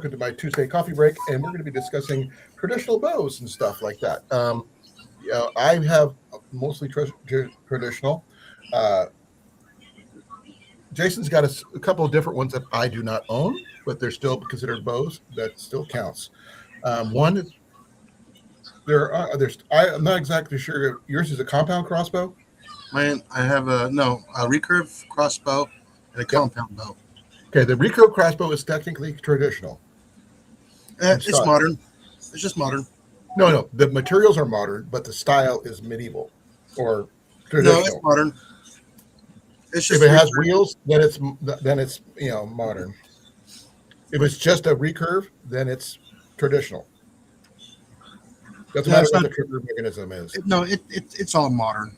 welcome to my Tuesday coffee break, and we're going to be discussing traditional bows and stuff like that. I have mostly traditional. Jason's got a couple of different ones that I do not own, but they're still considered bows. That still counts. One is I'm not exactly sure. Yours is a compound crossbow. I have a recurve crossbow and a compound bow. Okay, the Recurve crossbow is technically traditional. It's modern. It's just modern. No, the materials are modern, but the style is medieval or traditional. No, it's modern. It's just if it has wheels, then it's modern. If it's just a recurve, then it's traditional. Doesn't matter what the trigger mechanism is. It's all modern.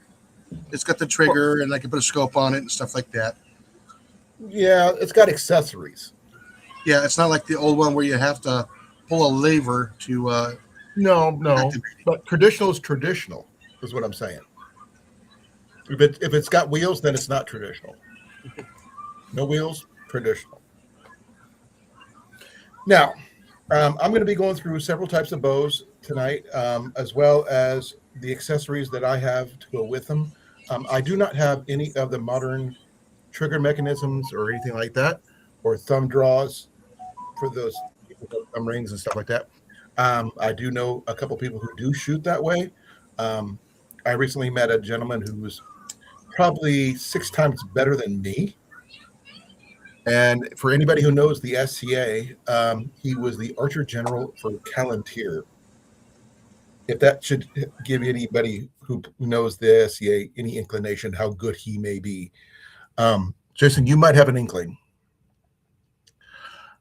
It's got the trigger, and I can put a scope on it and stuff like that. Yeah, it's got accessories. Yeah, it's not like the old one where you have to pull a lever to. No, but traditional is traditional, is what I'm saying. If it's got wheels, then it's not traditional. No wheels, traditional. Now, I'm going to be going through several types of bows tonight, as well as the accessories that I have to go with them. I do not have any of the modern trigger mechanisms or anything like that, or thumb draws for those thumb rings and stuff like that. I do know a couple people who do shoot that way. I recently met a gentleman who was probably 6 times better than me. And for anybody who knows the SCA, he was the Archer General for Palantir. If that should give anybody who knows the SCA any inclination how good he may be. Jason, you might have an inkling.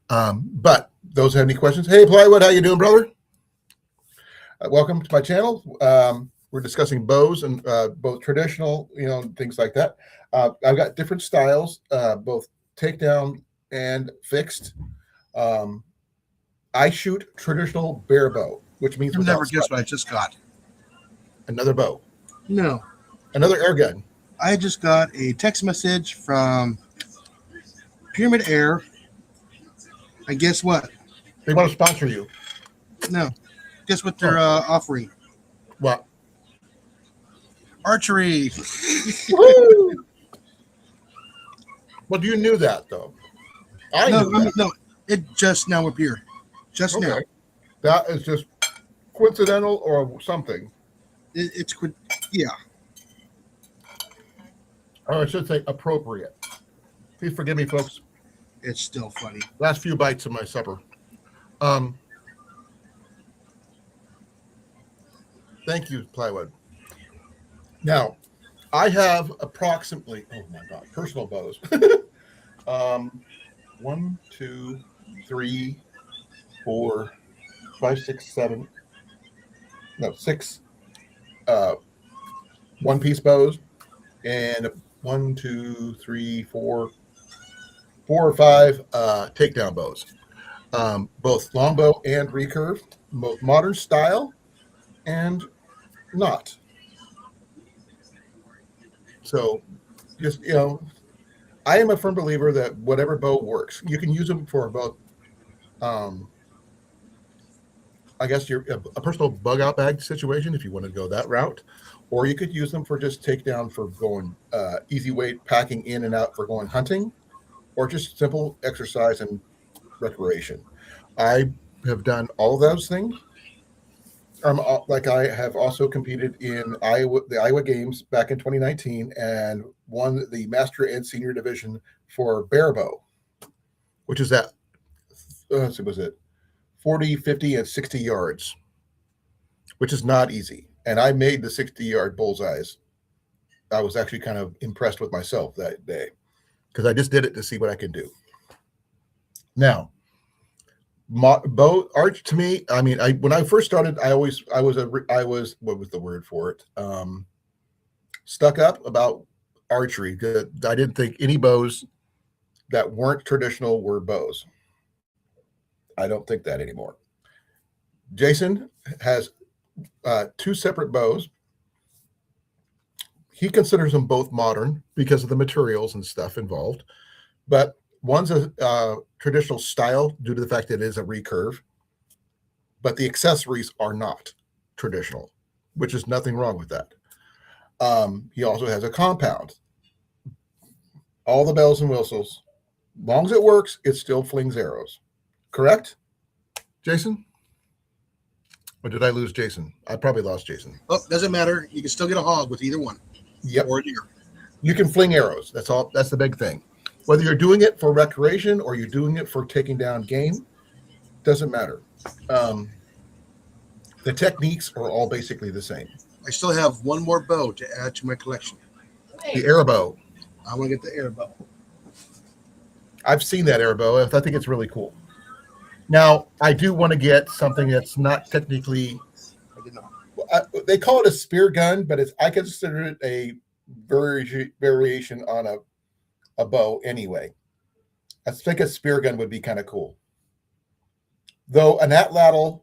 But those have any questions? Hey, Plywood, how you doing, brother? Welcome to my channel. We're discussing bows and both traditional, things like that. I've got different styles, both takedown and fixed. I shoot traditional bare bow, which means you never guess what I just got. Another bow. No. Another air gun. I just got a text message from Pyramid Air. And guess what? They want to sponsor you. No. Guess what they're offering? What? Archery. Woo! Well, you knew that, though. No, it just now appeared. Just now. That is just coincidental or something. Yeah. Or I should say appropriate. Please forgive me, folks. It's still funny. Last few bites of my supper. Thank you, Plywood. Now, I have approximately, personal bows. 1, 2, 3, 4, 5, 6, 7. No, 6 one-piece bows, and 1, 2, 3, 4 or 5 takedown bows. Both longbow and recurve, both modern style and not. So, just I am a firm believer that whatever bow works, you can use them for both. I guess a personal bug out bag situation if you want to go that route, or you could use them for just takedown for going easy weight packing in and out for going hunting, or just simple exercise and recreation. I have done all of those things. Like I have also competed in the Iowa Games back in 2019 and won the Master and Senior Division for bare bow, which is at, was it 40, 50, and 60 yards, which is not easy. And I made the 60-yard bullseyes. I was actually kind of impressed with myself that day because I just did it to see what I could do. Now, bow arch to me, I mean, when I first started, I was what was the word for it? Stuck up about archery. I didn't think any bows that weren't traditional were bows. I don't think that anymore. Jason has 2 separate bows. He considers them both modern because of the materials and stuff involved, but One's a traditional style due to the fact that it is a recurve, but the accessories are not traditional, which is nothing wrong with that. He also has a compound. All the bells and whistles. As long as it works, it still flings arrows. Correct, Jason? Or did I lose Jason? I probably lost Jason. Oh, doesn't matter. You can still get a hog with either one. Yep. Or a deer. You can fling arrows. That's all. That's the big thing. Whether you're doing it for recreation or you're doing it for taking down game, doesn't matter. The techniques are all basically the same. I still have one more bow to add to my collection. The Airbow. I want to get the Airbow. I've seen that Airbow. I think it's really cool. Now, I do want to get something that's not technically. I did not. They call it a spear gun, but I consider it a variation on a bow anyway. I think a spear gun would be kind of cool. Though an atlatl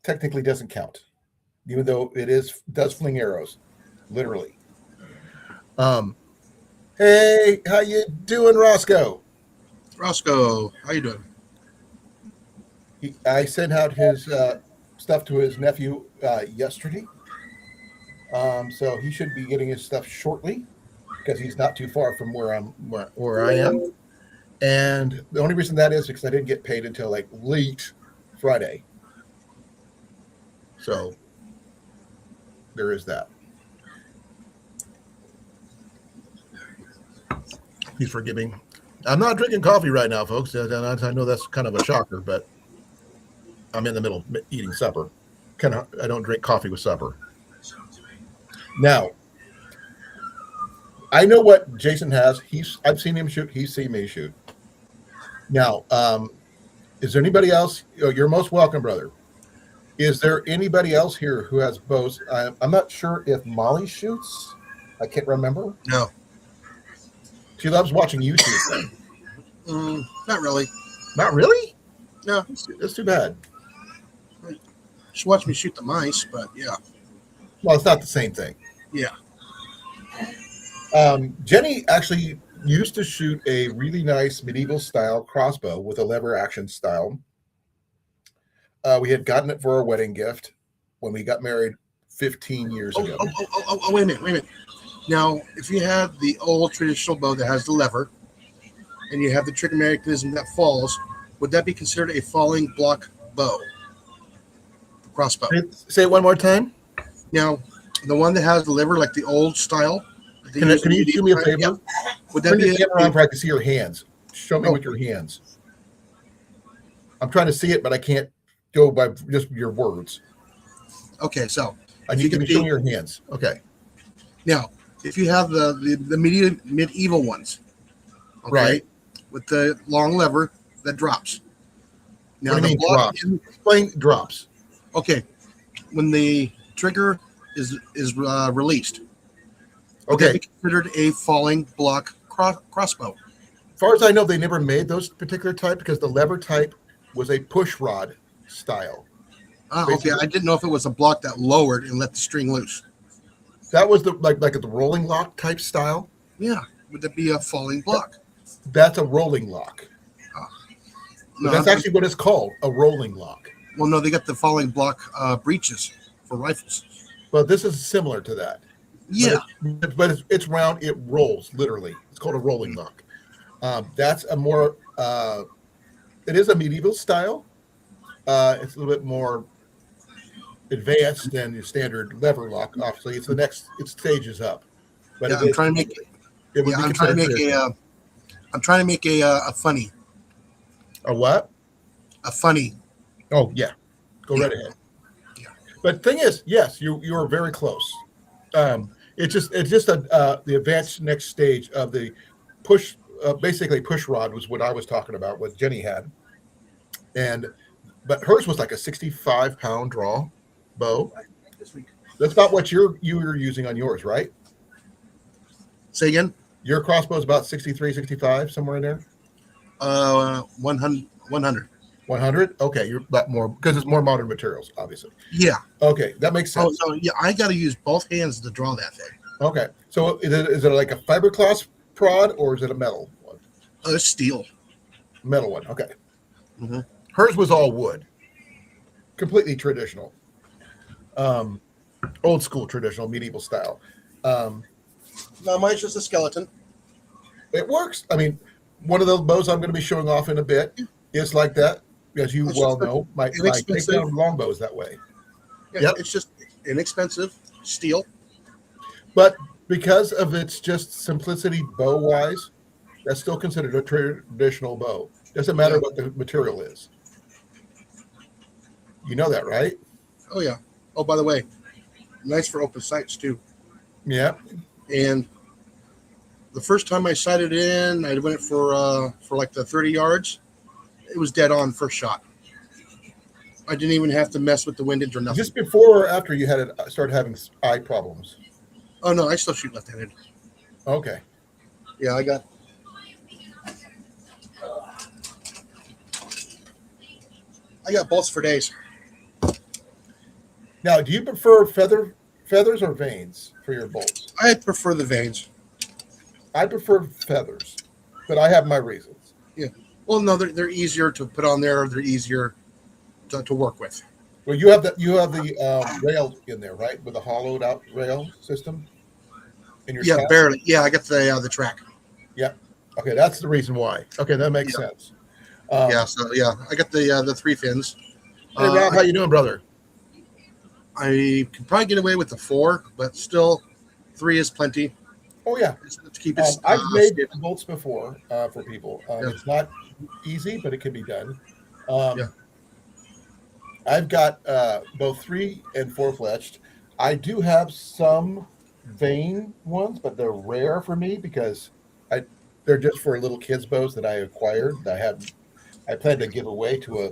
technically doesn't count, even though it does fling arrows, literally. Hey, how you doing, Roscoe? Roscoe, how you doing? I sent out his stuff to his nephew yesterday. So he should be getting his stuff shortly because he's not too far from where I am. And the only reason that is because I didn't get paid until like late Friday. So there is that. Please forgive me. I'm not drinking coffee right now, folks. I know that's kind of a shocker, but I'm in the middle of eating supper. I don't drink coffee with supper. Now, I know what Jason has. I've seen him shoot. He's seen me shoot. Now, is there anybody else? You're most welcome, brother. Is there anybody else here who has bows? I'm not sure if Molly shoots. I can't remember. No. She loves watching you shoot. Not really. Not really? No. That's too bad. She watched me shoot the mice, but yeah. Well, it's not the same thing. Yeah. Jenny actually used to shoot a really nice medieval style crossbow with a lever action style. We had gotten it for our wedding gift when we got married 15 years ago. Wait a minute. Now, if you had the old traditional bow that has the lever and you have the trigger mechanism that falls, would that be considered a falling block bow? Crossbow. Say it one more time. Now, the one that has the lever, like the old style. Can you do me a favor? Yeah. Would that be around where I can see your hands? Show me with your hands. I'm trying to see it, but I can't go by just your words. Okay, so I need you to show me your hands. Okay. Now, if you have the medieval ones, okay, right, with the long lever that drops. Now, what do you mean drops? Explain drops. Okay, when the trigger is released. Okay, considered a falling block crossbow. As far as I know, they never made those particular type because the lever type was a push rod style. Okay. I didn't know if it was a block that lowered and let the string loose. That was the like the rolling lock type style. Yeah, would that be a falling block? That's a rolling lock. No, that's actually what it's called, a rolling lock. Well, no, they got the falling block breeches for rifles. Well, this is similar to that. Yeah, but it's round. It rolls literally. It's called a rolling lock. That's a more. It is a medieval style. It's a little bit more advanced than your standard lever lock. Obviously, it's the next. It stages up. But yeah, I'm trying to make. I'm trying to make a funny. A what? A funny. Oh yeah, go right ahead. Yeah. But thing is, yes, you are very close. It's just the advanced next stage of the push. Basically, push rod was what I was talking about. What Jenny had, but hers was like a 65-pound draw bow. That's about what you were using on yours, right? Say again. Your crossbow is about 63, 65, somewhere in there. 100. 100. Okay, you're about more because it's more modern materials, obviously. Yeah. Okay, that makes sense. Oh, so yeah, I got to use both hands to draw that thing. Okay, so is it like a fiberglass prod or is it a metal one? Steel. Metal one. Okay. Mm-hmm. Hers was all wood. Completely traditional. Old school traditional medieval style. No, mine's just a skeleton. It works. I mean, one of those bows I'm going to be showing off in a bit is like that. As you It's well just know, my inexpensive. takedown longbow is that way. Yeah, Yep. it's just inexpensive steel. But because of its just simplicity bow wise, that's still considered a traditional bow. Doesn't matter what the material is. You know that, right? Oh yeah. Oh, by the way, nice for open sights too. Yeah. And the first time I sighted in, I went for like the 30 yards. It was dead on first shot. I didn't even have to mess with the windage or nothing. Just before or after you had it started having eye problems? Oh no, I still shoot left-handed. Okay. Yeah, I got. Bolts for days. Now, do you prefer feathers or vanes for your bolts? I prefer the vanes. I prefer feathers, but I have my reasons. Yeah. Well, no, they're easier to put on there. They're easier to work with. Well, you have the rail in there, right, with a hollowed out rail system in your stack? Barely. Yeah, I got the track. Yeah. Okay, that's the reason why. Okay, that makes sense. I got the 3 fins. Hey, Rob, how you doing, brother? I can probably get away with the 4, but still, 3 is plenty. Oh yeah, to keep it. I've made bolts before for people. It's not easy, but it can be done. I've got both 3 and 4 fletched. I do have some vane ones, but they're rare for me because they're just for little kids' bows that I acquired. I plan to give away to a.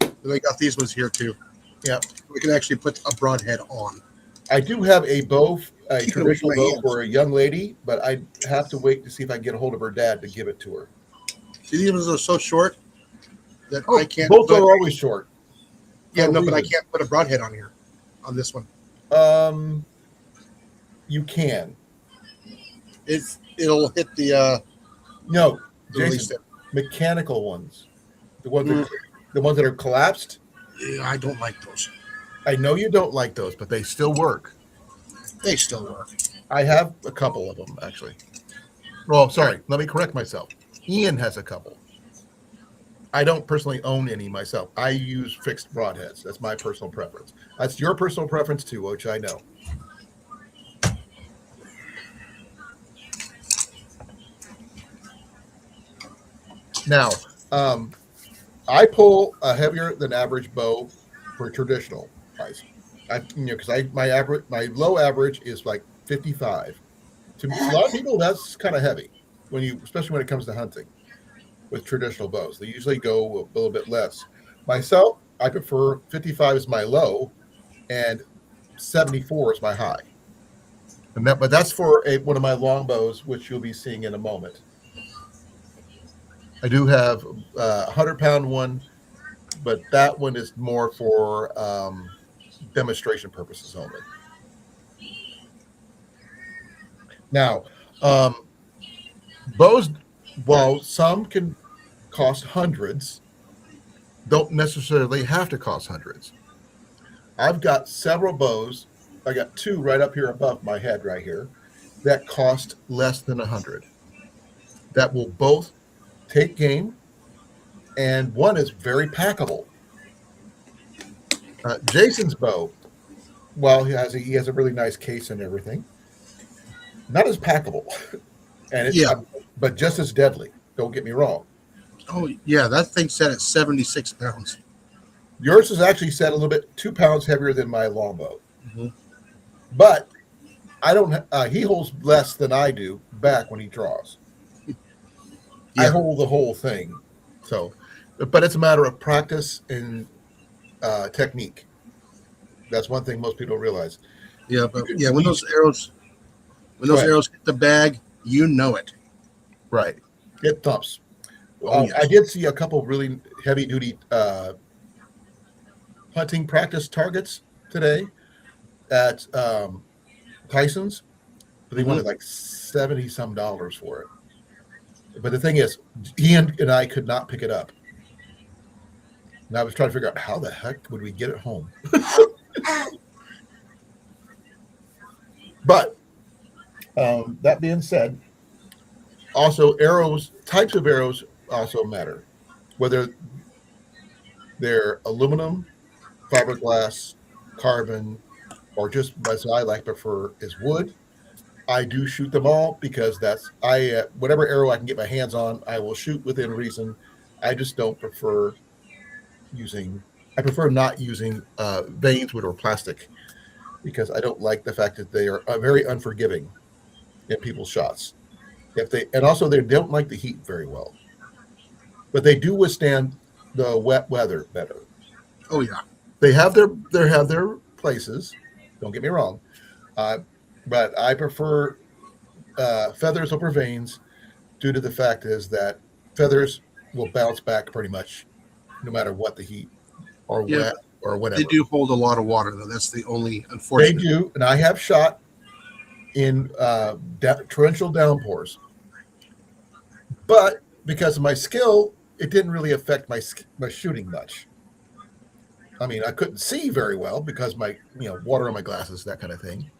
And I got these ones here too. Yeah, we can actually put a broadhead on. I do have a traditional bow for a young lady, but I have to wait to see if I can get a hold of her dad to give it to her. See, these ones are so short that I can't. Both are always short. Yeah, no, but I can't put a broadhead on here, on this one. You can. It'll hit the. No, Jason, mechanical ones, the ones that are collapsed. Yeah, I don't like those. I know you don't like those, but they still work. They still work. I have a couple of them, actually. Well, sorry. Let me correct myself. Ian has a couple. I don't personally own any myself. I use fixed broadheads. That's my personal preference. That's your personal preference too, which I know. Now, I pull a heavier than average bow for traditional price. Because my low average is like 55. To a lot of people, that's kind of heavy especially when it comes to hunting with traditional bows. They usually go a little bit less. Myself, I prefer 55 is my low, and 74 is my high. But that's for one of my longbows, which you'll be seeing in a moment. I do have a 100-pound one, but that one is more for demonstration purposes only. Now, bows, while some can cost hundreds, don't necessarily have to cost hundreds. I've got several bows. I got 2 right up here above my head right here that cost less than 100. That will both take game, and one is very packable. Jason's bow, well, he has a really nice case and everything. Not as packable, but just as deadly. Don't get me wrong. Oh yeah, that thing's set at 76 pounds. Yours is actually set a little bit 2 pounds heavier than my longbow, but I don't. He holds less than I do back when he draws. I hold the whole thing, but it's a matter of practice and technique. That's one thing most people realize. Yeah, but when those arrows hit the bag, you know it. Right, it thumps. I did see a couple of really heavy duty hunting practice targets today at Tyson's, but they wanted like $70 some for it. But the thing is, Ian and I could not pick it up. And I was trying to figure out how the heck would we get it home. But that being said, also arrows, types of arrows also matter. Whether they're aluminum, fiberglass, carbon, or just as I like prefer is wood. I do shoot them all because that's whatever arrow I can get my hands on, I will shoot within reason. I just don't prefer I prefer not using vanes wood or plastic because I don't like the fact that they are very unforgiving in people's shots. And also they don't like the heat very well, but they do withstand the wet weather better. Oh yeah, they have their places. Don't get me wrong, but I prefer feathers over vanes due to the fact is that feathers will bounce back pretty much no matter what the heat or wet or whatever. They do hold a lot of water though. That's the only They unfortunate. do, and I have shot in torrential downpours, but because of my skill, it didn't really affect my shooting much. I mean, I couldn't see very well because my water on my glasses, that kind of thing.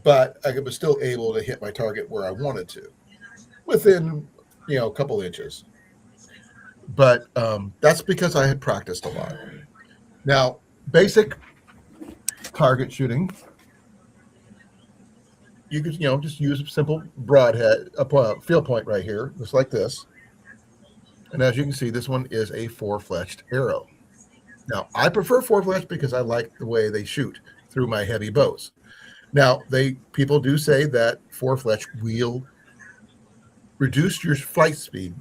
But I was still able to hit my target where I wanted to, within a couple inches. But that's because I had practiced a lot. Now, basic target shooting, you could just use a simple broadhead, a field point right here, just like this. And as you can see, this one is a 4-fletched arrow. Now, I prefer 4-fletched because I like the way they shoot through my heavy bows. Now, people do say that 4-fletch will reduce your flight speed,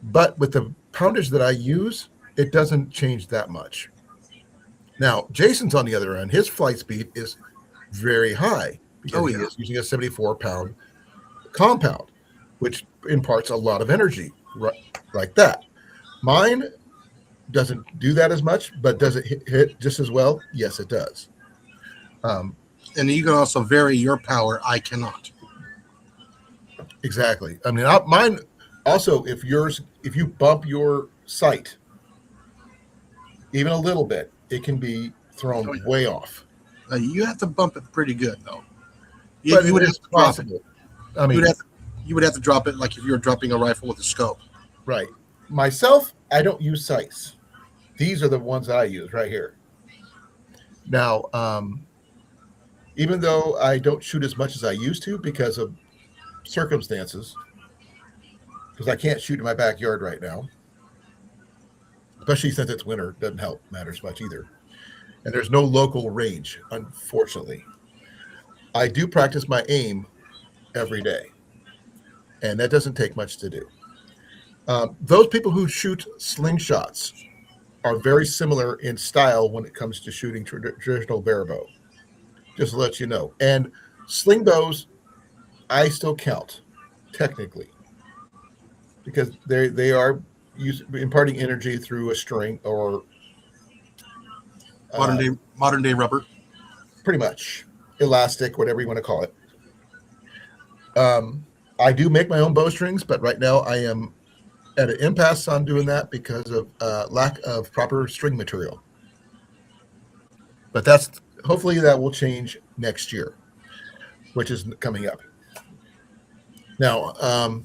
but with the poundage that I use, it doesn't change that much. Now, Jason's on the other end, his flight speed is very high because he is using a 74-pound compound, which imparts a lot of energy, right, like that. Mine doesn't do that as much, but does it hit just as well? Yes, it does. And you can also vary your power. I cannot. Exactly. I mean, mine also, if you bump your sight even a little bit, it can be thrown way off. You have to bump it pretty good, though. But you would have to drop it. I mean, you would have to drop it like if you were dropping a rifle with a scope. Right. Myself, I don't use sights. These are the ones that I use right here. Now, even though I don't shoot as much as I used to because of circumstances, because I can't shoot in my backyard right now, especially since it's winter, doesn't help matters much either. And there's no local range, unfortunately. I do practice my aim every day, and that doesn't take much to do. Those people who shoot slingshots are very similar in style when it comes to shooting traditional barebow, just to let you know. And sling bows, I still count, technically, because they are imparting energy through a string or modern day rubber, pretty much elastic, whatever you want to call it. I do make my own bowstrings, but right now I am at an impasse on doing that because of lack of proper string material. But hopefully that will change next year, which is coming up. Now,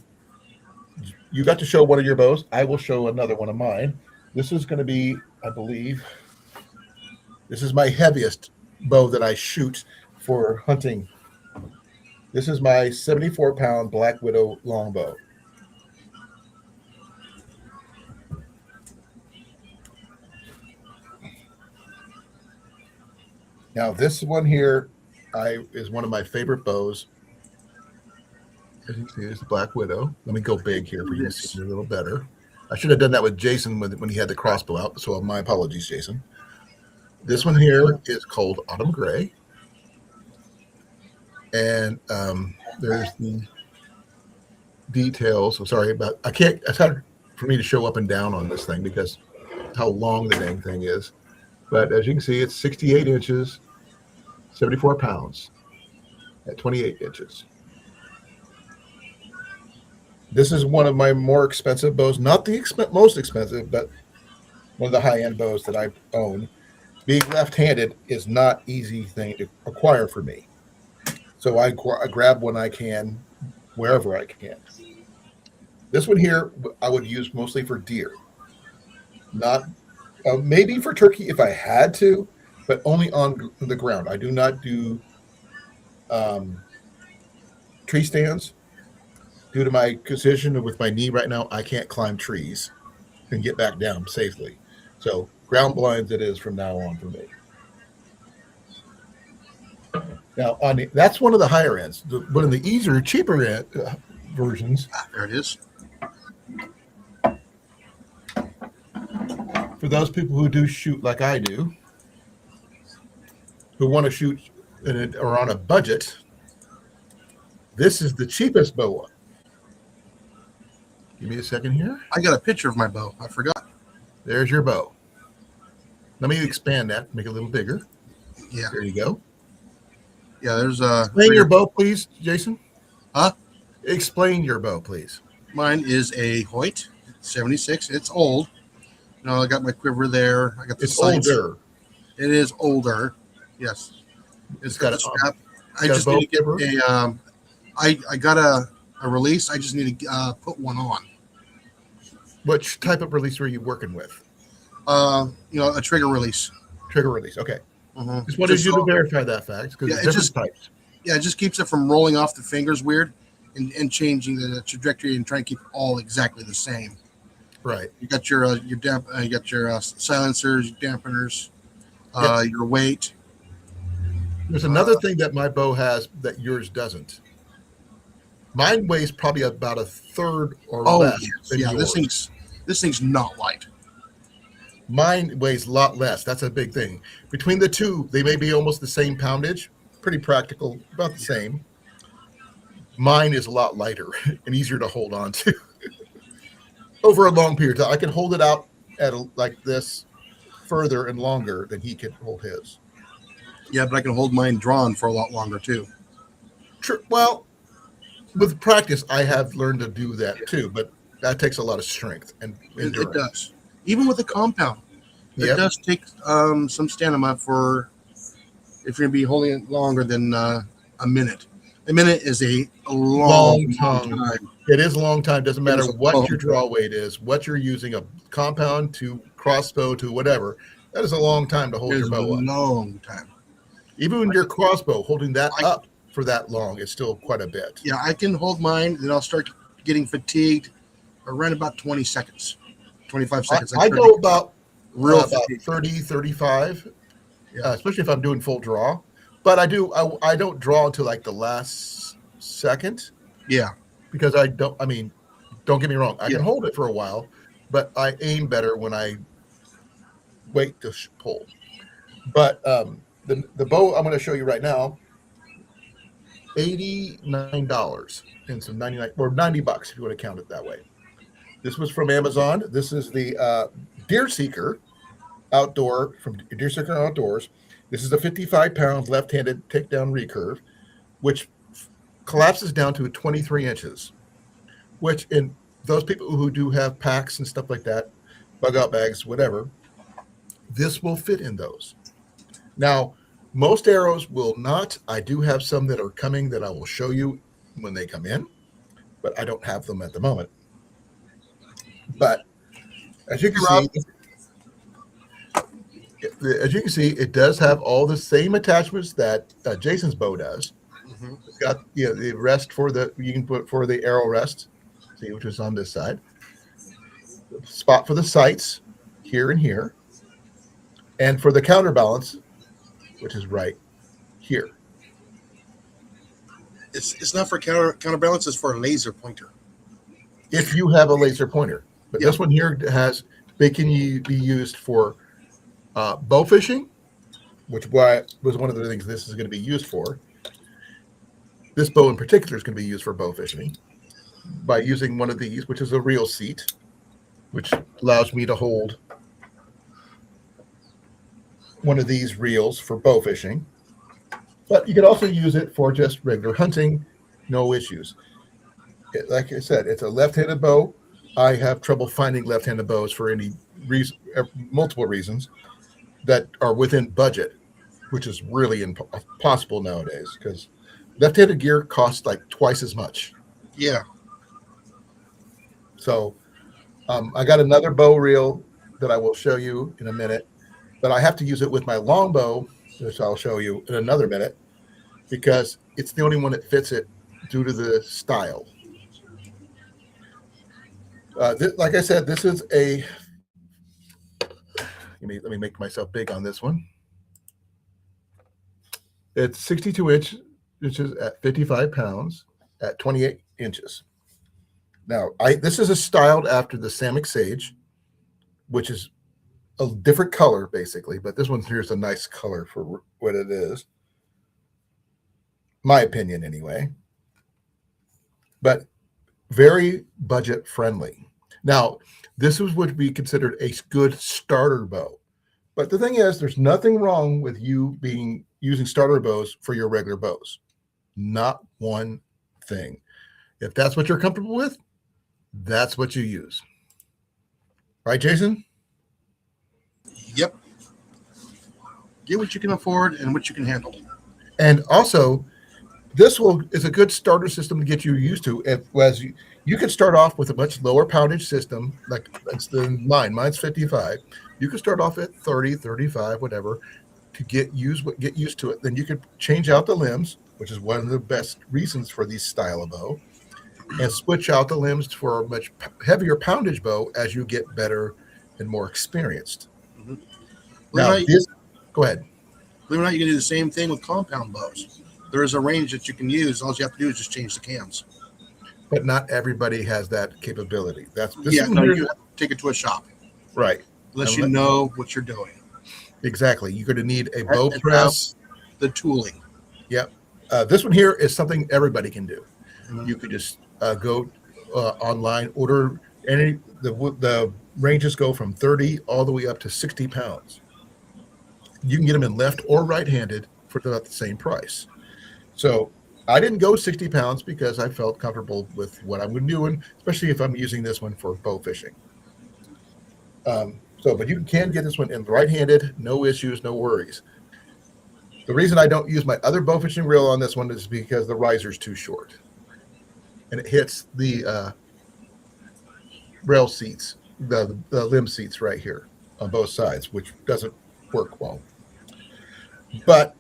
you got to show one of your bows. I will show another one of mine. This is going to be, I believe, this is my heaviest bow that I shoot for hunting. This is my 74-pound Black Widow longbow. Now, this one here is one of my favorite bows. As you can see, there's the Black Widow. Let me go big here for you to see a little better. I should have done that with Jason when he had the crossbow out, so my apologies, Jason. This one here is called Autumn Gray. And there's the details. I'm sorry, but it's hard for me to show up and down on this thing because how long the dang thing is. But as you can see, it's 68 inches, 74 pounds at 28 inches. This is one of my more expensive bows, not the most expensive, but one of the high-end bows that I own. Being left-handed is not easy thing to acquire for me. So I grab when I can, wherever I can. This one here, I would use mostly for deer. Not maybe for turkey if I had to, but only on the ground. I do not do tree stands. Due to my position with my knee right now, I can't climb trees and get back down safely. So ground blinds it is from now on for me. Now, that's one of the higher ends. One of the easier, cheaper versions. There it is. For those people who do shoot like I do, who want to shoot or on a budget, this is the cheapest bow. Give me a second here. I got a picture of my bow. I forgot. There's your bow. Let me expand that, make it a little bigger. Yeah. There you go. Yeah, there's a. Explain your bow, please, Jason. Huh? Explain your bow, please. Mine is a Hoyt 76. It's old. No, I got my quiver there. I got the sights. Older. It is older. Yes. It's got a strap. I just need to get a. I got a release. I just need to put one on. Which type of release were you working with? A trigger release. Trigger release. Okay. Mm-hmm. Just wanted you to verify that fact because it's different types. Yeah, it just keeps it from rolling off the fingers weird and changing the trajectory and trying to keep it all exactly the same. Right. You got your silencers, your dampeners, your weight. There's another thing that my bow has that yours doesn't. Mine weighs probably about a third or less. Yeah, yours. This thing's not light. Mine weighs a lot less. That's a big thing. Between the two, they may be almost the same poundage. Pretty practical, about the same. Mine is a lot lighter and easier to hold on to over a long period of time. I can hold it out at like this further and longer than he can hold his. Yeah, but I can hold mine drawn for a lot longer too. True. Well, with practice, I have learned to do that too, but that takes a lot of strength and endurance. It does. Even with a compound, it does take some stamina for if you're going to be holding it longer than a minute. A minute is a long time. It is a long time. Doesn't matter what your draw weight is, what you're using, a compound to crossbow to whatever. That is a long time to hold your bow up. A long time. Even when your crossbow, holding that up for that long is still quite a bit. Yeah, I can hold mine, then I'll start getting fatigued around about 20 seconds, 25 seconds. I go about 30, 35, especially if I'm doing full draw. But I don't draw until like the last second. Yeah. Because don't get me wrong. I can hold it for a while, but I aim better when I wait to pull. But the bow I'm going to show you right now, $89 and some 99 or $90 if you want to count it that way. This was from Amazon. This is the Deerseeker outdoor from Deerseeker Outdoors. This is a 55-pound left-handed takedown recurve, which collapses down to 23 inches, which in those people who do have packs and stuff like that, bug out bags, whatever, this will fit in those. Now, most arrows will not. I do have some that are coming that I will show you when they come in, but I don't have them at the moment. But as you can see, it does have all the same attachments that Jason's bow does. Mm-hmm. It's got the rest you can put for the arrow rest, see, which is on this side. The spot for the sights here and here, and for the counterbalance, which is right here. It's not for counterbalance; it's for a laser pointer. If you have a laser pointer, but this one here can be used for bow fishing, which was one of the things this is going to be used for. This bow in particular is going to be used for bow fishing by using one of these, which is a reel seat, which allows me to hold one of these reels for bow fishing. But you could also use it for just regular hunting, no issues. Like I said, it's a left-handed bow. I have trouble finding left-handed bows for any reason, multiple reasons that are within budget, which is really impossible nowadays because left-handed gear costs like twice as much. Yeah. So I got another bow reel that I will show you in a minute, but I have to use it with my longbow, which I'll show you in another minute, because it's the only one that fits it due to the style. Like I said, this is a. Let me make myself big on this one. It's 62 inches at 55 pounds at 28 inches. Now, this is styled after the Samick Sage, which is a different color basically, but this one here is a nice color for what it is. My opinion, anyway. But very budget friendly. Now, this would be considered a good starter bow. But the thing is, there's nothing wrong with you using starter bows for your regular bows. Not one thing. If that's what you're comfortable with, that's what you use. Right, Jason? Yep. Get what you can afford and what you can handle. And also, this is a good starter system to get you used to. As you can start off with a much lower poundage system, like mine. Mine's 55. You can start off at 30, 35, whatever, to get used to it. Then you can change out the limbs, which is one of the best reasons for these style of bow, and switch out the limbs for a much heavier poundage bow as you get better and more experienced. Mm-hmm. Now, go ahead. Believe it or not, you can do the same thing with compound bows. There is a range that you can use. All you have to do is just change the cams. But not everybody has that capability. You have to take it to a shop. Right. Unless you know what you're doing. Exactly. You're going to need a bow press. The tooling. Yep. This one here is something everybody can do. Mm-hmm. You could just go online, order the ranges go from 30 all the way up to 60 pounds. You can get them in left or right-handed for about the same price. So I didn't go 60 pounds because I felt comfortable with what I'm doing, especially if I'm using this one for bow fishing. But you can get this one in right-handed, no issues, no worries. The reason I don't use my other bow fishing reel on this one is because the riser's too short. And it hits the rail seats, the limb seats right here on both sides, which doesn't work well. But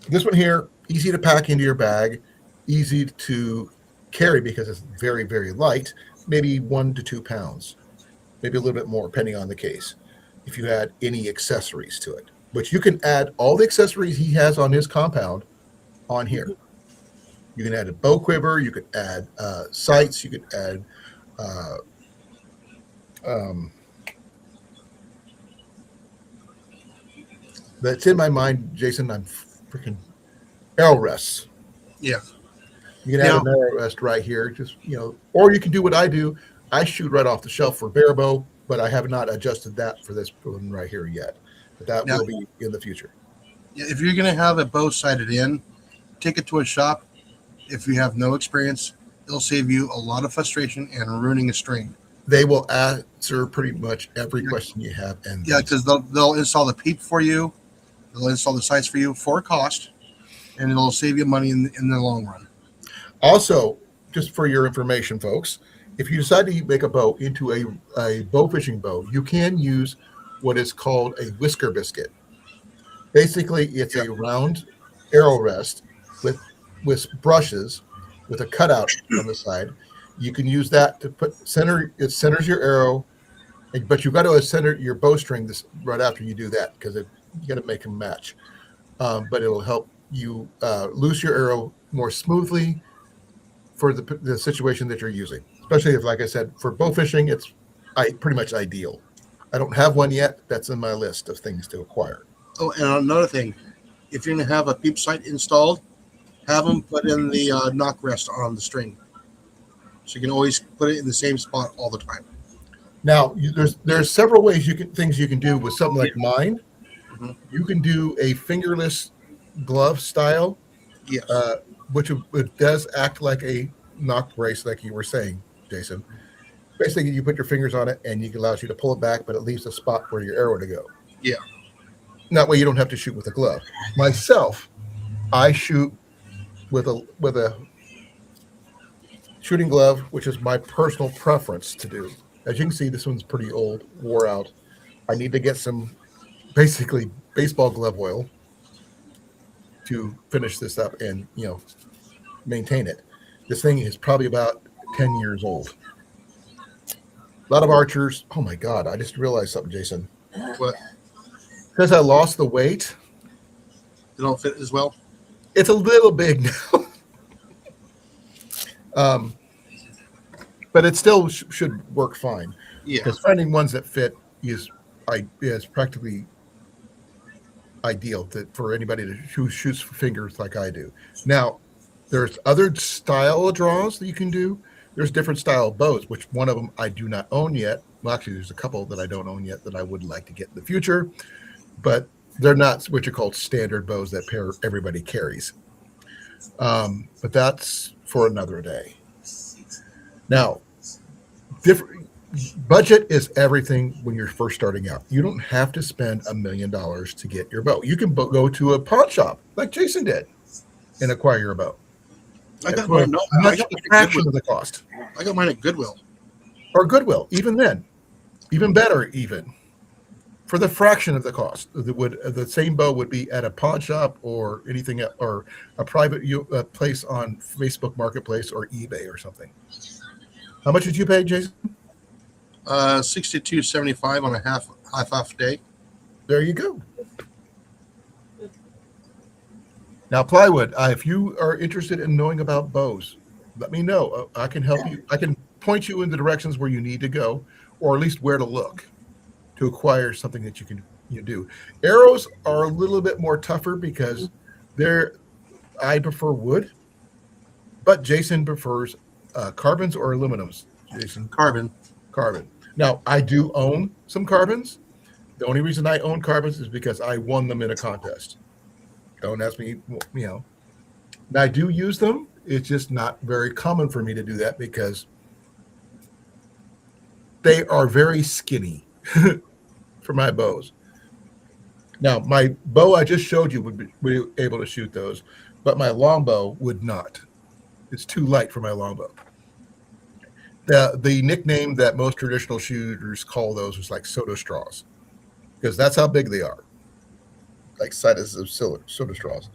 this one here, easy to pack into your bag, easy to carry because it's very, very light, maybe 1 to 2 pounds, maybe a little bit more, depending on the case, if you add any accessories to it. But you can add all the accessories he has on his compound on here. You can add a bow quiver, you could add sights, you could add that's in my mind, Jason, I'm freaking arrow rests. Yeah. You can add an arrow rest right here, just, or you can do what I do. I shoot right off the shelf for bare bow, but I have not adjusted that for this one right here yet. But that will be in the future. If you're going to have a bow sighted in, take it to a shop. If you have no experience, it'll save you a lot of frustration and ruining a string. They will answer pretty much every question you have. And because they'll install the peep for you. They'll install the sights for you for a cost, and it'll save you money in the long run. Also, just for your information, folks, if you decide to make a bow into a bow fishing bow, you can use what is called a whisker biscuit. Basically, it's a round arrow rest with brushes with a cutout on the side. You can use that to it centers your arrow, but you've got to center your bowstring right after you do that because you got to make them match. But it'll help you loose your arrow more smoothly for the situation that you're using. Especially if, like I said, for bow fishing, it's pretty much ideal. I don't have one yet. That's in my list of things to acquire. Oh, and another thing, if you're going to have a peep sight installed, have them put in the knock rest on the string, so you can always put it in the same spot all the time. Now, there's several ways things you can do with something like mine. Mm-hmm. You can do a fingerless glove style, yes, which it does act like a knock brace, like you were saying, Jason. Basically, you put your fingers on it, and it allows you to pull it back, but it leaves a spot for your arrow to go. Yeah. That way, you don't have to shoot with a glove. Myself, I shoot with a shooting glove, which is my personal preference to do. As you can see, this one's pretty old, wore out. I need to get some basically baseball glove oil to finish this up and, maintain it. This thing is probably about 10 years old. A lot of archers. Oh my God! I just realized something, Jason. What? Because I lost the weight. They don't fit as well. It's a little big now. But it still should work fine. Yeah. Because finding ones that fit is practically ideal for anybody who shoots for fingers like I do. Now, there's other style of draws that you can do. There's different style of bows, which one of them I do not own yet. Well, actually, there's a couple that I don't own yet that I would like to get in the future, but they're not what are called standard bows that everybody carries. But that's for another day. Now, budget is everything when you're first starting out. You don't have to spend $1 million to get your bow. You can go to a pawn shop like Jason did and acquire your bow. I got mine. A fraction of the cost. I got mine at Goodwill. Or Goodwill, even then, even better, even for the fraction of the cost. The same bow would be at a pawn shop or anything, or a private place on Facebook Marketplace or eBay or something. How much did you pay, Jason? $62.75 on a half off day. There you go. Now, plywood. If you are interested in knowing about bows, let me know. I can help you. I can point you in the directions where you need to go, or at least where to look to acquire something that you can do. Arrows are a little bit more tougher because I prefer wood, but Jason prefers carbons or aluminums. Jason, Carbon. Now, I do own some carbons. The only reason I own carbons is because I won them in a contest. Don't ask me, I do use them. It's just not very common for me to do that because they are very skinny for my bows. Now, my bow I just showed you would be able to shoot those, but my longbow would not. It's too light for my longbow. The nickname that most traditional shooters call those is like soda straws, because that's how big they are, like sizes of soda straws.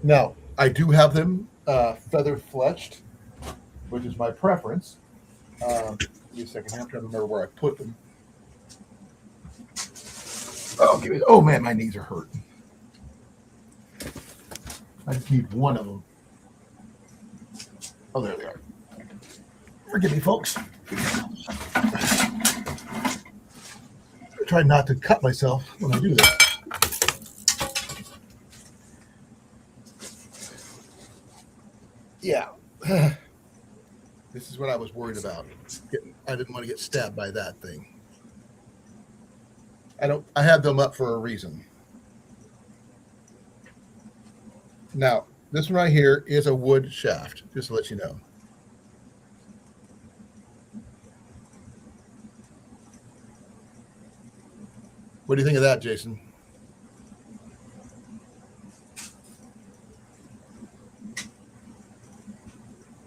Now, I do have them feather fletched, which is my preference. Give me a second. I'm trying to remember where I put them. Oh man, my knees are hurting. I just need one of them. Oh, there they are. Forgive me, folks. I try not to cut myself when I do this. Yeah. This is what I was worried about. I didn't want to get stabbed by that thing. I have them up for a reason. Now, this one right here is a wood shaft, just to let you know. What do you think of that, Jason?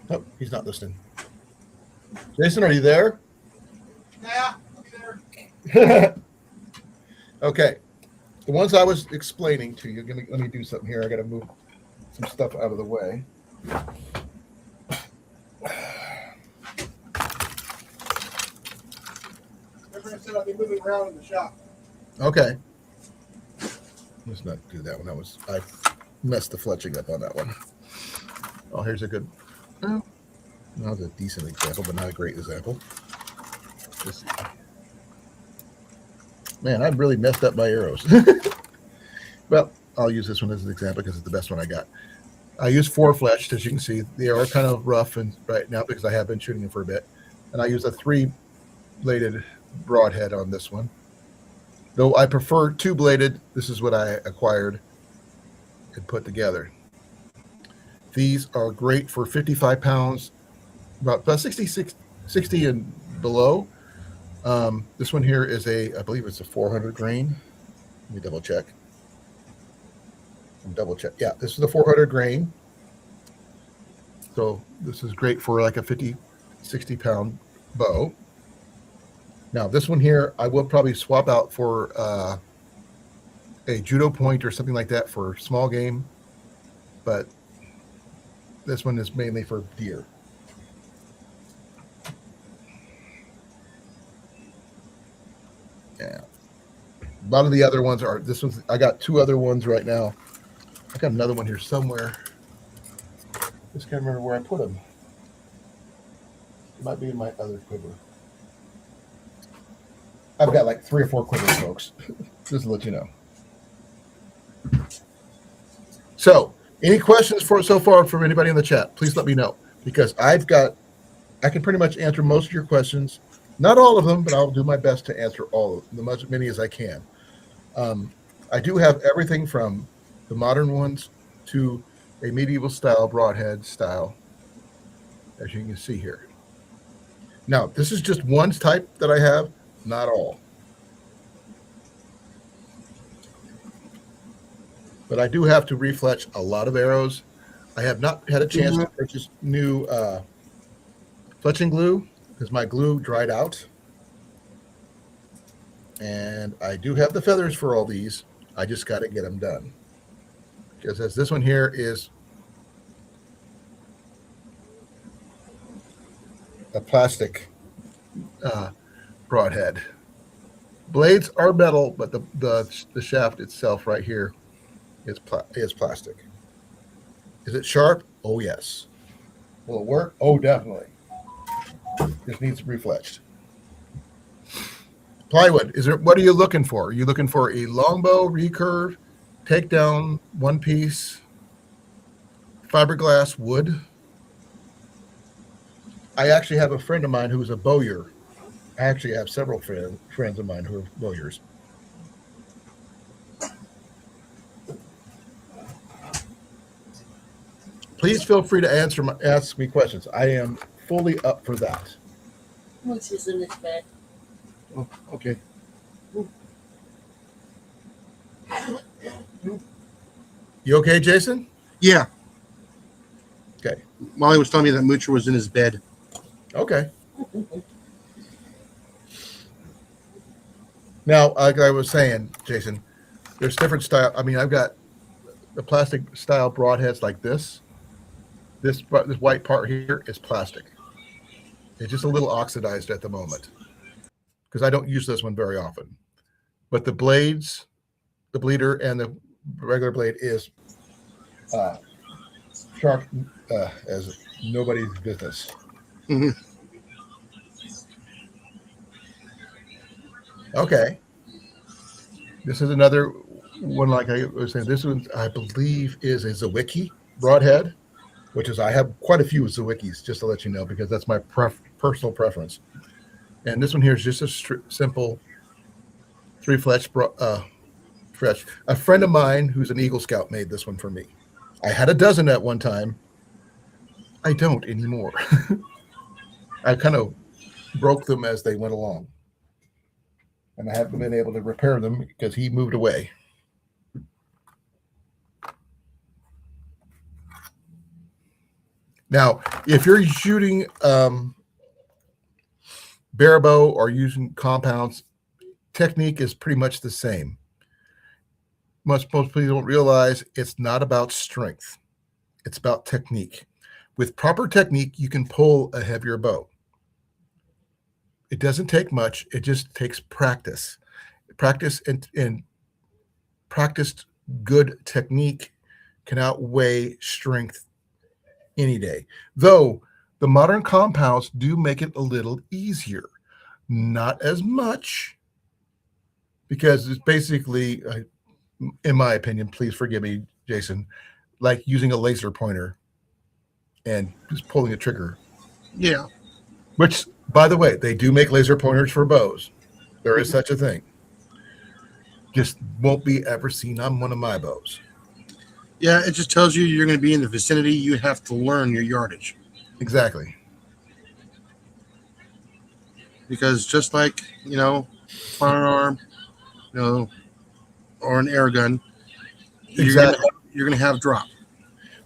Oh, he's not listening. Jason, are you there? Yeah, I'll be there. Okay. The ones I was explaining to you, let me do something here. I got to move some stuff out of the way. Remember I said I'll be moving around in the shop. Okay. Let's not do that one. I messed the fletching up on that one. Oh, here's a good, that was a decent example, but not a great example. Man, I really messed up my arrows. Well, I'll use this one as an example because it's the best one I got. I use 4-fletched, as you can see. They are kind of rough and right now because I have been shooting them for a bit. And I use a 3-bladed broadhead on this one. Though I prefer 2-bladed, this is what I acquired and put together. These are great for 55 pounds, about 60 and below. This one here is I believe it's a 400 grain. Let me double check. Yeah, this is a 400 grain. So this is great for like a 50, 60 pound bow. Now this one here, I will probably swap out for a judo point or something like that for small game, but this one is mainly for deer. Yeah. A lot of the other ones are, this one's, I got 2 other ones right now. I got another one here somewhere. Just can't remember where I put them. It might be in my other quiver. I've got like 3 or 4 quivers, folks. Just to let you know. So, any questions so far from anybody in the chat? Please let me know, because I can pretty much answer most of your questions. Not all of them, but I'll do my best to answer all of them, as many as I can. I do have everything from the modern ones to a medieval style, broadhead style, as you can see here. Now, this is just one type that I have, not all. But I do have to refletch a lot of arrows. I have not had a chance to purchase new fletching glue because my glue dried out. And I do have the feathers for all these. I just got to get them done. Because as this one here is a plastic broadhead. Blades are metal, but the shaft itself right here is plastic. Is it sharp? Oh, yes. Will it work? Oh, definitely. Just needs refletched. Plywood. What are you looking for? Are you looking for a Longbow, Recurve, Takedown, one piece, fiberglass wood? I actually have a friend of mine who's a bowyer. I actually have several friends of mine who are bowyers. Please feel free to ask me questions. I am fully up for that. Mooch is in his bed. Oh, okay. You okay, Jason? Yeah. Okay. Molly was telling me that Moocher was in his bed. Okay. Now, like I was saying, Jason, there's different style. I mean, I've got the plastic style broadheads like this. This white part here is plastic. It's just a little oxidized at the moment because I don't use this one very often. But the blades, the bleeder and the regular blade is sharp as nobody's business. Mm-hmm. Okay. This is another one, like I was saying. This one, I believe, is a Zawicki broadhead, which is, I have quite a few Zawickis, just to let you know, because that's my personal preference. And this one here is just a simple 3-fletch fletch. A friend of mine who's an Eagle Scout made this one for me. I had a dozen at one time. I don't anymore. I kind of broke them as they went along. And I haven't been able to repair them because he moved away. Now, if you're shooting barebow or using compounds, technique is pretty much the same. Most people don't realize it's not about strength. It's about technique. With proper technique, you can pull a heavier bow. It doesn't take much. It just takes practice. Practice and practiced good technique can outweigh strength any day. Though the modern compounds do make it a little easier. Not as much, because it's basically, in my opinion, please forgive me, Jason, like using a laser pointer and just pulling a trigger. Yeah. Which, by the way, they do make laser pointers for bows. There is such a thing. Just won't be ever seen on one of my bows. Yeah, it just tells you you're going to be in the vicinity. You have to learn your yardage. Exactly. Because just like, firearm, or an air gun, Exactly. you're gonna have drop.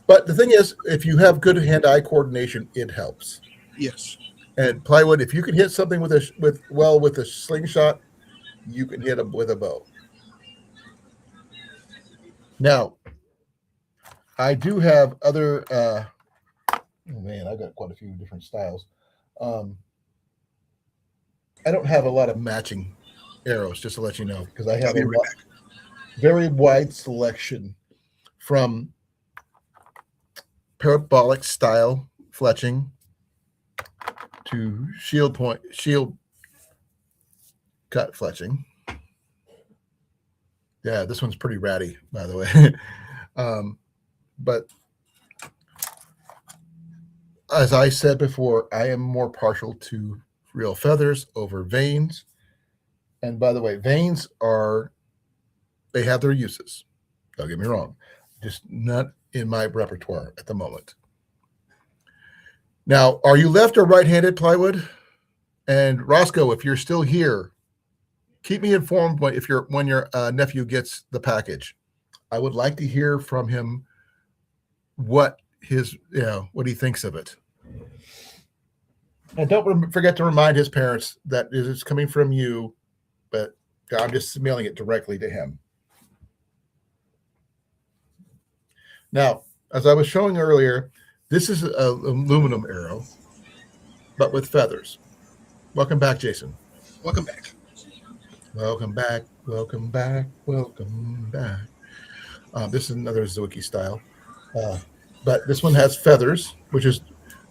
But the thing is, if you have good hand-eye coordination, it helps. Yes. And plywood, if you can hit something with a slingshot, you can hit them with a bow. Now, I do have other. Oh man, I've got quite a few different styles. I don't have a lot of matching arrows, just to let you know, because I have a very wide selection from parabolic style fletching to shield cut fletching. Yeah, this one's pretty ratty, by the way. But as I said before, I am more partial to real feathers over vanes. And by the way, vanes they have their uses. Don't get me wrong. Just not in my repertoire at the moment. Now, are you left or right-handed, plywood? And Roscoe, if you're still here, keep me informed when your nephew gets the package. I would like to hear from him what he thinks of it. And don't forget to remind his parents that it is coming from you, but I'm just mailing it directly to him. Now, as I was showing earlier, this is an aluminum arrow, but with feathers. Welcome back, Jason. Welcome back. Welcome back. Welcome back. Welcome back. This is another Zwicky style. But this one has feathers, which is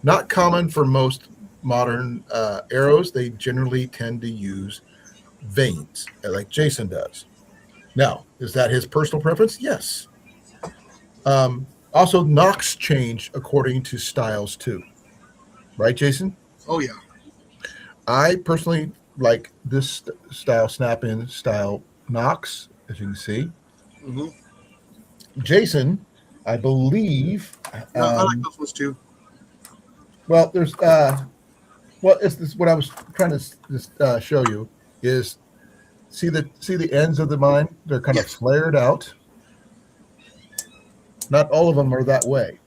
not common for most modern arrows. They generally tend to use vanes, like Jason does. Now, is that his personal preference? Yes. Also, nocks change according to styles too. Right, Jason? Oh, yeah. I personally like this style, snap-in style nocks, as you can see. Mm-hmm. Jason, I believe. I like those ones too. Well, there's it's this. What I was trying to show you is see the ends of the mine. They're kind of flared out. Not all of them are that way.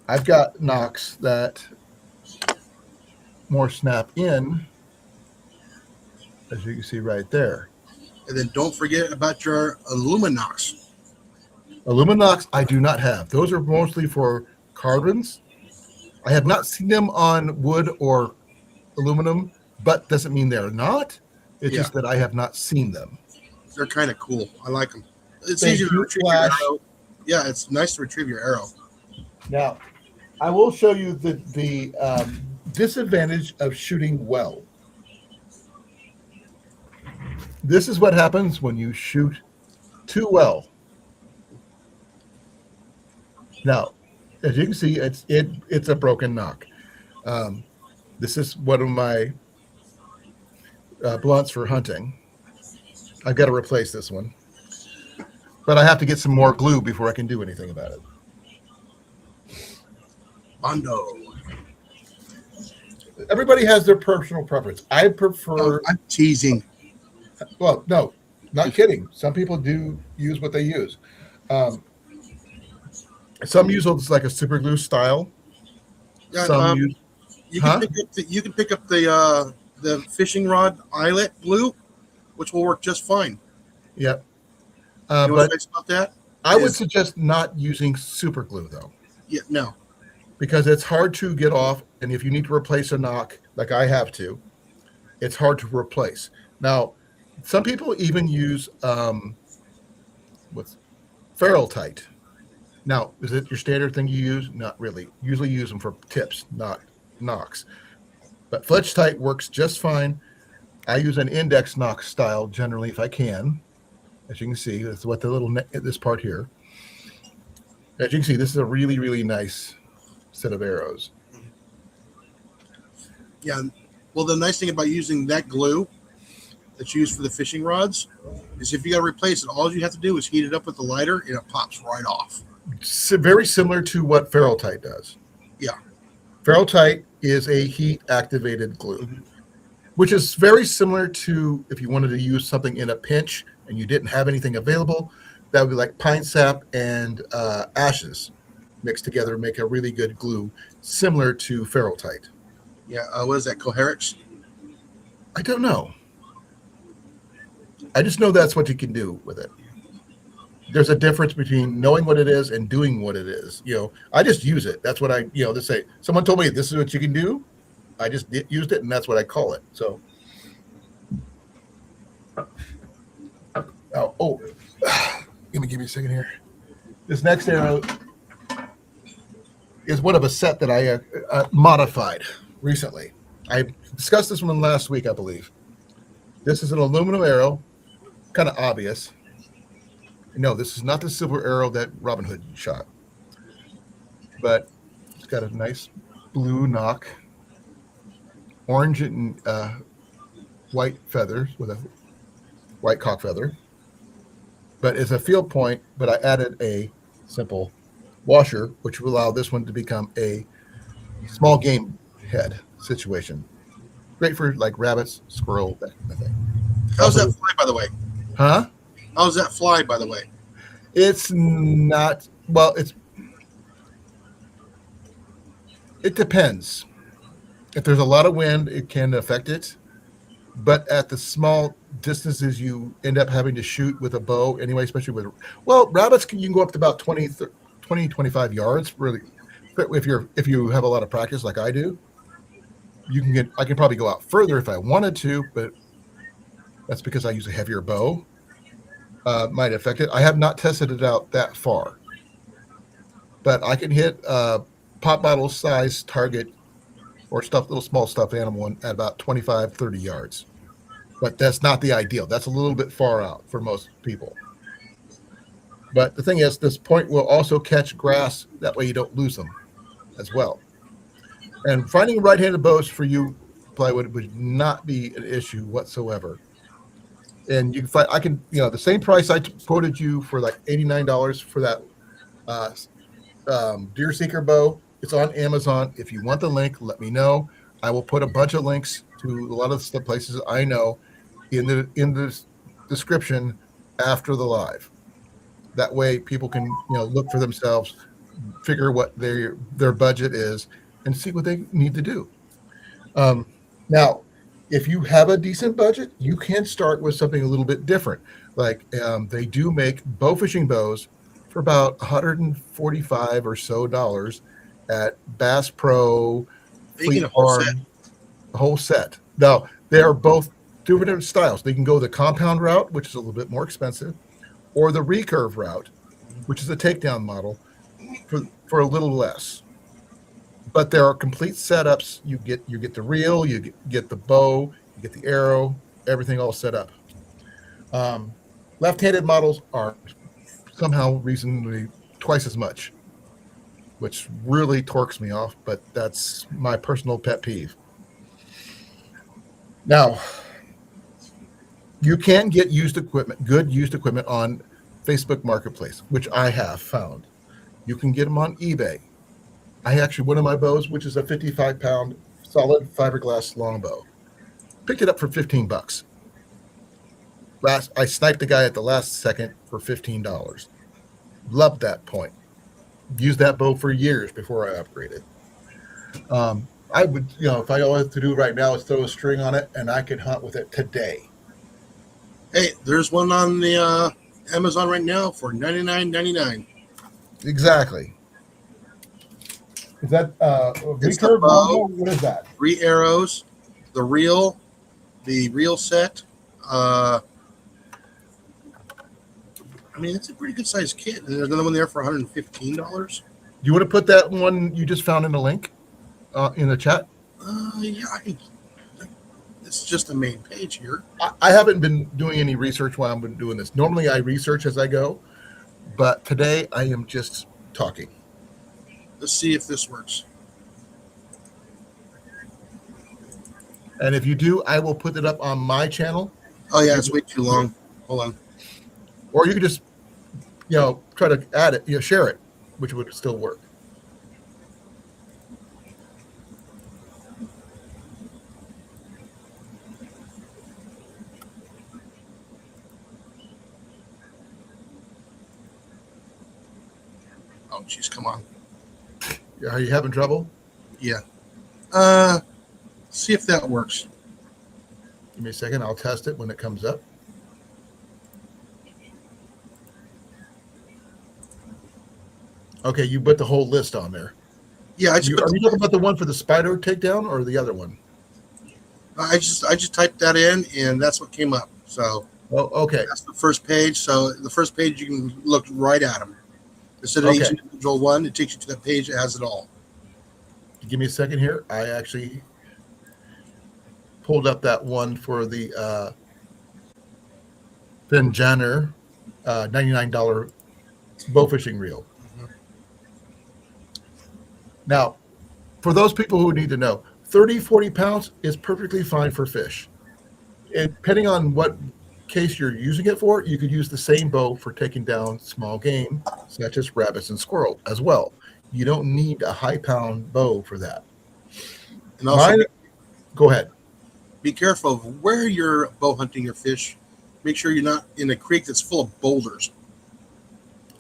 I've got nocks that more snap in, as you can see right there. And then don't forget about your Illuminox. Illuminox I do not have. Those are mostly for carbons. I have not seen them on wood or aluminum, but doesn't mean they're not. It's just that I have not seen them. They're kind of cool. I like them. It's easy to retrieve your arrow. Yeah, it's nice to retrieve your arrow. Now, I will show you the disadvantage of shooting well. This is what happens when you shoot too well. Now, as you can see, it's a broken knock. This is one of my blunts for hunting. I've got to replace this one. But I have to get some more glue before I can do anything about it. Bondo. Everybody has their personal preference. I prefer... I'm teasing. Well, no, not kidding. Some people do use what they use. Some use it's like a super glue style. Yeah, Some use... You can pick up the fishing rod eyelet glue, which will work just fine. Yep. You know what's nice about that? I would suggest not using super glue, though. Yeah, no. Because it's hard to get off, and if you need to replace a knock, like I have to, it's hard to replace. Now, some people even use ferrule tight. Now, is it your standard thing you use? Not really. Usually use them for tips, not knocks. But fletch tight works just fine. I use an index knock style generally if I can. As you can see, that's what the little this part here. As you can see, this is a really, really nice set of arrows. Yeah. Well, the nice thing about using that glue that's used for the fishing rods is if you got to replace it, all you have to do is heat it up with the lighter and it pops right off. very similar to what Ferrotite does. Yeah. Ferrotite is a heat-activated glue, which is very similar to if you wanted to use something in a pinch and you didn't have anything available, that would be like pine sap and ashes mixed together, make a really good glue, similar to Ferrotite. Yeah. What is that? Coherex? I don't know. I just know that's what you can do with it. There's a difference between knowing what it is and doing what it is. I just use it. That's what they say. Someone told me this is what you can do. I just used it, and that's what I call it. So, give me a second here. This next arrow is one of a set that I modified recently. I discussed this one last week, I believe. This is an aluminum arrow, kind of obvious. No, this is not the silver arrow that Robin Hood shot, but it's got a nice blue knock, orange and white feathers with a white cock feather. But it's a field point, but I added a simple washer, which will allow this one to become a small game head situation. Great for like rabbits, squirrel, that kind of thing. How's that fly, by the way? Huh? How's that fly, by the way? It's not, well, it depends. If there's a lot of wind, it can affect it. But at the small distances you end up having to shoot with a bow anyway, especially with, rabbits, you can go up to about 20, 25 yards, really. If you have a lot of practice like I do, I can probably go out further if I wanted to, but that's because I use a heavier bow. Might affect it. I have not tested it out that far, but I can hit pop bottle size target or little small stuffed animal at about 25, 30 yards. But that's not the ideal. That's a little bit far out for most people. But the thing is, this point will also catch grass. That way you don't lose them as well. And finding right-handed bows for you, plywood, would not be an issue whatsoever. And you can find, the same price I quoted you for like $89 for that Deerseeker bow. It's on Amazon. If you want the link, let me know. I will put a bunch of links to a lot of the places I know in the description after the live. That way people can, look for themselves, figure what their budget is, and see what they need to do. Now, if you have a decent budget, you can start with something a little bit different. Like they do make bow fishing bows for about $145 or so at Bass Pro, Fleet Farm, a whole set. Now, they are both two different styles. They can go the compound route, which is a little bit more expensive, or the Recurve route, which is a takedown model for a little less. But there are complete setups. You get the reel, you get the bow, you get the arrow, everything all set up. Left-handed models are somehow reasonably twice as much, which really torques me off, but that's my personal pet peeve. Now, you can get good used equipment on Facebook Marketplace, which I have found. You can get them on eBay. One of my bows, which is a 55-pound solid fiberglass longbow, picked it up for $15. I sniped the guy at the last second for $15. Loved that point. Used that bow for years before I upgraded. I would, if I all have to do right now is throw a string on it, and I could hunt with it today. Hey, there's one on the Amazon right now for $99.99. Exactly. Is that Recurve bow? What is that? 3 arrows, the reel set. It's a pretty good sized kit. And there's another one there for $115. Do you want to put that one you just found in the link in the chat? Yeah, it's just the main page here. I haven't been doing any research while I've been doing this. Normally I research as I go, but today I am just talking. Let's see if this works. And if you do, I will put it up on my channel. Oh, yeah, it's way too long. Hold on. Or you can just, try to add it, share it. which would still work. Oh, jeez, come on. Are you having trouble? Yeah. See if that works. Give me a second. I'll test it when it comes up. Okay, you put the whole list on there. Yeah, Are you talking about the one for the spider takedown or the other one? I just typed that in, and that's what came up. So Oh, okay. that's the first page. So the first page, you can look right at them. Instead of each Okay. individual one, it takes you to that page that has it all. Give me a second here. I actually pulled up that one for the Finn Janner $99 bow fishing reel. Mhm. Now, for those people who need to know, 30, 40 pounds is perfectly fine for fish. And depending on what case you're using it for, you could use the same bow for taking down small game, such as rabbits and squirrel as well. You don't need a high pound bow for that. And also, Go ahead. be careful of where you're bow hunting your fish. Make sure you're not in a creek that's full of boulders.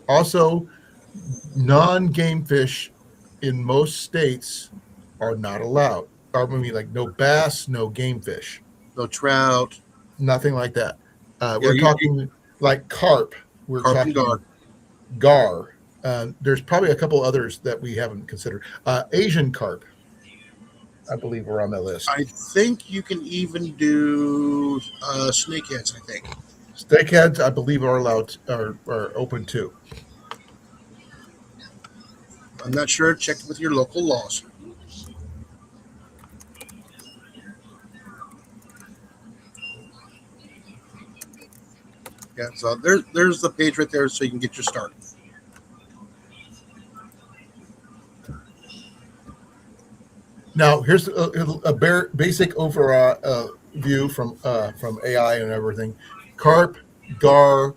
Also, non-game fish in most states are not allowed. I mean, like no bass, no game fish, No trout, nothing like that. Yeah, We're talking like carp. We're carp and talking gar. gar. There's probably a couple others that we haven't considered. Asian carp, I believe, are on that list. I think you can even do snakeheads, I think. Steakheads, I believe, are allowed, are open too. I'm not sure. Check with your local laws. Yeah, so there's the page right there so you can get your start. Now, here's a basic overall view from AI and everything. Carp, gar,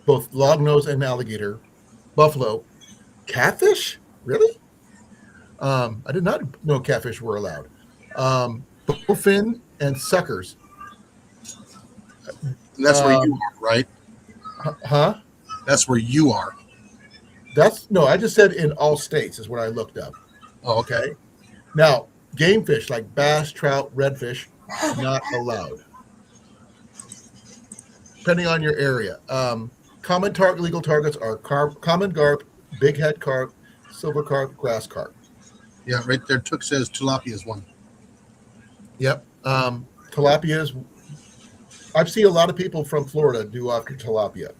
both longnose and alligator, buffalo, catfish. Really? I did not know catfish were allowed. Bowfin and suckers. And that's where you are, right? Huh? That's where you are. No, I just said in all states is what I looked up. Oh, okay. Now, game fish like bass, trout, redfish, not allowed. Depending on your area. Common legal targets are common carp, big head carp, silver carp, grass carp. Yeah, right there. Took says tilapia is one. Yep. Tilapias. I've seen a lot of people from Florida do after tilapia.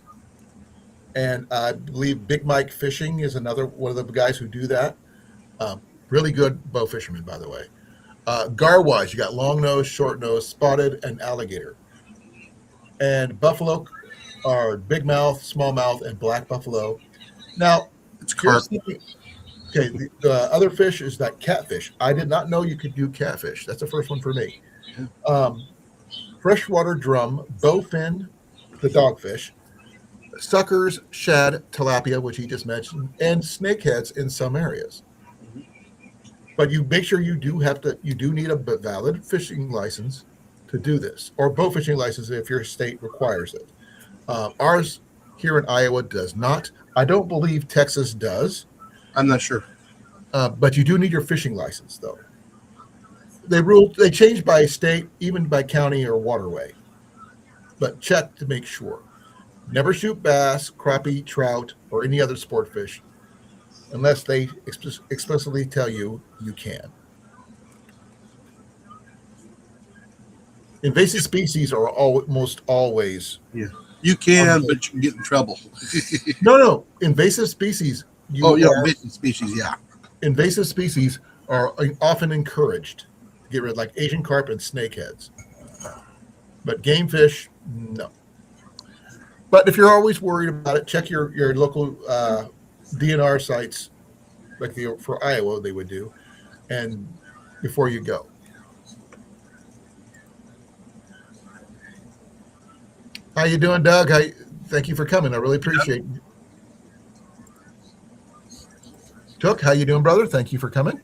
And I believe Big Mike Fishing is another one of the guys who do that. Really good bow fisherman, by the way. Gar-wise, you got long nose, short nose, spotted, and alligator. And buffalo are big mouth, small mouth, and black buffalo. Now, It's carp. Okay, the other fish is that catfish. I did not know you could do catfish. That's the first one for me. Freshwater drum, bowfin, the dogfish, suckers, shad, tilapia, which he just mentioned, and snakeheads in some areas. But you make sure you do need a valid fishing license to do this, or bow fishing license if your state requires it. Ours here in Iowa does not. I don't believe Texas does. I'm not sure. But you do need your fishing license, though. They change by state, even by county or waterway. But check to make sure. Never shoot bass, crappie, trout, or any other sport fish unless they explicitly tell you you can. Invasive species are almost always. Yeah. You can, but you can get in trouble. No. Invasive species. Invasive species, yeah. Invasive species are often encouraged to get rid of, like Asian carp and snakeheads. But game fish, no. But if you're always worried about it, check your local DNR sites, like for Iowa they would do, and before you go. How you doing, Doug? Thank you for coming. I really appreciate it. Chuck, how you doing, brother? Thank you for coming.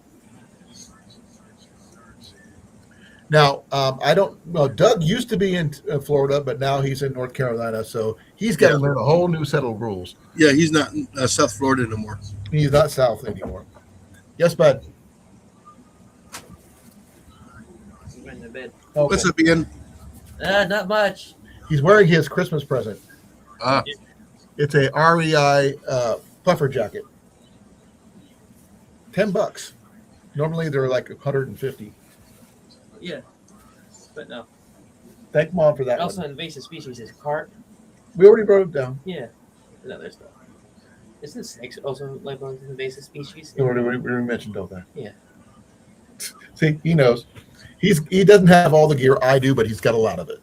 Now, I don't know. Doug used to be in Florida, but now he's in North Carolina, so he's got to learn a whole new set of rules. Yeah, he's not in South Florida no more. He's not South anymore. Yes, bud. Went to bed. Okay. What's up, Ian? Not much. He's wearing his Christmas present. Ah, It's a REI puffer jacket. $10. Normally they're like 150. Yeah, but no. Thank Mom for that. Also, One. invasive species is carp. We already wrote it down. Yeah, and other stuff. Isn't snakes also labeled as invasive species? We already mentioned all that. Yeah. See, he knows. He doesn't have all the gear I do, but he's got a lot of it.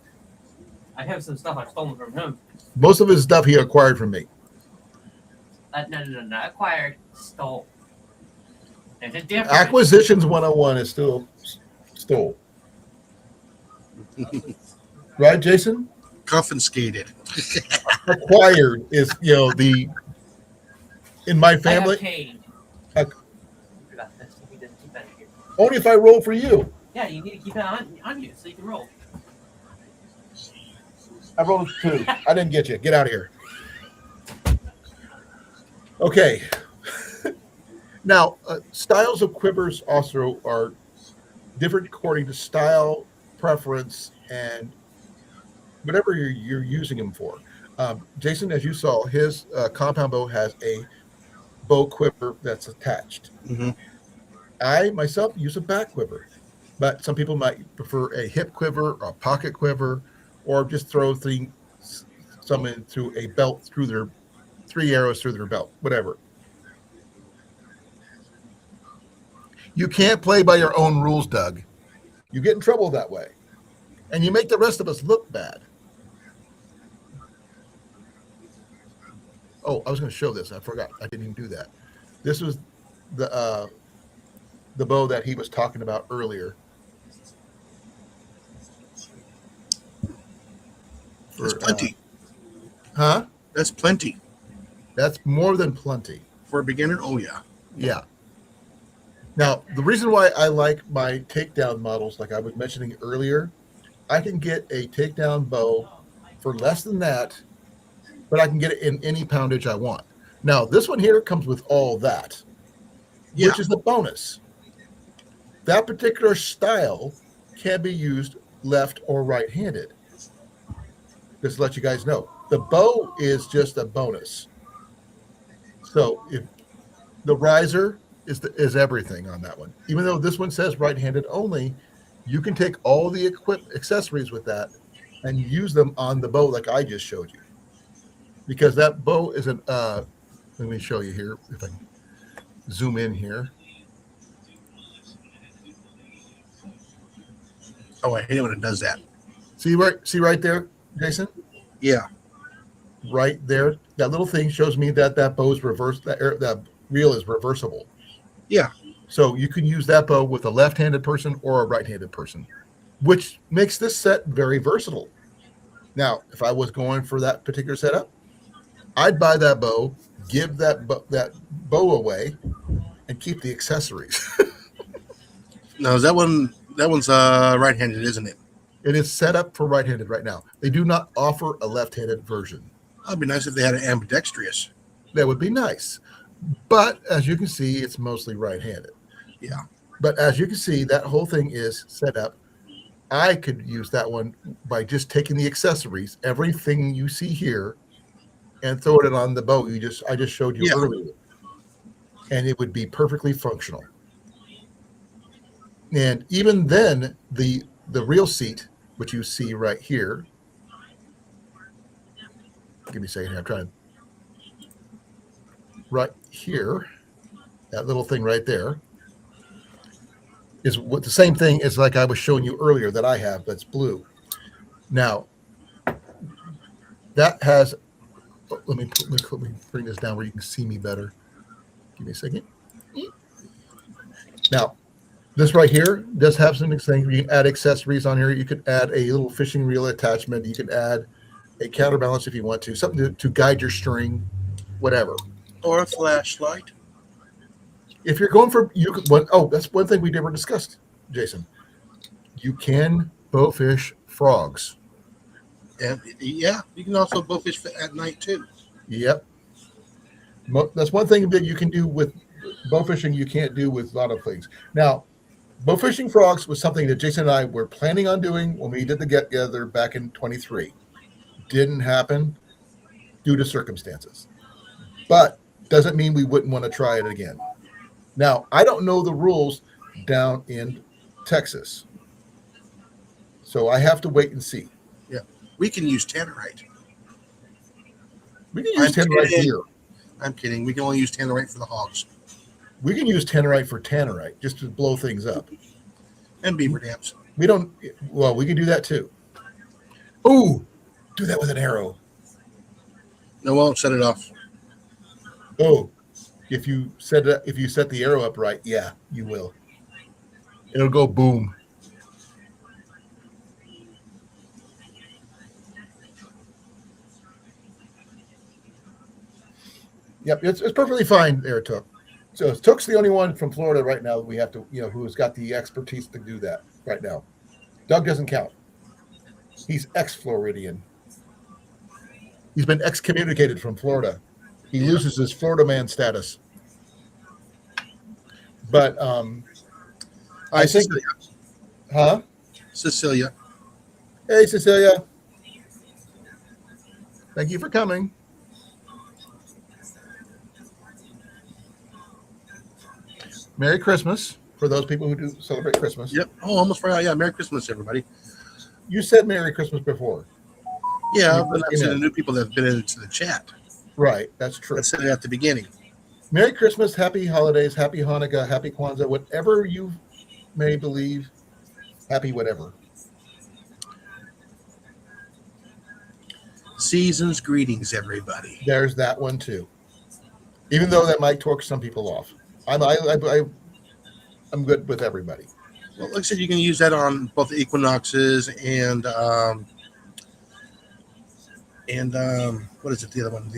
I have some stuff I've stolen from him. Most of his stuff he acquired from me. No, not acquired, stole. There's a difference. Acquisitions 101 is still stole. Right, Jason? confiscated. Acquired is, the in my I family. have paid. I- Forgot this. He doesn't keep that here. Only if I roll for you. Yeah, you need to keep it on you so you can roll. I rolled a 2. I didn't get you. Get out of here. Okay. Now, styles of quivers also are different according to style, preference, and whatever you're using them for. Jason, as you saw, his compound bow has a bow quiver that's attached. Mm-hmm. I, myself, use a back quiver, but some people might prefer a hip quiver, or a pocket quiver, or just throw some in through a belt, through their 3 arrows through their belt, whatever. You can't play by your own rules, Doug. You get in trouble that way. And you make the rest of us look bad. Oh, I was going to show this. I forgot. I didn't even do that. This was the bow that he was talking about earlier. That's plenty. Huh? That's plenty. That's more than plenty. For a beginner, oh yeah. Yeah. Now, the reason why I like my takedown models, like I was mentioning earlier, I can get a takedown bow for less than that, but I can get it in any poundage I want. Now, this one here comes with all that, which is a bonus. That particular style can be used left or right-handed. Just to let you guys know. The bow is just a bonus. So if the riser is everything on that one. Even though this one says right-handed only, you can take all the accessories with that and use them on the bow like I just showed you. Because that bow is an, let me show you here, if I can zoom in here. Oh, I hate it when it does that. See right there, Jason? Yeah. Right there. That little thing shows me that bow is reversed, that reel is reversible. Yeah. So you can use that bow with a left-handed person or a right-handed person, which makes this set very versatile. Now, if I was going for that particular setup, I'd buy that bow, give that bow away, and keep the accessories. No, is that one? That one's right-handed, isn't it? It is set up for right-handed right now. They do not offer a left-handed version. That'd be nice if they had an ambidextrous. That would be nice. But as you can see, it's mostly right-handed. Yeah. But as you can see, that whole thing is set up. I could use that one by just taking the accessories, everything you see here, and throw it on the bow I just showed you earlier. And it would be perfectly functional. And even then, the reel seat, which you see right here. Give me a second here. I'm trying. Right here, that little thing right there is what the same thing is like I was showing you earlier that I have that's blue. Now, that has, let me bring this down where you can see me better. Give me a second. Now, this right here does have some things. You can add accessories on here. You could add a little fishing reel attachment. You can add a counterbalance if you want to, something to guide your string, whatever. Or a flashlight. if you're going for you could what oh that's one thing we never discussed, Jason. You can bowfish frogs. And yeah, you can also bowfish at night too. Yep. That's one thing that you can do with bowfishing you can't do with a lot of things. Now, bowfishing frogs was something that Jason and I were planning on doing when we did the get together back in 23. Didn't happen due to circumstances. But doesn't mean we wouldn't want to try it again. Now, I don't know the rules down in Texas. So I have to wait and see. Yeah. We can use tannerite. We can use tannerite here. I'm kidding. We can only use tannerite for the hogs. We can use tannerite for tannerite just to blow things up. And beaver dams. We don't, well, we can do that too. Ooh, do that with an arrow. No, we won't set it off. Oh, if you set the arrow up right, yeah, you will. It'll go boom. Yep, it's perfectly fine there, Took. So Took's the only one from Florida right now that we have to, who's got the expertise to do that right now. Doug doesn't count. He's ex-Floridian. He's been excommunicated from Florida. He loses his Florida man status. But I think, huh? Cecilia. Hey, Cecilia. Thank you for coming. Merry Christmas for those people who do celebrate Christmas. Yep. Oh, almost forgot. Yeah, Merry Christmas, everybody. You said Merry Christmas before. Yeah, but I've seen the new people that have been into the chat. Right, that's true. I said it at the beginning. Merry Christmas, Happy Holidays, Happy Hanukkah, Happy Kwanzaa, whatever you may believe. Happy whatever. Season's greetings, everybody. There's that one too. Even though that might torque some people off. I'm good with everybody. Well, like I said, you can use that on both the equinoxes and what is it? The other one?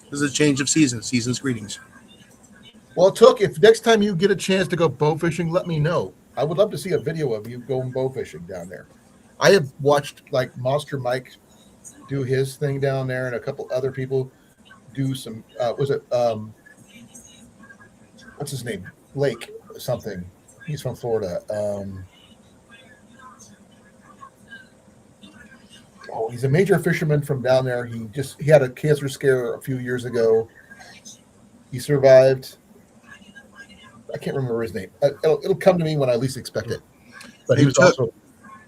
This is a change of season. Season's greetings. Well, Took, if next time you get a chance to go bow fishing, let me know. I would love to see a video of you going bow fishing down there. I have watched like Monster Mike do his thing down there, and a couple other people do some. What's his name? Lake something. He's from Florida. He's a major fisherman from down there. He had a cancer scare a few years ago. He survived. I can't remember his name. It'll come to me when I least expect it. But he was also,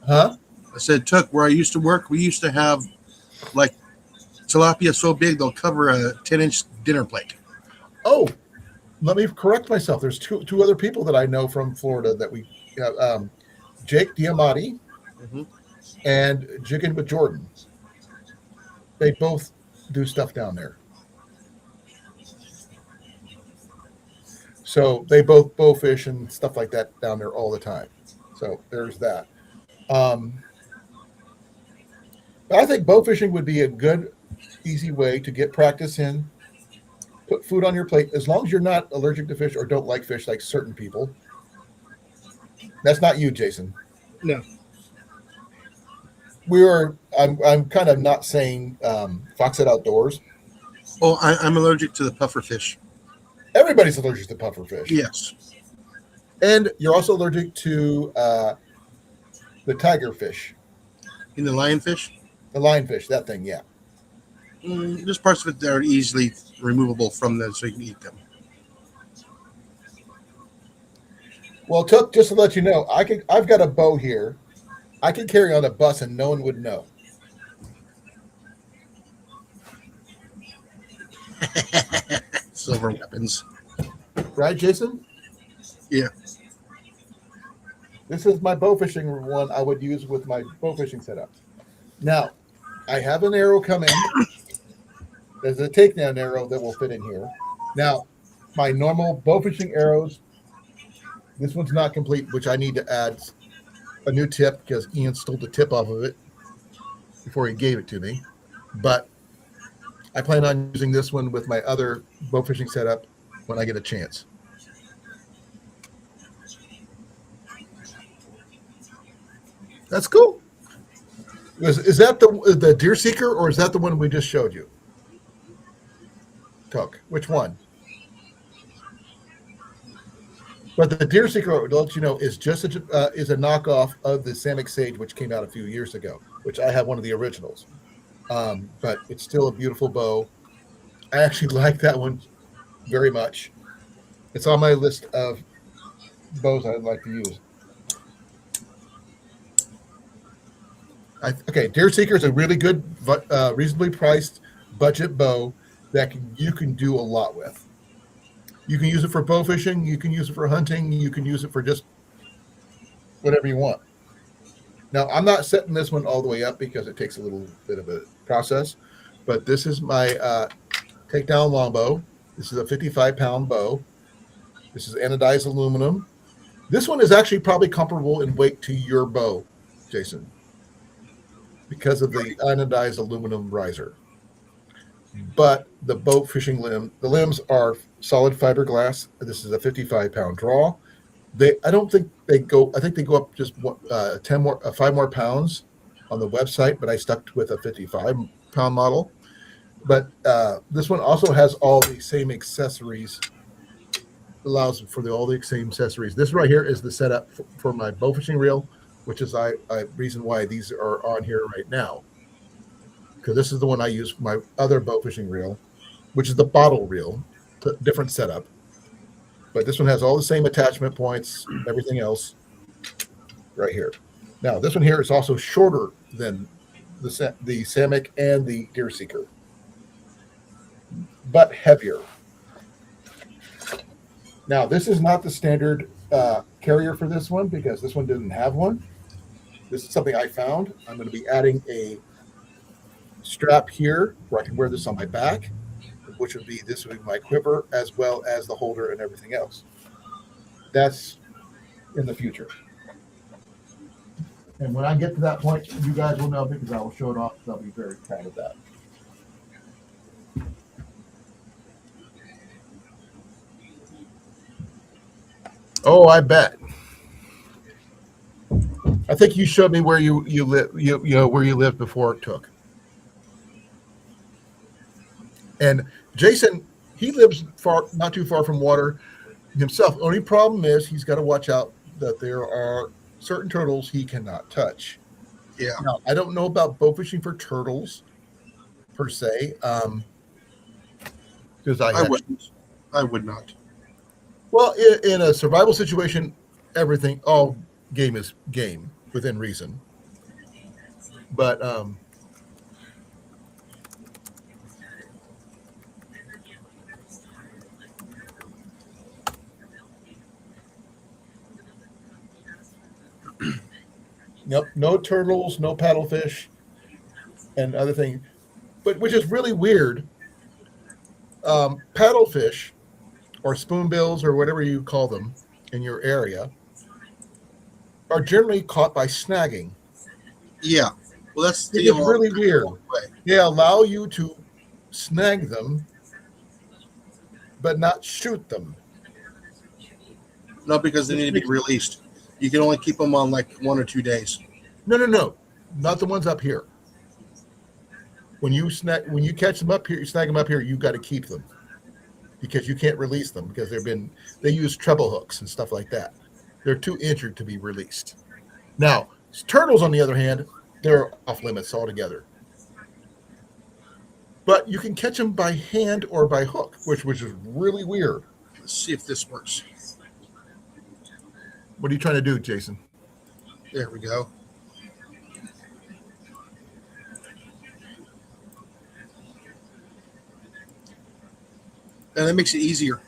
huh? I said, Took, where I used to work, we used to have like tilapia so big they'll cover a 10-inch dinner plate. Oh, let me correct myself. There's two other people that I know from Florida that we have. Jake Diamati and Jigging with Jordan. They both do stuff down there. So they both bow fish and stuff like that down there all the time. So there's that. But I think bow fishing would be a good, easy way to get practice in. Put food on your plate, as long as you're not allergic to fish or don't like fish like certain people. That's not you, Jason. No. I'm kind of not saying Foxhead Outdoors. Oh, I'm allergic to the puffer fish. Everybody's allergic to puffer fish. Yes. And you're also allergic to the tiger fish. In the lionfish? The lionfish, that thing, yeah. There's parts of it that are easily removable from them so you can eat them. Well, Took, just to let you know, I've got a bow here. I can carry on a bus and no one would know. Silver weapons. Right, Jason? Yeah. This is my bow fishing one I would use with my bow fishing setup. Now, I have an arrow coming. There's a takedown arrow that will fit in here. Now, my normal bow fishing arrows, this one's not complete, which I need to add a new tip because Ian stole the tip off of it before he gave it to me. But I plan on using this one with my other bow fishing setup when I get a chance. That's cool. Is that the Deerseeker, or is that the one we just showed you? Took which one? But the Deerseeker, to let you know, is just is a knockoff of the Samick Sage, which came out a few years ago. Which I have one of the originals, but it's still a beautiful bow. I actually like that one very much. It's on my list of bows I'd like to use. Okay, Deerseeker is a really good, reasonably priced budget bow that you can do a lot with. You can use it for bow fishing. You can use it for hunting. You can use it for just whatever you want. Now, I'm not setting this one all the way up because it takes a little bit of a process, but this is my Takedown Longbow. This is a 55-pound bow. This is anodized aluminum. This one is actually probably comparable in weight to your bow, Jason, because of the anodized aluminum riser. But the boat fishing the limbs are solid fiberglass. This is a 55-pound draw. I don't think they go. I think they go up just 5 more pounds on the website, but I stuck with a 55-pound model. But this one also has all the same accessories. Allows for all the same accessories. This right here is the setup for my bow fishing reel, which is reason why these are on here right now. Because this is the one I use for my other bow fishing reel, which is the bottle reel, different setup. But this one has all the same attachment points, everything else right here. Now, this one here is also shorter than the Samick and the Deerseeker, but heavier. Now, this is not the standard carrier for this one because this one didn't have one. This is something I found. I'm going to be adding a strap here where I can wear this on my back, which would be my quiver as well as the holder and everything else. That's in the future. And when I get to that point, you guys will know because I will show it off. I'll be very proud of that. Oh, I bet. I think you showed me where you live. You know where you lived before it took. And Jason, he lives not too far from water himself. Only problem is he's got to watch out that there are certain turtles he cannot touch. Yeah. Now, I don't know about bow fishing for turtles per se, because I wouldn't. I would not. Well, in a survival situation, all game is game within reason. But nope, no turtles, no paddlefish, and other things. But which is really weird. Paddlefish or spoonbills or whatever you call them in your area are generally caught by snagging. Yeah. Well, that's It's really weird. They allow you to snag them, but not shoot them. No, because they need to be released. You can only keep them on like 1 or 2 days. No, not the ones up here. When you catch them up here, you snag them up here, you got to keep them because you can't release them because they use treble hooks and stuff like that. They're too injured to be released. Now, turtles, on the other hand, they're off limits altogether. But you can catch them by hand or by hook, which is really weird. Let's see if this works. What are you trying to do, Jason? There we go. And that makes it easier.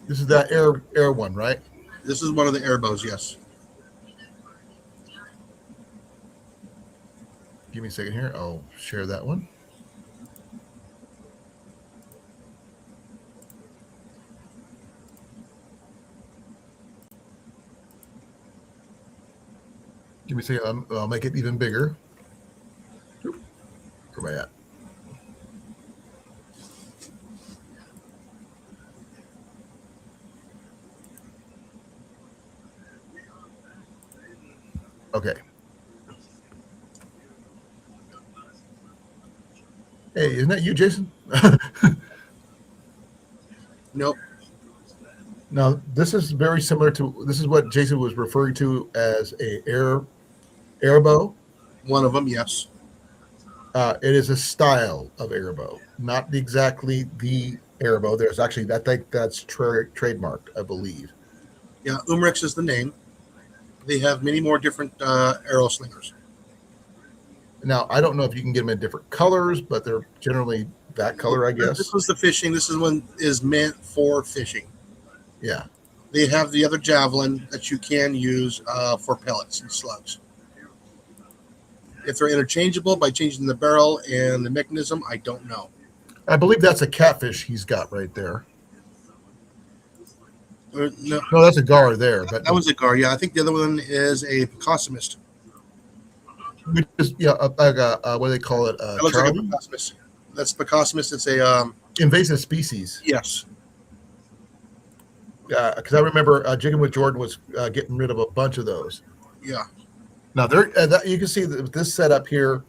This is that air one, right? This is one of the Airbows, yes. Give me a second here. I'll share that one. Give me a second. I'll make it even bigger. Where am I at? Okay. Hey, isn't that you, Jason? Nope. Now, this is very similar to, this is what Jason was referring to as a airbow. One of them, yes. It is a style of airbow, not exactly the airbow. There's actually, I think that's trademarked, I believe. Yeah, Umarex is the name. They have many more different arrow slingers. Now, I don't know if you can get them in different colors, but they're generally that color, I guess. This was the fishing. This is one is meant for fishing. Yeah. They have the other javelin that you can use for pellets and slugs. If they're interchangeable by changing the barrel and the mechanism, I don't know. I believe that's a catfish he's got right there. No, No, that's a gar there. But that was a gar. Yeah, I think the other one is a precautionist. we just, yeah, what do they call it? That looks like a precautionist. That's precautionist. It's a invasive species. yes. Because I remember Jigging with Jordan was getting rid of a bunch of those. Yeah. Now there, you can see that this setup here,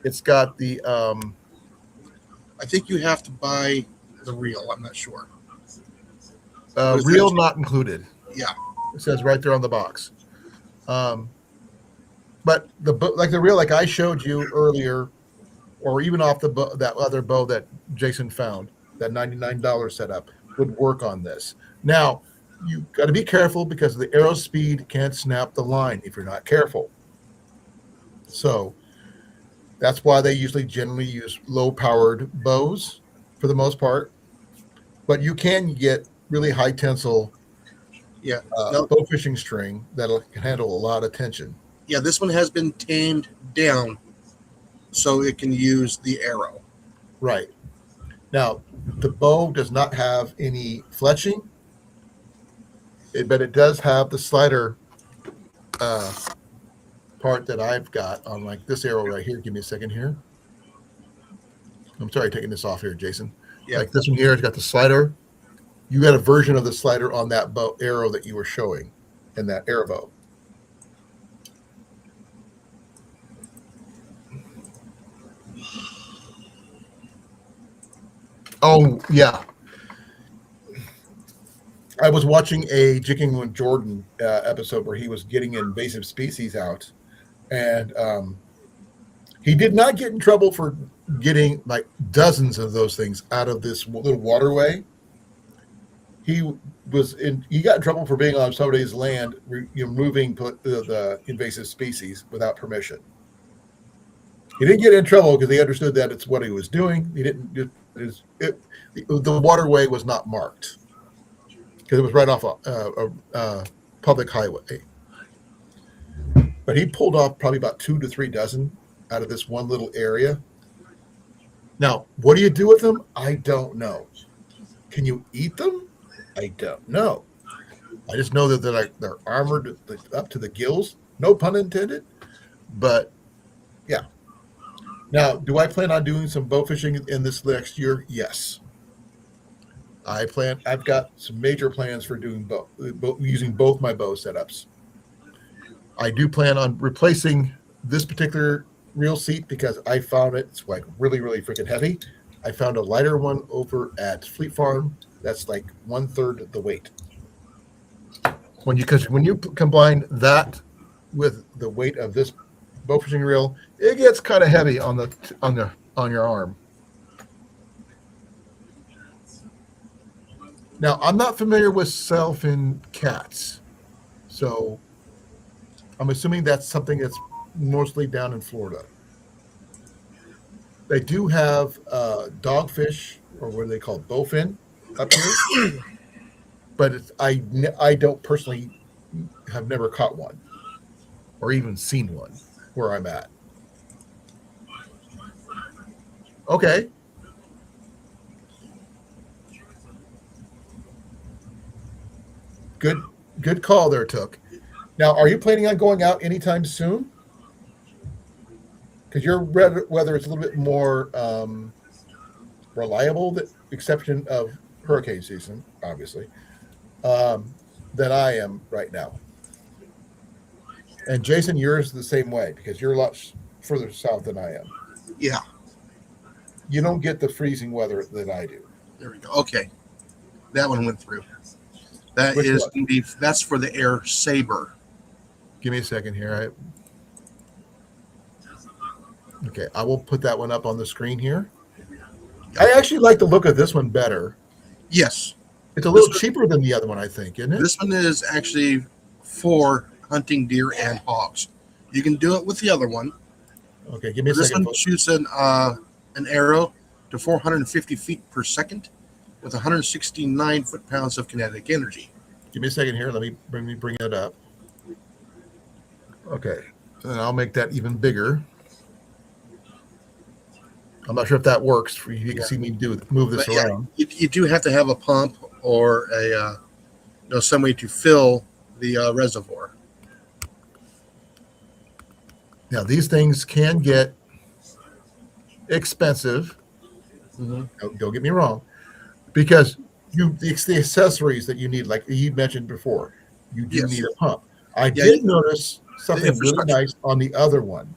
it's got the. I think you have to buy the reel. I'm not sure. Reel not included. Yeah. It says right there on the box. But the reel, like I showed you earlier, or even off the that other bow that Jason found, that $99 setup would work on this. Now, you got to be careful because the arrow speed can snap the line if you're not careful. So that's why they generally use low-powered bows for the most part. But you can get really high tensile bow fishing string that'll handle a lot of tension. Yeah, this one has been tamed down so it can use the arrow. Right. Now, the bow does not have any fletching, but it does have the slider part that I've got on like this arrow right here. Give me a second here. I'm sorry, taking this off here, Jason. Yeah. Like this one here, it's got the slider. You got a version of the slider on that bow arrow that you were showing in that airbow. Oh, yeah. I was watching a Jigging with Jordan episode where he was getting invasive species out, and he did not get in trouble for getting like dozens of those things out of this little waterway. He got in trouble for being on somebody's land, moving the invasive species without permission. He didn't get in trouble because he understood that it's what he was doing. He didn't. The waterway was not marked because it was right off a public highway. But he pulled off probably about 2 to 3 dozen out of this one little area. Now, what do you do with them? I don't know. Can you eat them? I don't know. I just know that they're armored up to the gills. No pun intended. But yeah. Now, do I plan on doing some bow fishing in this next year? Yes. I've got some major plans for doing using both my bow setups. I do plan on replacing this particular reel seat because I found it's like really, really freaking heavy. I found a lighter one over at Fleet Farm that's like 1/3 the weight. When you combine that with the weight of this bow fishing reel, it gets kind of heavy on your arm. Now, I'm not familiar with sailfin cats, so I'm assuming that's something that's mostly down in Florida. They do have dogfish, or what are they called, bowfin, up here, but I don't personally have never caught one or even seen one where I'm at. Okay. Good call there, Took. Now, are you planning on going out anytime soon? Because your weather is a little bit more reliable, the exception of hurricane season, obviously, than I am right now. And Jason, yours is the same way because you're a lot further south than I am. Yeah. You don't get the freezing weather that I do. There we go. Okay. That one went through. That Which is one? going to be, that's for the Air Saber. Give me a second here. Okay, I will put that one up on the screen here. I actually like the look of this one better. Yes. It's a little cheaper than the other one, I think, isn't it? This one is actually for hunting deer and hogs. You can do it with the other one. Okay, give me a This second. one shoots an arrow to 450 feet per second with 169 foot-pounds of kinetic energy. Give me a second here. Let me bring it up. Okay, and I'll make that even bigger. I'm not sure if that works for you. You can see me move this But around. Yeah, you do have to have a pump or a some way to fill the reservoir. Now, these things can get expensive. Don't get me wrong, because it's the accessories that you need, like you mentioned before. You do Yes. need a pump. I did notice something really infrastructure. nice on the other one.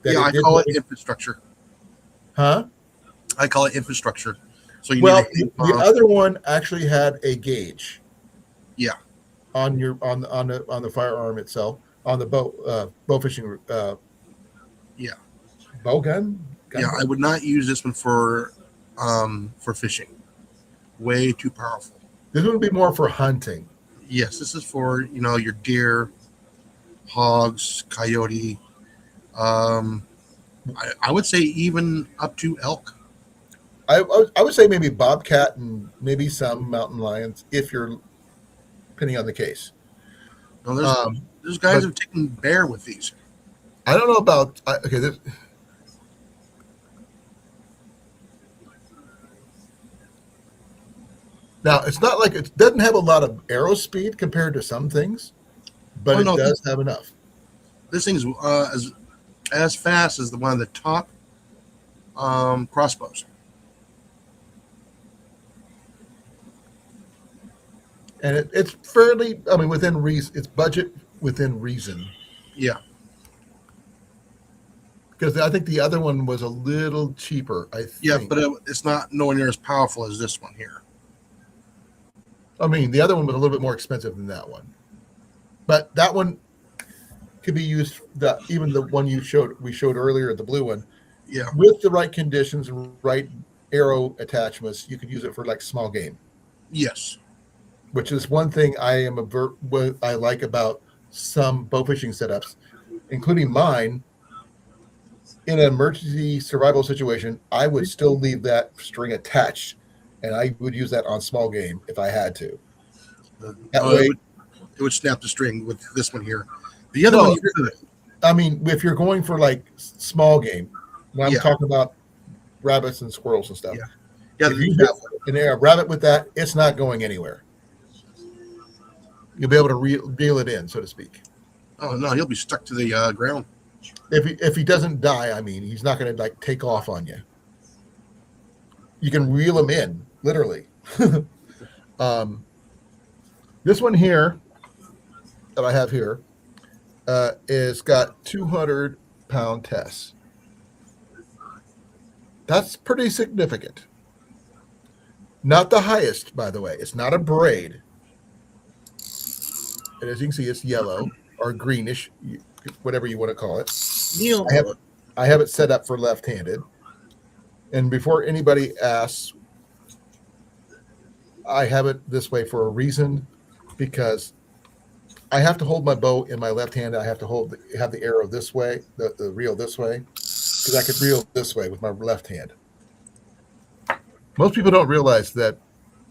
Yeah, I call it infrastructure. Huh? I call it infrastructure. So you Well, need the other one actually had a gauge. Yeah. On the firearm itself, on the bow fishing. Yeah. Bow gun. Yeah, I would not use this one for fishing. Way too powerful. This would be more for hunting. Yes, this is for your deer, hogs, coyote. I would say even up to elk. I would say maybe bobcat and maybe some mountain lions if you're depending on the case. No, there's guys who've taken bear with these. I don't know about now it's not like it doesn't have a lot of arrow speed compared to some things, but it does have enough. This thing's as fast as the one of the top crossbows. And it's fairly, within reason. It's budget within reason. Yeah. Because I think the other one was a little cheaper, I think. Yeah, but it's not nowhere near as powerful as this one here. The other one was a little bit more expensive than that one. But that one could be used, even the one we showed earlier, the blue one. Yeah. With the right conditions, right arrow attachments, you could use it for like small game. Yes. Which is one thing I like about some bow fishing setups, including mine. In an emergency survival situation, I would still leave that string attached, and I would use that on small game if I had to. That way, it would snap the string with this one here. The other one, if you're going for like small game, when I'm talking about rabbits and squirrels and stuff. Yeah. If you hit a rabbit with that, it's not going anywhere. You'll be able to reel it in, so to speak. Oh no, he'll be stuck to the ground. If he doesn't die, he's not going to like take off on you. You can reel him in, literally. This one here that I have here is got 200-pound tests. That's pretty significant. Not the highest, by the way. It's not a braid. And as you can see, it's yellow or greenish, whatever you want to call it. I have it set up for left-handed. And before anybody asks, I have it this way for a reason, because I have to hold my bow in my left hand. I have to have the arrow this way, the reel this way, because I could reel this way with my left hand. Most people don't realize that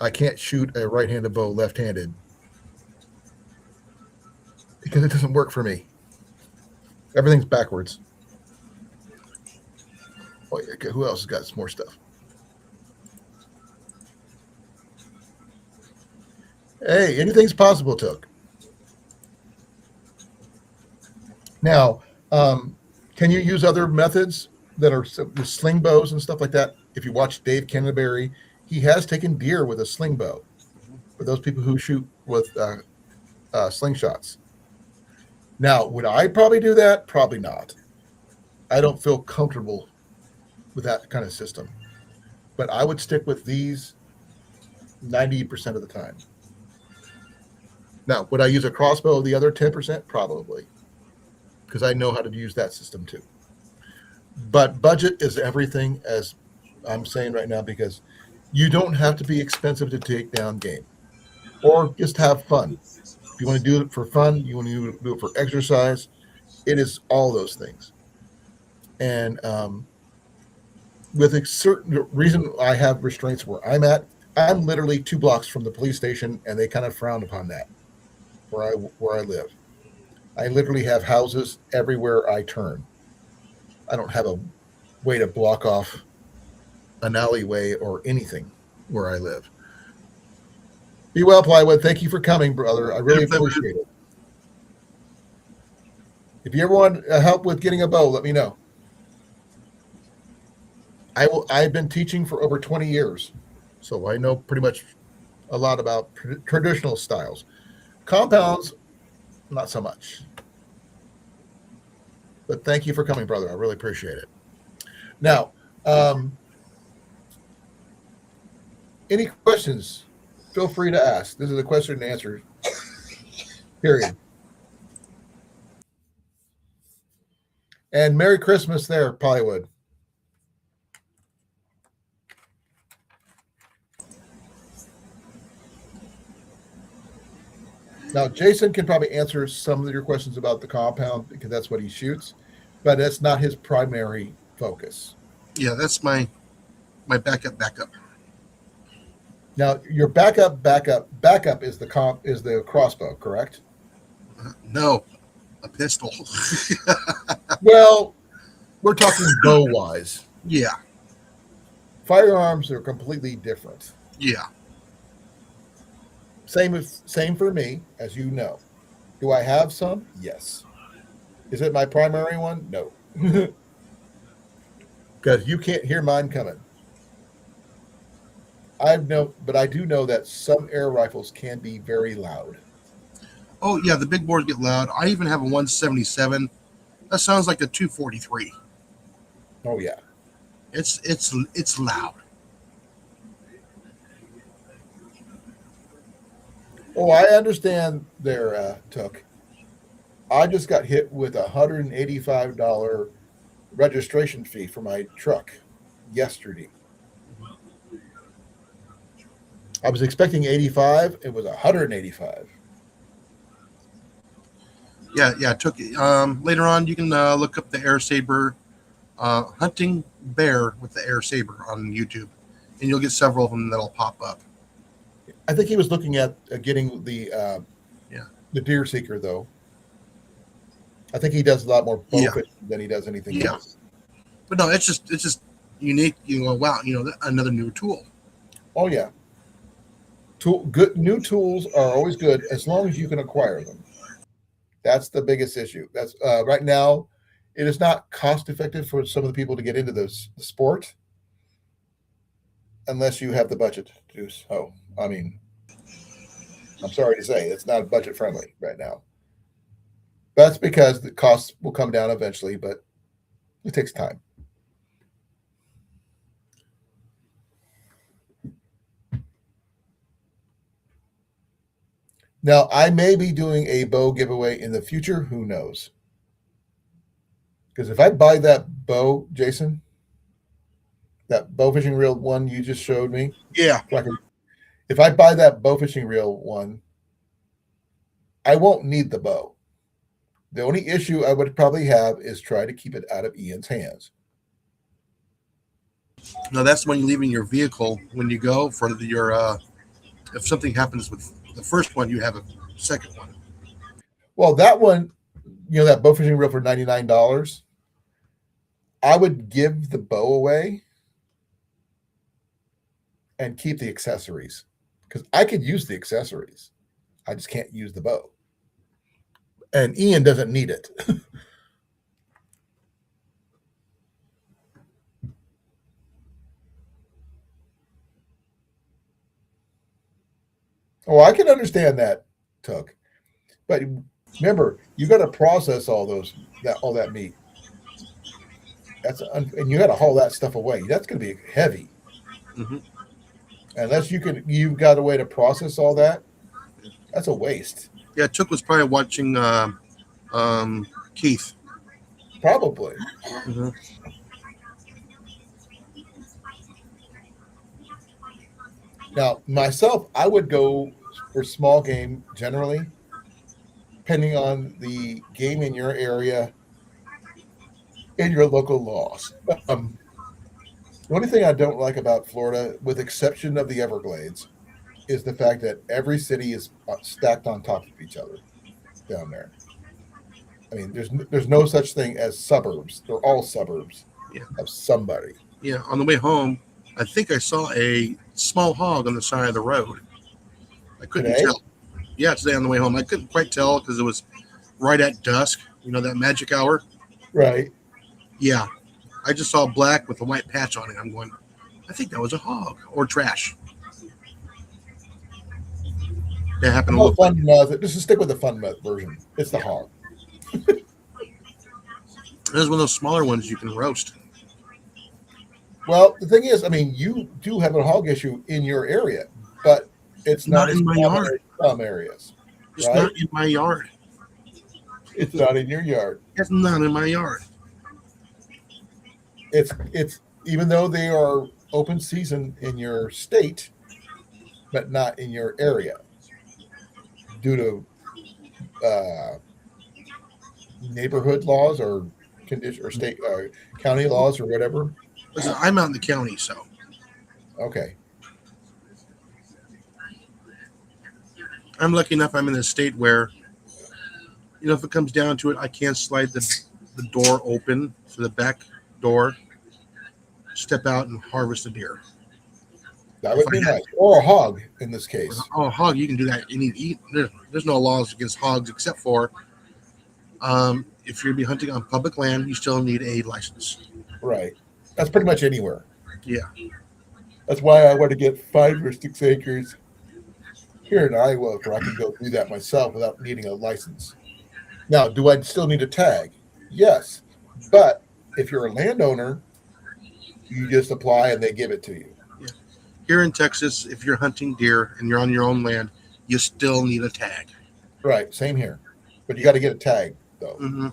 I can't shoot a right-handed bow left-handed because it doesn't work for me. Everything's backwards. Oh, yeah, okay, who else has got some more stuff? Hey, anything's possible, Took. Now, can you use other methods that are the sling bows and stuff like that? If you watch Dave Canterbury, he has taken deer with a sling bow. For those people who shoot with slingshots. Now, would I probably do that? Probably not. I don't feel comfortable with that kind of system. But I would stick with these 90% of the time. Now, would I use a crossbow the other 10%? Probably, because I know how to use that system too. But budget is everything, as I'm saying right now, because you don't have to be expensive to take down game or just have fun. If you want to do it for fun, you want to do it for exercise, it is all those things. And with a certain reason, I have restraints where I'm literally 2 blocks from the police station, and they kind of frown upon that where I live. I literally have houses everywhere I turn. I don't have a way to block off an alleyway or anything where I live. Be well, Plywood. Thank you for coming, brother. I really appreciate it. If you ever want help with getting a bow, let me know. I've been teaching for over 20 years, so I know pretty much a lot about traditional styles. Compounds, not so much. But thank you for coming, brother. I really appreciate it. Now, any questions? Feel free to ask. This is a question and answer period. And Merry Christmas there, Plywood. Now, Jason can probably answer some of your questions about the compound because that's what he shoots, but that's not his primary focus. Yeah, that's my backup. Now, your backup is the crossbow, correct? No, a pistol. Well, we're talking bow wise. Yeah. Firearms are completely different. Yeah. Same for me, as you know. Do I have some? Yes. Is it my primary one? No. Because you can't hear mine coming. But I do know that some air rifles can be very loud. Oh yeah, the big bores get loud. I even have a 177. That sounds like a 243. Oh yeah. It's loud. Oh, I understand there, Took. I just got hit with a $185 registration fee for my truck yesterday. I was expecting 85. It was 185. Yeah. Took later on. You can look up the Air Saber hunting bear with the Air Saber on YouTube, and you'll get several of them that'll pop up. I think he was looking at getting the Deerseeker though. I think he does a lot more bowfishing than he does anything else. But no, it's just unique. You know, wow, another new tool. Oh yeah. New tools are always good as long as you can acquire them. That's the biggest issue. That's right now, it is not cost effective for some of the people to get into this sport unless you have the budget to do so. I mean, I'm sorry to say it's not budget friendly right now. That's because the costs will come down eventually, but it takes time. Now, I may be doing a bow giveaway in the future. Who knows? Because if I buy that bow, Jason, that bow fishing reel one you just showed me. Yeah. If I buy that bow fishing reel one, I won't need the bow. The only issue I would probably have is try to keep it out of Ian's hands. No, that's when you leave in your vehicle when you go for your. If something happens with the first one, you have a second one. Well, that one, that bow fishing reel for $99. I would give the bow away and keep the accessories because I could use the accessories. I just can't use the bow. And Ian doesn't need it. Oh, I can understand that, Tuck. But remember, you got to process all that meat. And you got to haul that stuff away. That's going to be heavy. Mm-hmm. Unless you've got a way to process all that. That's a waste. Yeah, Took was probably watching Keith. Probably. Mm-hmm. Now, myself, I would go for small game generally, depending on the game in your area and your local laws. The only thing I don't like about Florida, with exception of the Everglades, is the fact that every city is stacked on top of each other down there. I mean, there's no such thing as suburbs. They're all suburbs of somebody. Yeah, on the way home, I think I saw a small hog on the side of the road. I couldn't Today? tell. Yeah, today on the way home. I couldn't quite tell because it was right at dusk. You know, that magic hour? Right. Yeah. I just saw black with a white patch on it. I'm going, I think that was a hog or trash. That happened to look like it. Just to stick with the fun version. It's the hog. There's one of those smaller ones you can roast. Well, the thing is, I mean, you do have a hog issue in your area, but it's not in my yard. Some areas. It's right? not in my yard. It's not in your yard. It's not in my yard. It's even though they are open season in your state, but not in your area due to neighborhood laws or condition or state county laws or whatever. Listen, I'm out in the county, so Okay. I'm lucky enough I'm in a state where, you know, if it comes down to it, I can't slide the door open for the back door, step out and harvest a deer. That would be nice. Or a hog in this case. Oh, a hog, you can do that. There's no laws against hogs except for if you're going to be hunting on public land, you still need a license. Right. That's pretty much anywhere. Yeah. That's why I want to get 5 or 6 acres here in Iowa where I can go do that myself without needing a license. Now, do I still need a tag? Yes. But if you're a landowner, you just apply and they give it to you. Yeah. Here in Texas, if you're hunting deer and you're on your own land, you still need a tag. Right. Same here. But you got to get a tag, though. Mm-hmm.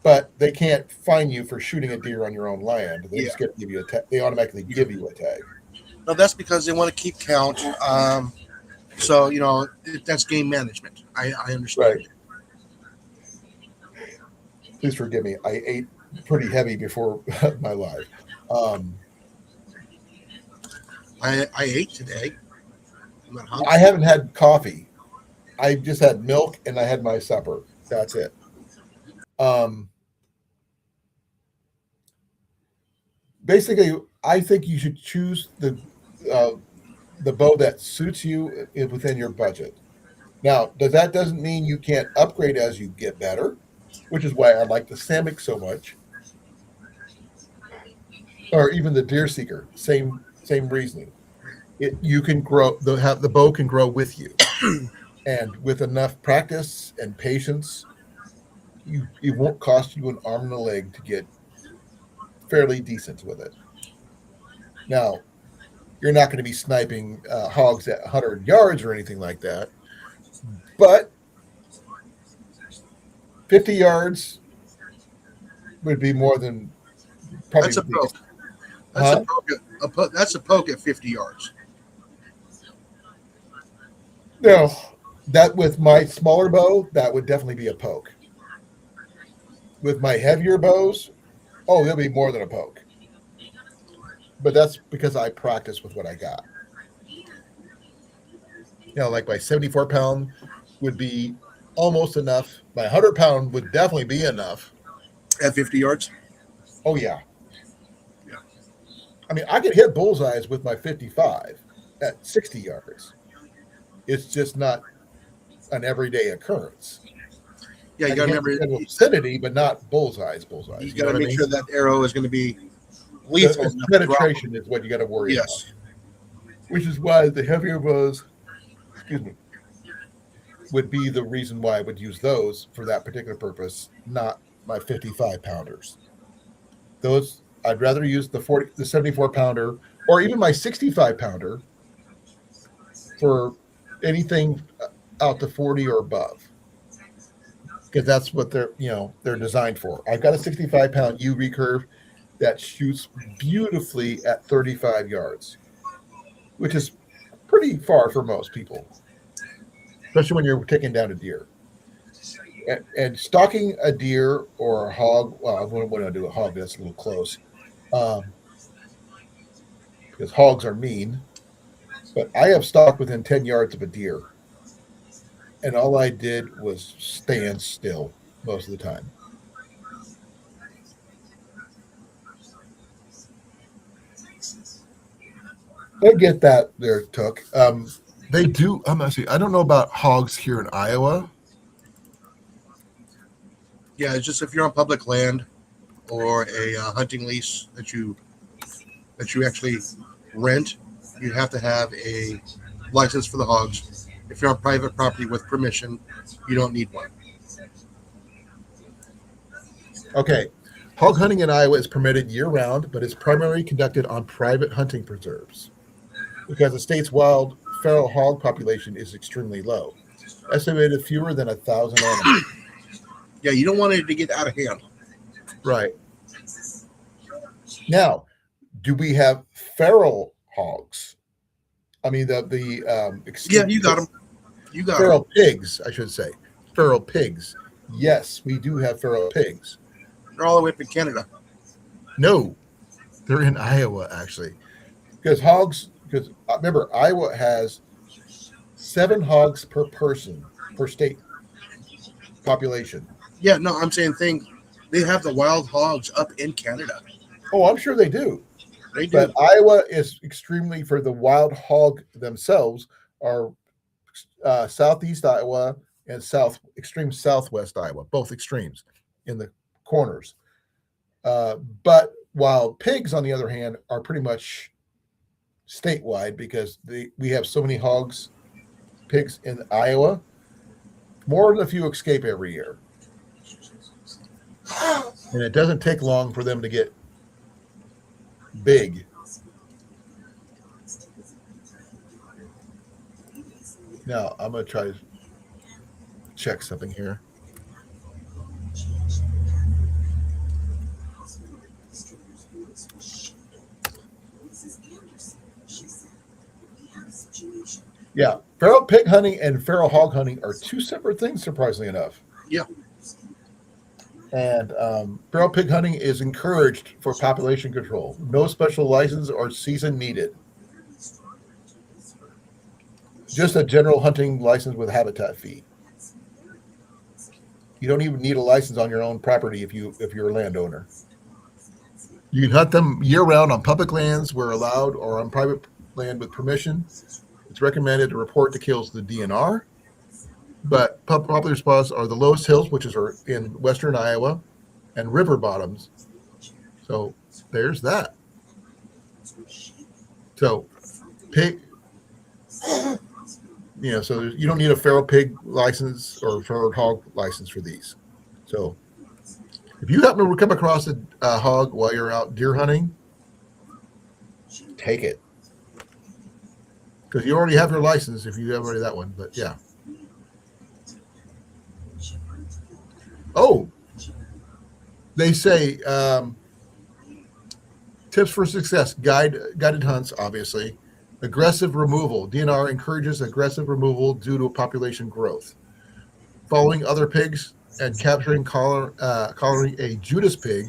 But they can't fine you for shooting a deer on your own land. They just get to give you a tag. They automatically give you a tag. No, that's because they want to keep count. So, you know, that's game management. I understand. Right. Please forgive me. I ate pretty heavy before my life. I ate today. I'm not hungry. I haven't had coffee. I just had milk and I had my supper. That's it. Basically, I think you should choose the bow that suits you within your budget. Now, that doesn't mean you can't upgrade as you get better, which is why I like the Samick so much, or even the Deerseeker. Same reasoning. You can grow. The bow can grow with you, and with enough practice and patience, it won't cost you an arm and a leg to get fairly decent with it. Now, you're not going to be sniping hogs at 100 yards or anything like that, but 50 yards would be more than probably. That's a poke. That's a poke at 50 yards. No, that with my smaller bow, that would definitely be a poke. With my heavier bows, there'll be more than a poke. But that's because I practice with what I got. Like my 74-pound would be almost enough. My 100-pound would definitely be enough. At 50 yards? Oh, yeah. Yeah. I mean, I could hit bullseyes with my 55 at 60 yards. It's just not an everyday occurrence. Yeah, you got to remember vicinity, but not bullseyes. You got to make sure that arrow is going to be lethal. The penetration is what you got to worry about. Which is why the heavier bows excuse me, would be the reason why I would use those for that particular purpose, not my 55 pounders. Those I'd rather use the 74 pounder, or even my 65 pounder for anything out to 40 or above, because that's what they're designed for. I've got a 65 pound Recurve that shoots beautifully at 35 yards, which is pretty far for most people, especially when you're taking down a deer. And stalking a deer or a hog, well, I wouldn't want to do a hog, that's a little close, because hogs are mean. But I have stalked within 10 yards of a deer, and all I did was stand still most of the time. I get that there, Took. They do. I'm actually. I don't know about hogs here in Iowa. Yeah, it's just if you're on public land or a hunting lease that you actually rent, you have to have a license for the hogs. If you're on private property with permission, you don't need one. Okay. Hog hunting in Iowa is permitted year-round, but is primarily conducted on private hunting preserves because the state's wild feral hog population is extremely low, estimated fewer than 1,000 animals. Yeah, you don't want it to get out of hand. Right. Now, do we have feral hogs? I mean, Yeah, you got them. You got feral them. pigs, I should say. Feral pigs. Yes, we do have feral pigs. They're all the way up in Canada. No, they're in Iowa, actually. Because remember, Iowa has 7 hogs per person per state population. Yeah, no, I'm saying they have the wild hogs up in Canada. Oh, I'm sure they do. They do. But Iowa is extremely, for the wild hog themselves, are southeast Iowa and extreme southwest Iowa, both extremes in the corners. But wild pigs, on the other hand, are pretty much statewide because we have so many pigs in Iowa. More than a few escape every year. And it doesn't take long for them to get big. Now, I'm going to try to check something here. Yeah, feral pig hunting and feral hog hunting are 2 separate things, surprisingly enough. Yeah. And feral pig hunting is encouraged for population control. No special license or season needed. Just a general hunting license with habitat fee. You don't even need a license on your own property if you're a landowner. You can hunt them year-round on public lands where allowed or on private land with permission. It's recommended to report the kills to the DNR, but popular spots are the lowest hills, which are in western Iowa, and river bottoms. So there's that. So pig, so you don't need a feral pig license or feral hog license for these. So if you happen to come across a hog while you're out deer hunting, take it. Because you already have your license if you have already that one, but yeah. Oh, they say tips for success, guided hunts, obviously. Aggressive removal. DNR encourages aggressive removal due to population growth. Following other pigs and collaring a Judas pig,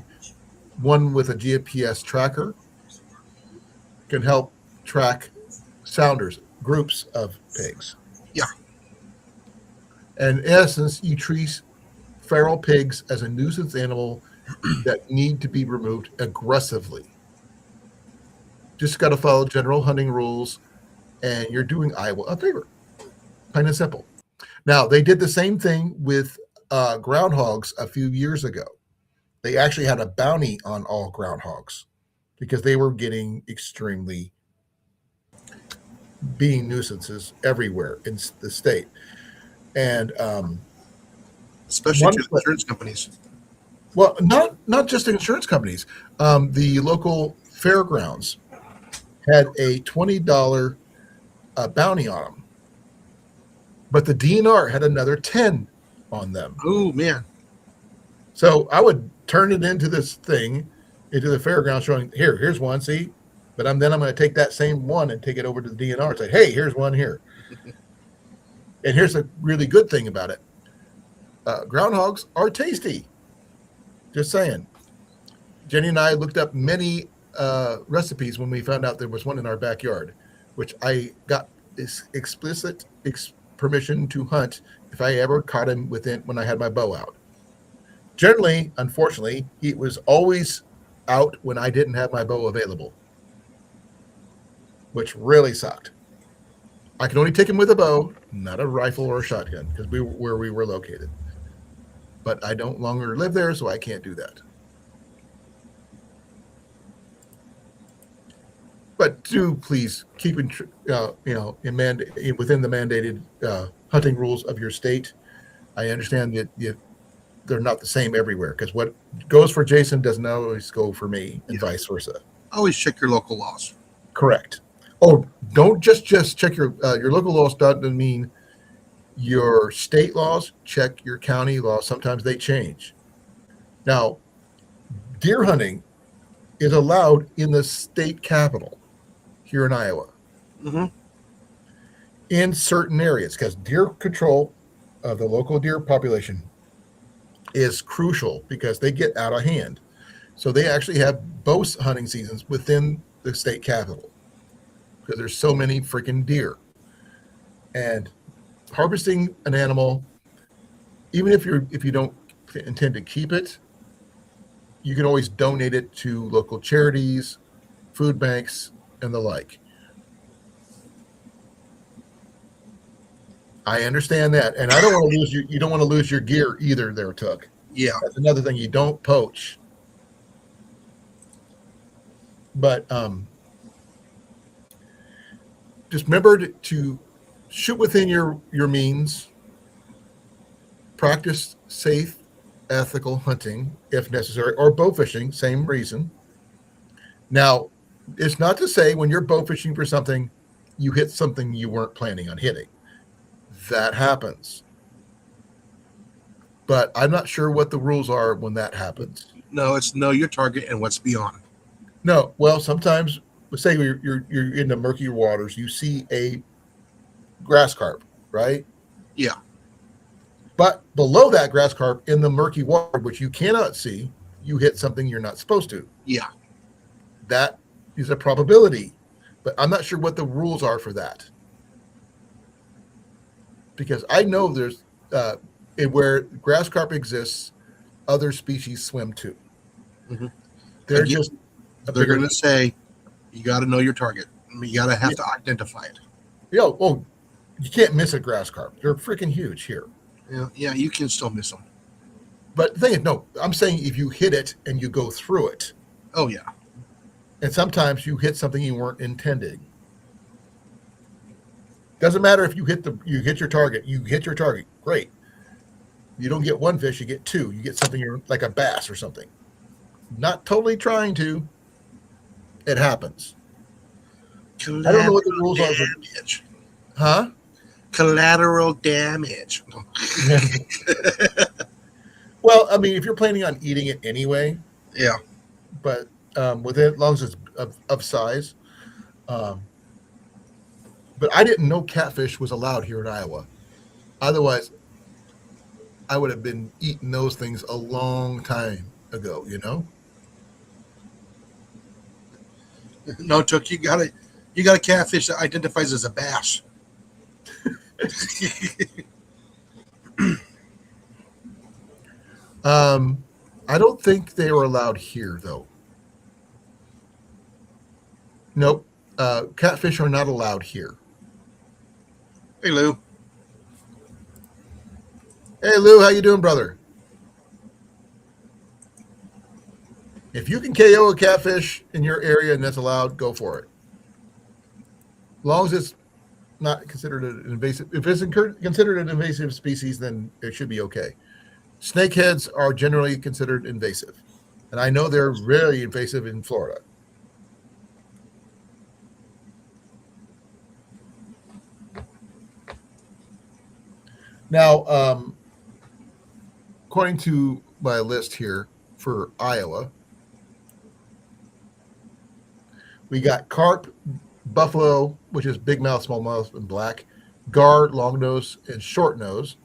one with a GPS tracker, can help track sounders, groups of pigs. Yeah. And in essence, you treat feral pigs as a nuisance animal that need to be removed aggressively. Just got to follow general hunting rules, and you're doing Iowa a favor. Plain and simple. Now, they did the same thing with groundhogs a few years ago. They actually had a bounty on all groundhogs because they were getting extremely being nuisances everywhere in the state. And especially to insurance companies. well, not just insurance companies. The local fairgrounds had a $20 bounty on them, but the DNR had another 10 on them. Oh man! So I would turn it into this thing, into the fairground, showing here's one, see. But then I'm going to take that same one and take it over to the DNR and say, hey, here's one here. And here's a really good thing about it: groundhogs are tasty. Just saying. Jenny and I looked up many recipes when we found out there was one in our backyard, which I got explicit permission to hunt if I ever caught him when I had my bow out. Generally, unfortunately, he was always out when I didn't have my bow available, which really sucked. I could only take him with a bow, not a rifle or a shotgun, because where we were located. But I don't longer live there, so I can't do that. But do please keep within the mandated hunting rules of your state. I understand that they're not the same everywhere, because what goes for Jason doesn't always go for me, and vice versa. Always check your local laws. Correct. Oh, don't just check your local laws. Doesn't mean your state laws. Check your county laws. Sometimes they change. Now, deer hunting is allowed in the state capital here in Iowa, in certain areas, because deer control of the local deer population is crucial, because they get out of hand. So they actually have bow hunting seasons within the state capital, because there's so many freaking deer. And harvesting an animal, even if you don't intend to keep it, you can always donate it to local charities, food banks, and the like. I understand that, and I don't want to lose you don't want to lose your gear either there, Tuck. Yeah. That's another thing. You don't poach. But just remember to shoot within your means. Practice safe, ethical hunting if necessary, or bow fishing, same reason. Now, it's not to say when you're bow fishing for something, you hit something you weren't planning on hitting. That happens. But I'm not sure what the rules are when that happens. No, it's know your target and what's beyond. No, well, sometimes, let's say you're in the murky waters, you see a grass carp, right? Yeah. But below that grass carp in the murky water, which you cannot see, you hit something you're not supposed to. Yeah. That is a probability, but I'm not sure what the rules are for that. Because I know there's where grass carp exists, other species swim too. Mm-hmm. They're going to say you got to know your target. I mean, you got to have to identify it. You can't miss a grass carp. They're freaking huge here. Yeah, you can still miss them. But the thing is, no, I'm saying if you hit it and you go through it. Oh yeah. And sometimes you hit something you weren't intending. Doesn't matter if you hit your target. You hit your target. Great. You don't get one fish, you get two. You get something like a bass or something. Not totally trying to. It happens. I don't know what the rules are. Huh? Collateral damage. Well, I mean, if you're planning on eating it anyway. Yeah. But with it, as long as it's of size. But I didn't know catfish was allowed here in Iowa. Otherwise, I would have been eating those things a long time ago, you know? No, Took, you got a catfish that identifies as a bass. I don't think they were allowed here, though. Nope. Catfish are not allowed here. Hey, Lou. Hey, Lou, how you doing, brother? If you can KO a catfish in your area and that's allowed, go for it. As long as it's not considered an invasive. If it's considered an invasive species, then it should be okay. Snakeheads are generally considered invasive, and I know they're very invasive in Florida. Now, according to my list here for Iowa, we got carp, buffalo, which is big mouth, small mouth, and black, gar, long nose, and short nose,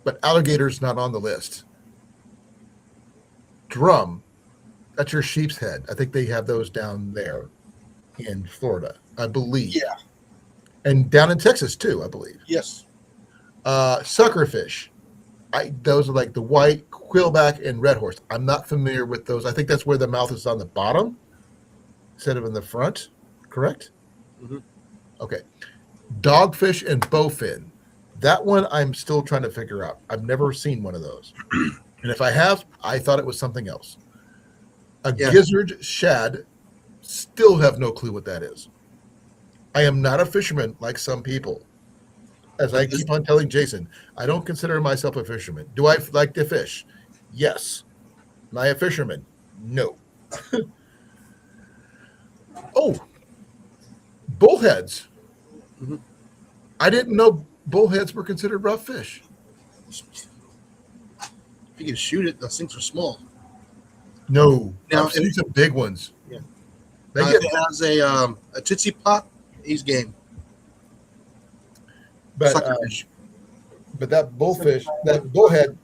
but alligator's not on the list. Drum, that's your sheep's head. I think they have those down there in Florida, I believe. Yeah. And down in Texas too, I believe. Yes. Suckerfish. Those are like the white, quillback, and red horse. I'm not familiar with those. I think that's where the mouth is on the bottom instead of in the front. Correct? Mm-hmm. Okay. Dogfish and bowfin. That one I'm still trying to figure out. I've never seen one of those. And if I have, I thought it was something else. Gizzard shad, still have no clue what that is. I am not a fisherman like some people. As I keep on telling Jason, I don't consider myself a fisherman. Do I like to fish? Yes. Am I a fisherman? No. Oh, bullheads. Mm-hmm. I didn't know bullheads were considered rough fish. If you can shoot it, those things are small. No. Now, I've seen some big ones. Yeah. They If get, it has a Tootsie Pop, he's game. but that bullfish, that bullhead,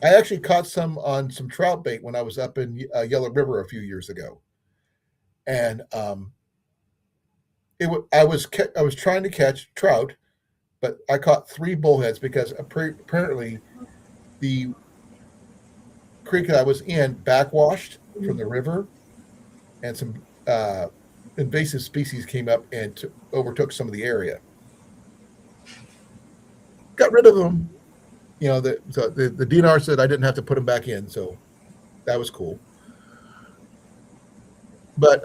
I actually caught some on some trout bait when I was up in Yellow River a few years ago, and I was trying to catch trout, but I caught 3 bullheads because apparently the creek that I was in backwashed from the river, and some invasive species came up and overtook some of the area. Got rid of them. You know, the DNR said I didn't have to put them back in, so that was cool. But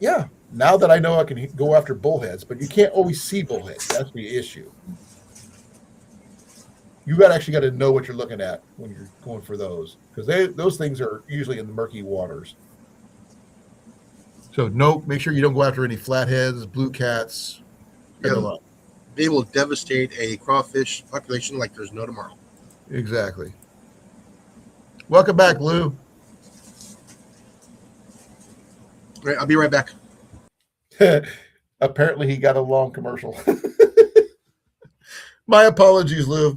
yeah, now that I know I can go after bullheads, but you can't always see bullheads. That's the issue. You actually got to know what you're looking at when you're going for those, because those things are usually in the murky waters. So make sure you don't go after any flatheads, blue cats, and the like. They will devastate a crawfish population like there's no tomorrow. Exactly. Welcome back, Lou. All right, I'll be right back. Apparently he got a long commercial. My apologies, Lou.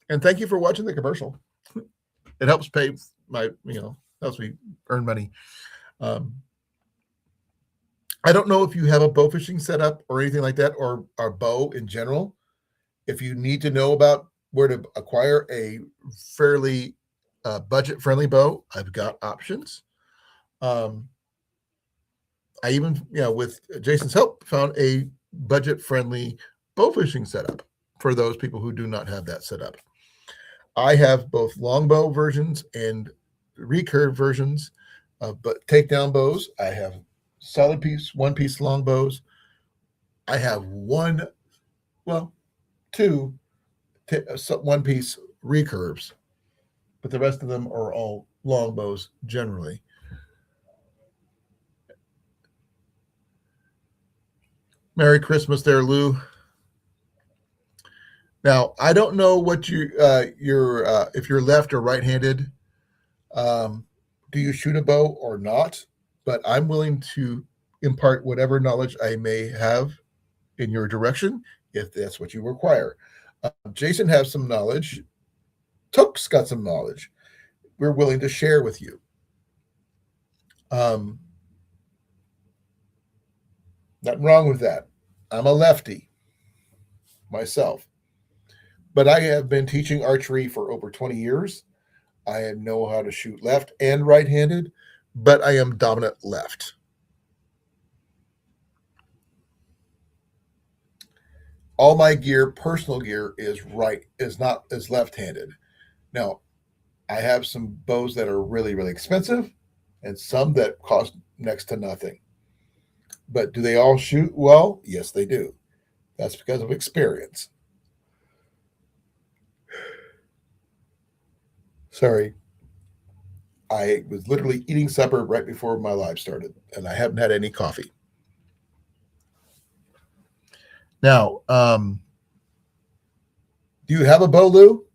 And thank you for watching the commercial. It helps pay helps me earn money. I don't know if you have a bow fishing setup or anything like that, or a bow in general. If you need to know about where to acquire a fairly budget-friendly bow, I've got options. I even, with Jason's help, found a budget-friendly bow fishing setup for those people who do not have that setup. I have both Longbow versions and Recurve versions of takedown bows. I have solid piece, one-piece longbows. I have two one-piece recurves, but the rest of them are all longbows generally. Merry Christmas there, Lou. Now, I don't know what if you're left or right-handed, do you shoot a bow or not? But I'm willing to impart whatever knowledge I may have in your direction, if that's what you require. Jason has some knowledge. Took's got some knowledge. We're willing to share with you. Nothing wrong with that. I'm a lefty myself, but I have been teaching archery for over 20 years. I know how to shoot left and right-handed, but I am dominant left. All my gear, personal gear, is left-handed. Now, I have some bows that are really, really expensive and some that cost next to nothing. But do they all shoot well? Yes, they do. That's because of experience. Sorry. I was literally eating supper right before my live started, and I haven't had any coffee. Now, do you have a bow, Lou?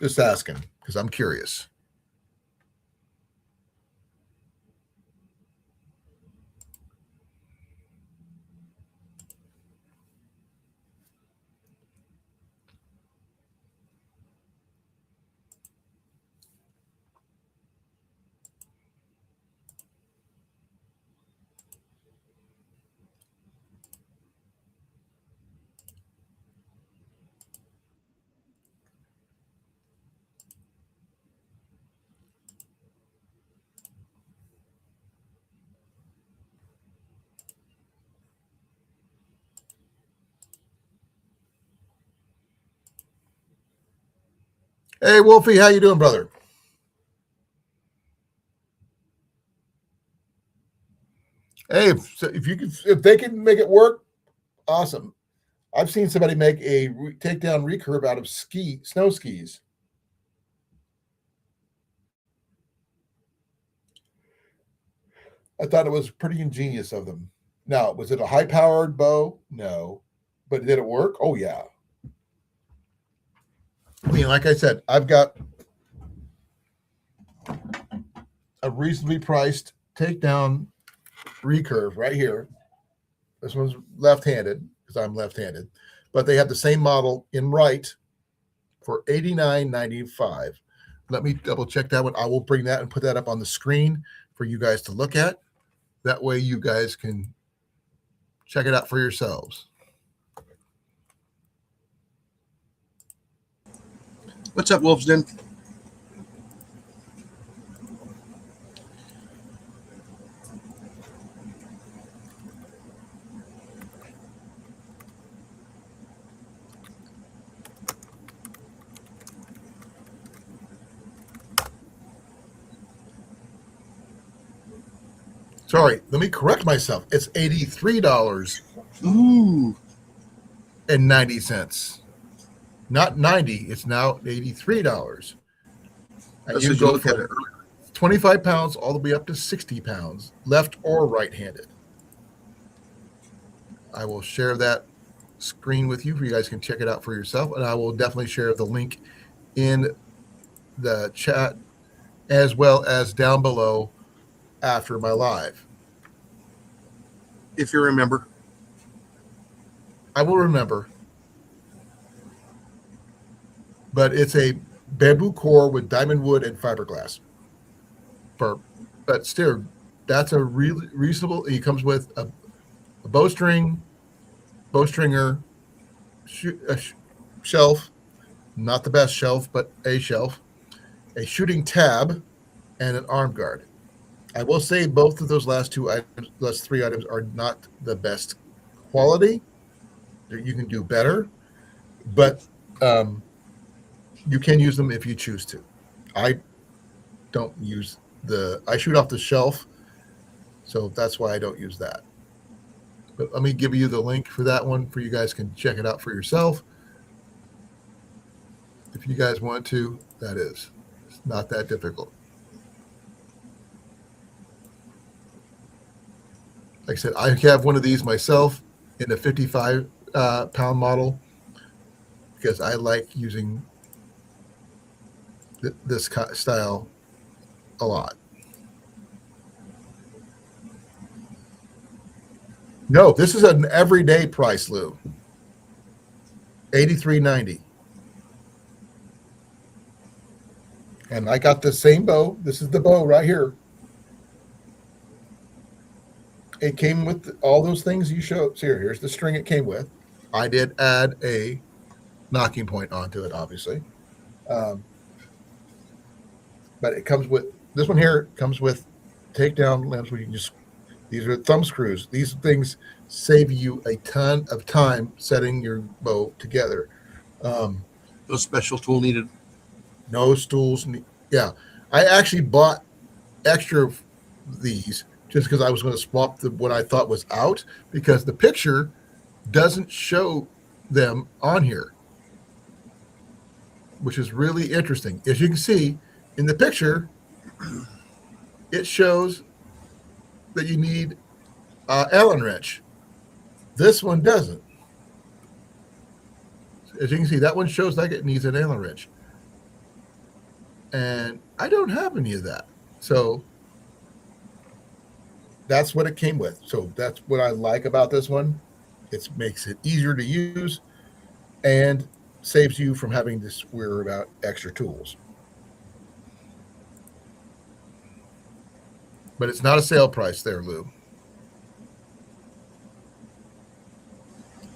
Just asking, because I'm curious. Hey, Wolfie, how you doing, brother? Hey, if they can make it work, awesome. I've seen somebody make a takedown recurve out of snow skis. I thought it was pretty ingenious of them. Now, was it a high-powered bow? No. But did it work? Oh, yeah. I mean, like I said, I've got a reasonably priced takedown recurve right here. This one's left-handed because I'm left-handed, but they have the same model in right for $89.95. Let me double check that one. I will bring that and put that up on the screen for you guys to look at. That way you guys can check it out for yourselves. What's up, Wolfsden? Sorry, let me correct myself. It's $83 Ooh. and 90 cents. Not 90, it's now $83. And you go from 25 pounds all the way up to 60 pounds, left or right-handed. I will share that screen with you, so you guys can check it out for yourself, and I will definitely share the link in the chat as well as down below after my live. If you remember. I will remember. But it's a bamboo core with diamond wood and fiberglass. But still, that's a really reasonable. It comes with a bowstring, bowstringer, a shelf, not the best shelf, but a shelf, a shooting tab, and an arm guard. I will say both of those last three items are not the best quality. You can do better, but you can use them if you choose to. I don't use I shoot off the shelf, so that's why I don't use that. But let me give you the link for that one, for you guys can check it out for yourself. If you guys want to, that is. It's not that difficult. Like I said, I have one of these myself in a 55 pound model because I like using this style a lot. No, this is an everyday price, Lou. $83.90. And I got the same bow. This is the bow right here. It came with all those things you showed. So here's the string it came with. I did add a knocking point onto it, obviously. But it comes with, this one here comes with takedown lamps where you can just, these are thumb screws. These things save you a ton of time setting your bow together. No special tool needed. No stools. Yeah. I actually bought extra of these just because I was going to swap what I thought was out, because the picture doesn't show them on here, which is really interesting. As you can see in the picture, it shows that you need Allen wrench. This one doesn't. As you can see, that one shows like it needs an Allen wrench. And I don't have any of that. So that's what it came with. So that's what I like about this one. It makes it easier to use and saves you from having to worry about extra tools. But it's not a sale price there, Lou.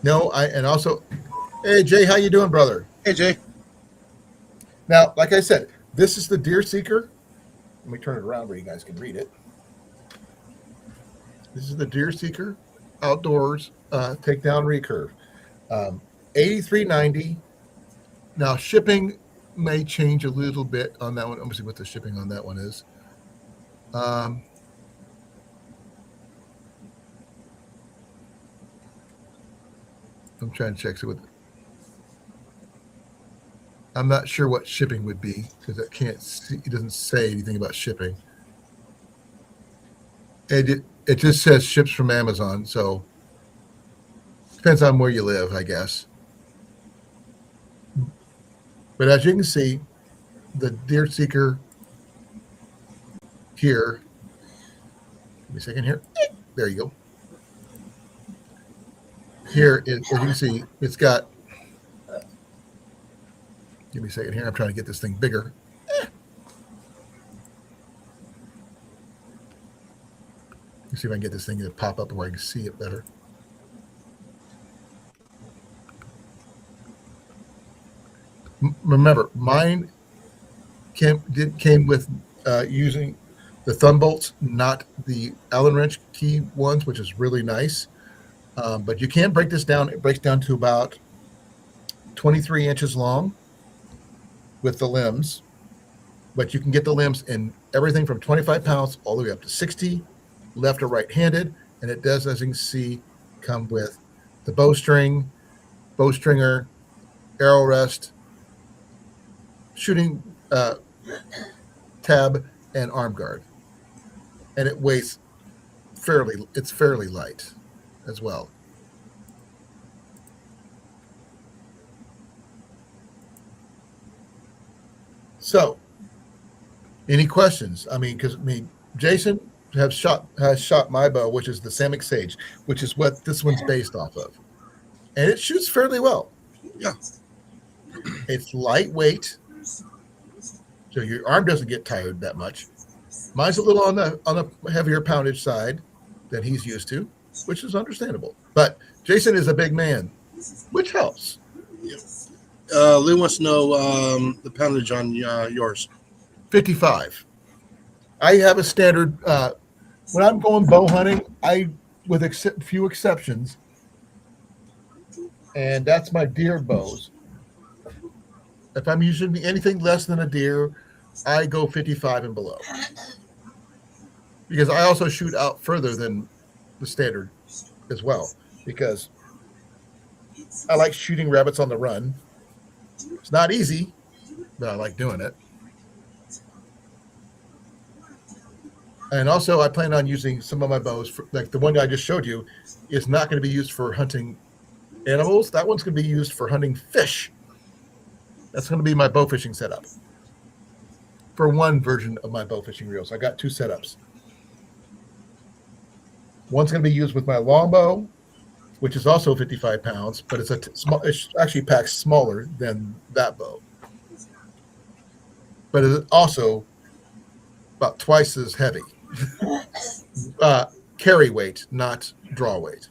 No, and also, hey Jay, how you doing, brother? Hey, Jay. Now, like I said, this is the Deerseeker. Let me turn it around where you guys can read it. This is the Deerseeker Outdoors Takedown Recurve. $83.90. Now, shipping may change a little bit on that one. Let me see what the shipping on that one is. I'm trying to check. I'm not sure what shipping would be because I can't see. It doesn't say anything about shipping. It just says ships from Amazon, so depends on where you live, I guess. But as you can see, the Deerseeker here. Give me a second here. There you go. Here, as you can see, it's got. Give me a second here. I'm trying to get this thing bigger. Let's see if I can get this thing to pop up where I can see it better. Remember, mine came with using the thumb bolts, not the Allen wrench key ones, which is really nice. But you can break this down. It breaks down to about 23 inches long with the limbs. But you can get the limbs in everything from 25 pounds all the way up to 60, left or right-handed. And it does, as you can see, come with the bowstring, bowstringer, arrow rest, shooting tab, and arm guard. And it weighs it's fairly light as well. So, any questions? Because Jason has shot my bow, which is the Samick Sage, which is what this one's based off of, and it shoots fairly well. Yeah, it's lightweight, so your arm doesn't get tired that much. Mine's a little on the heavier poundage side than he's used to, which is understandable. But Jason is a big man, which helps. Lou wants to know the poundage on yours. 55. I have a standard. When I'm going bow hunting, with few exceptions, and that's my deer bows. If I'm using anything less than a deer, I go 55 and below. Because I also shoot out further than the standard as well. Because I like shooting rabbits on the run. It's not easy, but I like doing it. And also, I plan on using some of my bows, like the one I just showed you, is not going to be used for hunting animals. That one's going to be used for hunting fish. That's going to be my bow fishing setup. For one version of my bow fishing reels, I got two setups. One's going to be used with my longbow, which is also 55 pounds, but it's it actually packs smaller than that bow. But it's also about twice as heavy. Carry weight, not draw weight.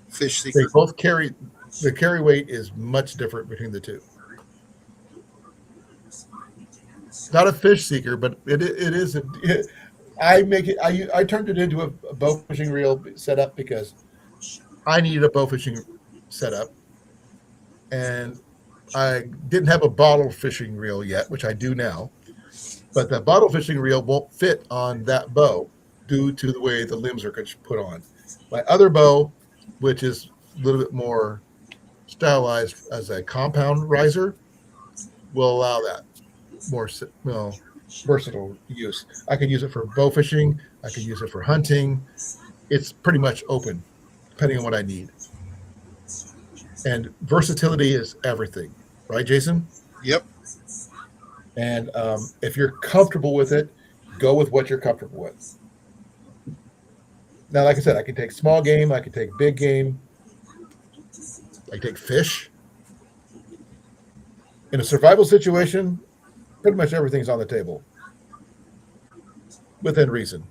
Fish They seeker. both carry. The carry weight is much different between the two. Not a fish seeker, but it is. I turned it into a bow fishing reel setup because I needed a bow fishing setup, and I didn't have a bottle fishing reel yet, which I do now. But the bottle fishing reel won't fit on that bow due to the way the limbs are put on. My other bow, which is a little bit more stylized as a compound riser will allow that more versatile use. I could use it for bow fishing. I could use it for hunting. It's pretty much open, depending on what I need. And versatility is everything, right, Jason? Yep. And if you're comfortable with it, go with what you're comfortable with. Now, like I said, I can take small game. I can take big game. I can take fish. In a survival situation, pretty much everything's on the table within reason.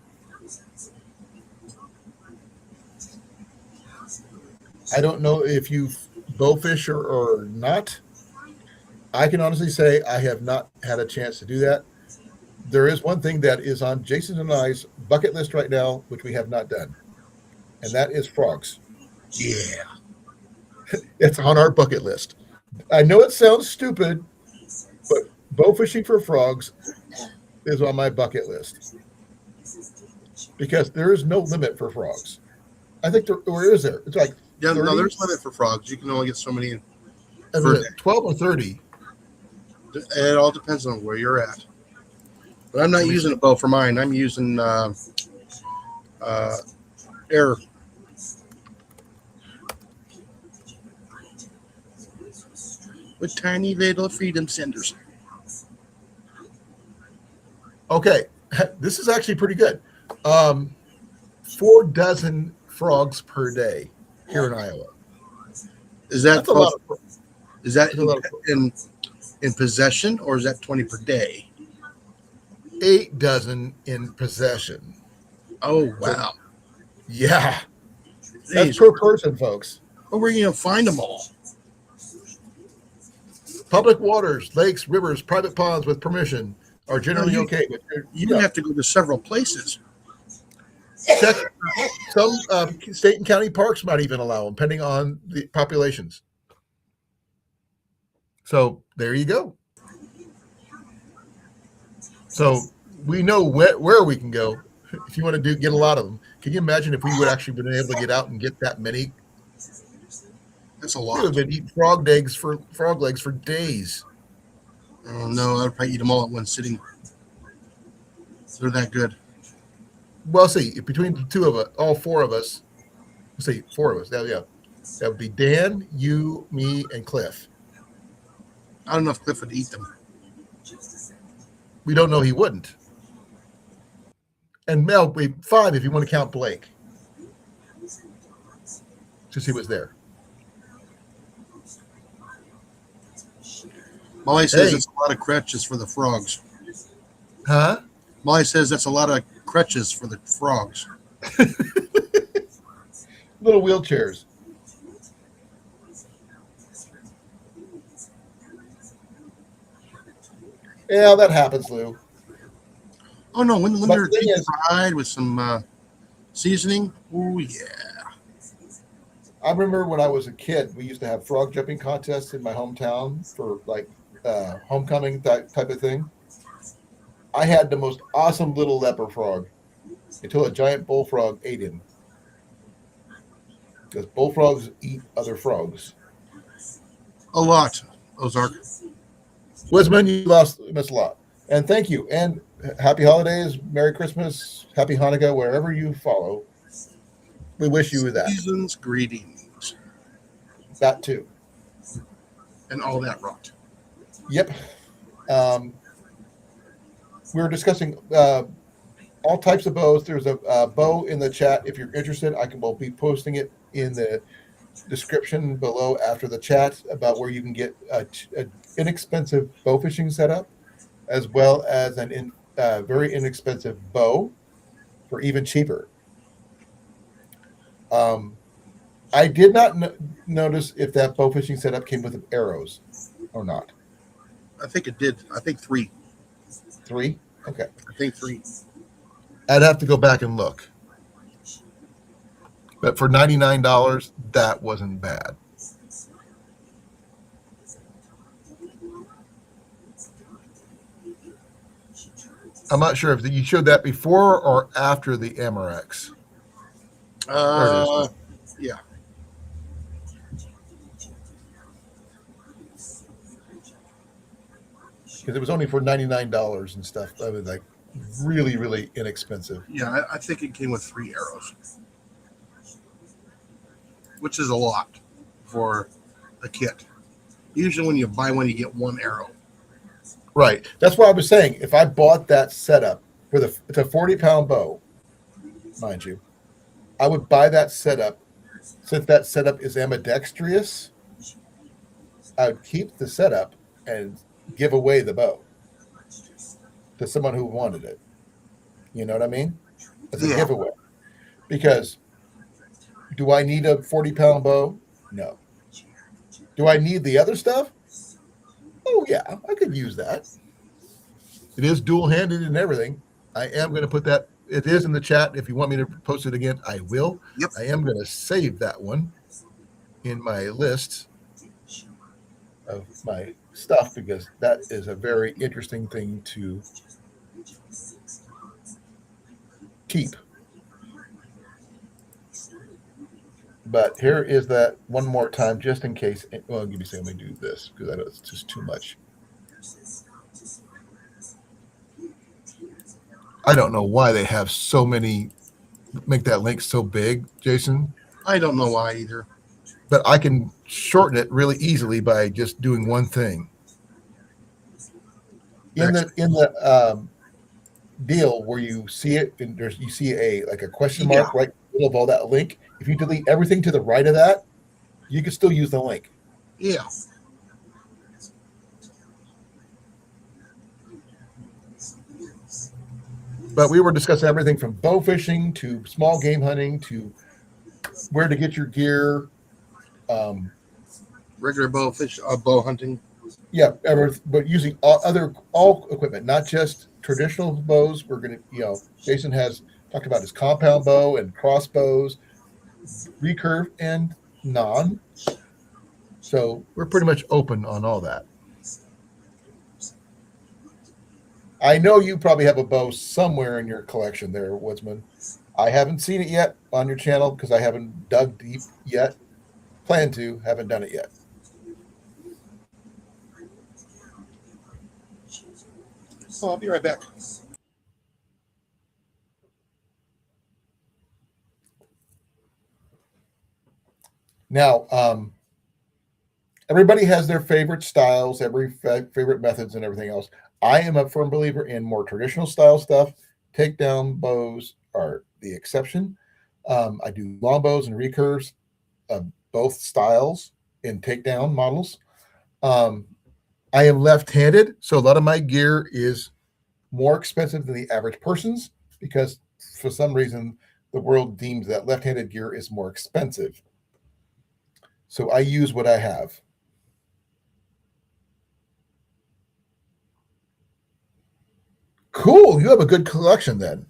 I don't know if you bowfish or not. I can honestly say I have not had a chance to do that. There is one thing that is on Jason and I's bucket list right now, which we have not done, and that is frogs. Yeah. It's on our bucket list. I know it sounds stupid, but bow fishing for frogs is on my bucket list because there is no limit for frogs. I think where is there? It's like Yeah, 30? no, there's a limit for frogs. You can only get so many. Is it 12 or 30? It all depends on where you're at. But I'm not using a bow for mine. I'm using air. With tiny little freedom senders. Okay, this is actually pretty good. 4 dozen frogs per day here in Iowa. Is that That's a lot of, is that that's a lot of in possession, or is that 20 per day? 8 dozen in possession. Oh wow! Yeah, that's Jeez. per person, folks. But where are you gonna find them all? Public waters, lakes, rivers, private ponds with permission are generally you- okay. But You have to go to several places. check some state and county parks might even allow them, depending on the populations. So there you go. So we know where we can go if you want to get a lot of them. Can you imagine if we would actually been able to get out and get that many? That's a We lot. would have been eating frog legs for days. Oh no, I'd probably eat them all at one sitting. They're that good. Well, see, between the two of us, all 4 of us, let's see, 4 of us. That would be Dan, you, me, and Cliff. I don't know if Cliff would eat them. We don't know he wouldn't. And Mel, 5 if you want to count Blake. Just he was there. Molly says Hey. it's a lot of crutches for the frogs. Huh? Molly says that's a lot of crutches for the frogs. Little wheelchairs. Yeah, that happens, Lou. Oh no, when But they're the thing deep is- fried with some seasoning, oh yeah. I remember when I was a kid, we used to have frog jumping contests in my hometown for like homecoming type of thing. I had the most awesome little leper frog until a giant bullfrog ate him. Because bullfrogs eat other frogs. A lot, Ozark. Wisman, you missed a lot. And thank you. And happy holidays, Merry Christmas, Happy Hanukkah, wherever you follow. We wish you that. Season's greetings That too. and all that rot. Yep. We were discussing all types of bows. There's a bow in the chat. If you're interested, we'll be posting it in the description below after the chat about where you can get an inexpensive bow fishing setup, as well as an very inexpensive bow for even cheaper. I did not notice if that bow fishing setup came with arrows or not. I think it did. I think 3. 3? Okay. I think 3. I'd have to go back and look. But for $99, that wasn't bad. I'm not sure if you showed that before or after the Umarex. Yeah. because it was only for $99 and stuff. I was like really, really inexpensive. Yeah, I think it came with 3 arrows, which is a lot for a kit. Usually when you buy one, you get 1 arrow. Right. That's what I was saying. If I bought that setup for it's a 40-pound bow, mind you, I would buy that setup. Since that setup is ambidextrous, I would keep the setup and give away the bow to someone who wanted it. You know what I mean? As a giveaway. Because do I need a 40-pound bow? No. Do I need the other stuff? Oh, yeah, I could use that. It is dual-handed and everything. I am going to put that. It is in the chat. If you want me to post it again, I will. Yep. I am going to save that one in my list of my stuff because that is a very interesting thing to keep. But here is that one more time, just in case. Well, give me a second. Let me do this because I know it's just too much. I don't know why they have so many. Make that link so big, Jason. I don't know why either. But I can shorten it really easily by just doing one thing. In the deal where you see it, and you see a question mark right in the middle of all that link. If you delete everything to the right of that, you can still use the link. Yeah. But we were discussing everything from bow fishing to small game hunting to where to get your gear. Regular bow hunting. Yeah, but using all equipment, not just traditional bows. We're going to, Jason has talked about his compound bow and crossbows, recurve and non. So we're pretty much open on all that. I know you probably have a bow somewhere in your collection there, Woodsman. I haven't seen it yet on your channel because I haven't dug deep yet. Plan to, haven't done it yet. Oh, I'll be right back. Now, everybody has their favorite styles, favorite methods, and everything else. I am a firm believer in more traditional style stuff. Takedown bows are the exception. I do longbows and recurves, both styles in takedown models. I am left-handed, so a lot of my gear is more expensive than the average person's because for some reason the world deems that left-handed gear is more expensive. So I use what I have. Cool. You have a good collection then.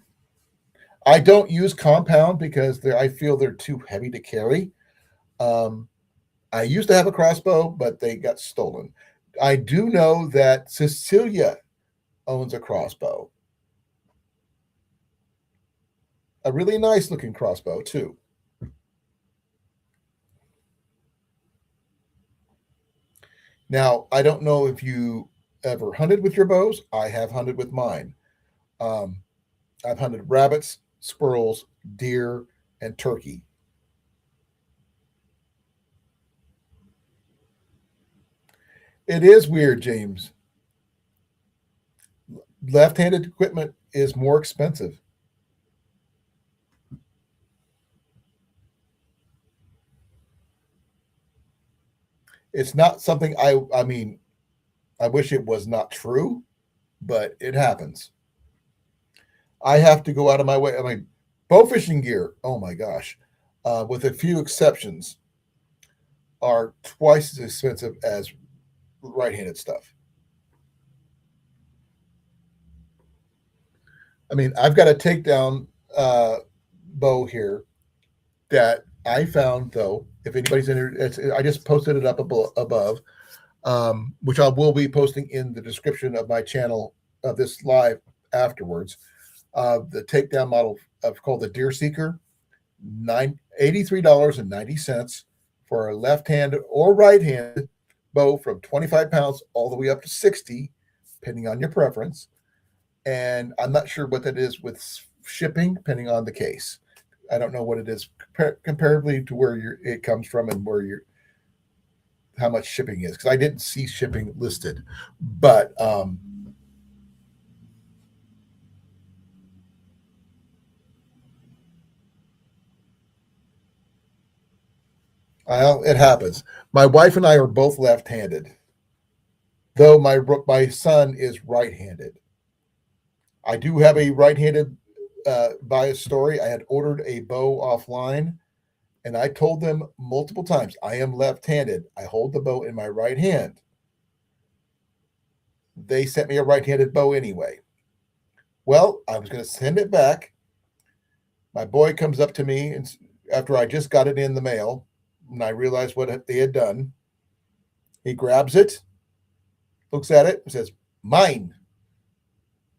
I don't use compound because I feel they're too heavy to carry. I used to have a crossbow, but they got stolen. I do know that Cecilia owns a crossbow. A really nice looking crossbow too. Now, I don't know if you ever hunted with your bows. I have hunted with mine. I've hunted rabbits, squirrels, deer, and turkey. It is weird, James. Left-handed equipment is more expensive. It's not something I mean, I wish it was not true, but it happens. I have to go out of my way. I mean, bow fishing gear, oh my gosh, with a few exceptions, are twice as expensive as right-handed stuff. I mean, I've got a takedown bow here that I found, though, if anybody's interested, I just posted it up above, which I will be posting in the description of my channel of this live afterwards. The takedown model called the Deerseeker, $83.90 for a left-handed or right-handed bow from 25 pounds all the way up to 60 depending on your preference. And I'm not sure what that is with shipping, depending on the case. I don't know what it is comparatively to where it comes from and how much shipping is, because I didn't see shipping listed. But it happens. My wife and I are both left-handed, though my son is right-handed. I do have a right-handed bias story. I had ordered a bow offline, and I told them multiple times, I am left-handed. I hold the bow in my right hand. They sent me a right-handed bow anyway. Well, I was going to send it back. My boy comes up to me and after I just got it in the mail, and I realized what they had done. He grabs it, looks at it, and says, "Mine."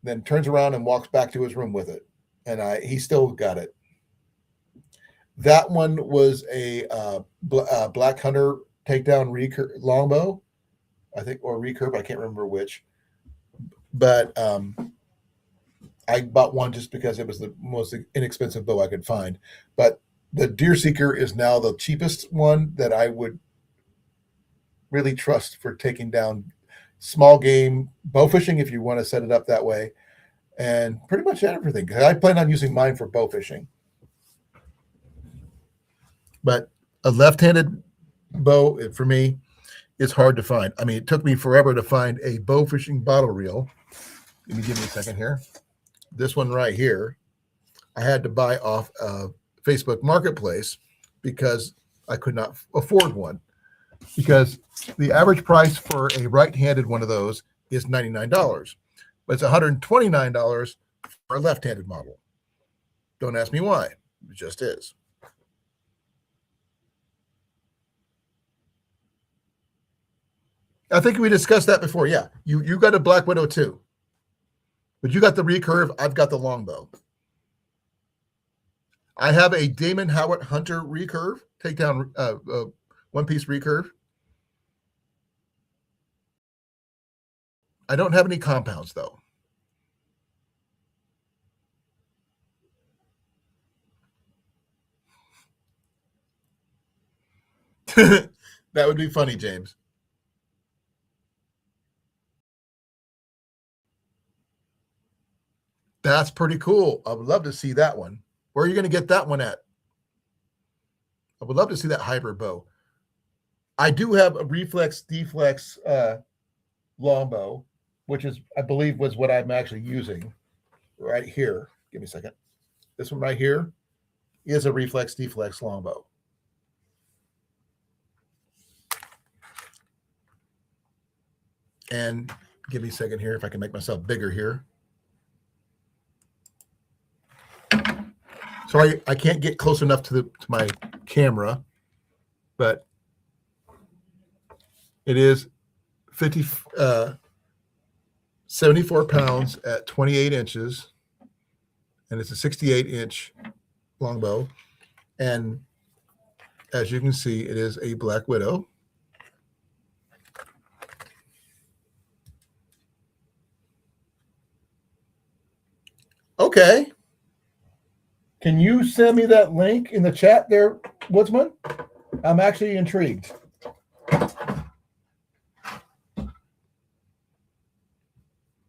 Then turns around and walks back to his room with it. And he still got it. That one was a Black Hunter Takedown Longbow, I think, or Recurve. I can't remember which. But I bought one just because it was the most inexpensive bow I could find. But the Deerseeker is now the cheapest one that I would really trust for taking down small game bow fishing, if you want to set it up that way, and pretty much everything. I plan on using mine for bow fishing. But a left-handed bow, for me, is hard to find. I mean, it took me forever to find a bow fishing bottle reel. Give me a second here. This one right here, I had to buy off of Facebook Marketplace because I could not afford one. Because the average price for a right-handed one of those is $99, but it's $129 for a left-handed model. Don't ask me why. It just is. I think we discussed that before. Yeah, you got a Black Widow too, but you got the Recurve. I've got the Longbow. I have a Damon Howard Hunter Recurve, takedown one-piece Recurve. I don't have any compounds though. That would be funny, James. That's pretty cool. I would love to see that one. Where are you going to get that one at? I would love to see that hybrid bow. I do have a reflex deflex longbow, which is, I believe, was what I'm actually using right here. Give me a second. This one right here is a reflex deflex longbow. And give me a second here if I can make myself bigger here. Sorry, I can't get close enough to my camera, but it is 74 pounds at 28 inches, and it's a 68-inch longbow. And as you can see, it is a Black Widow. Okay. Can you send me that link in the chat there, Woodsman? I'm actually intrigued.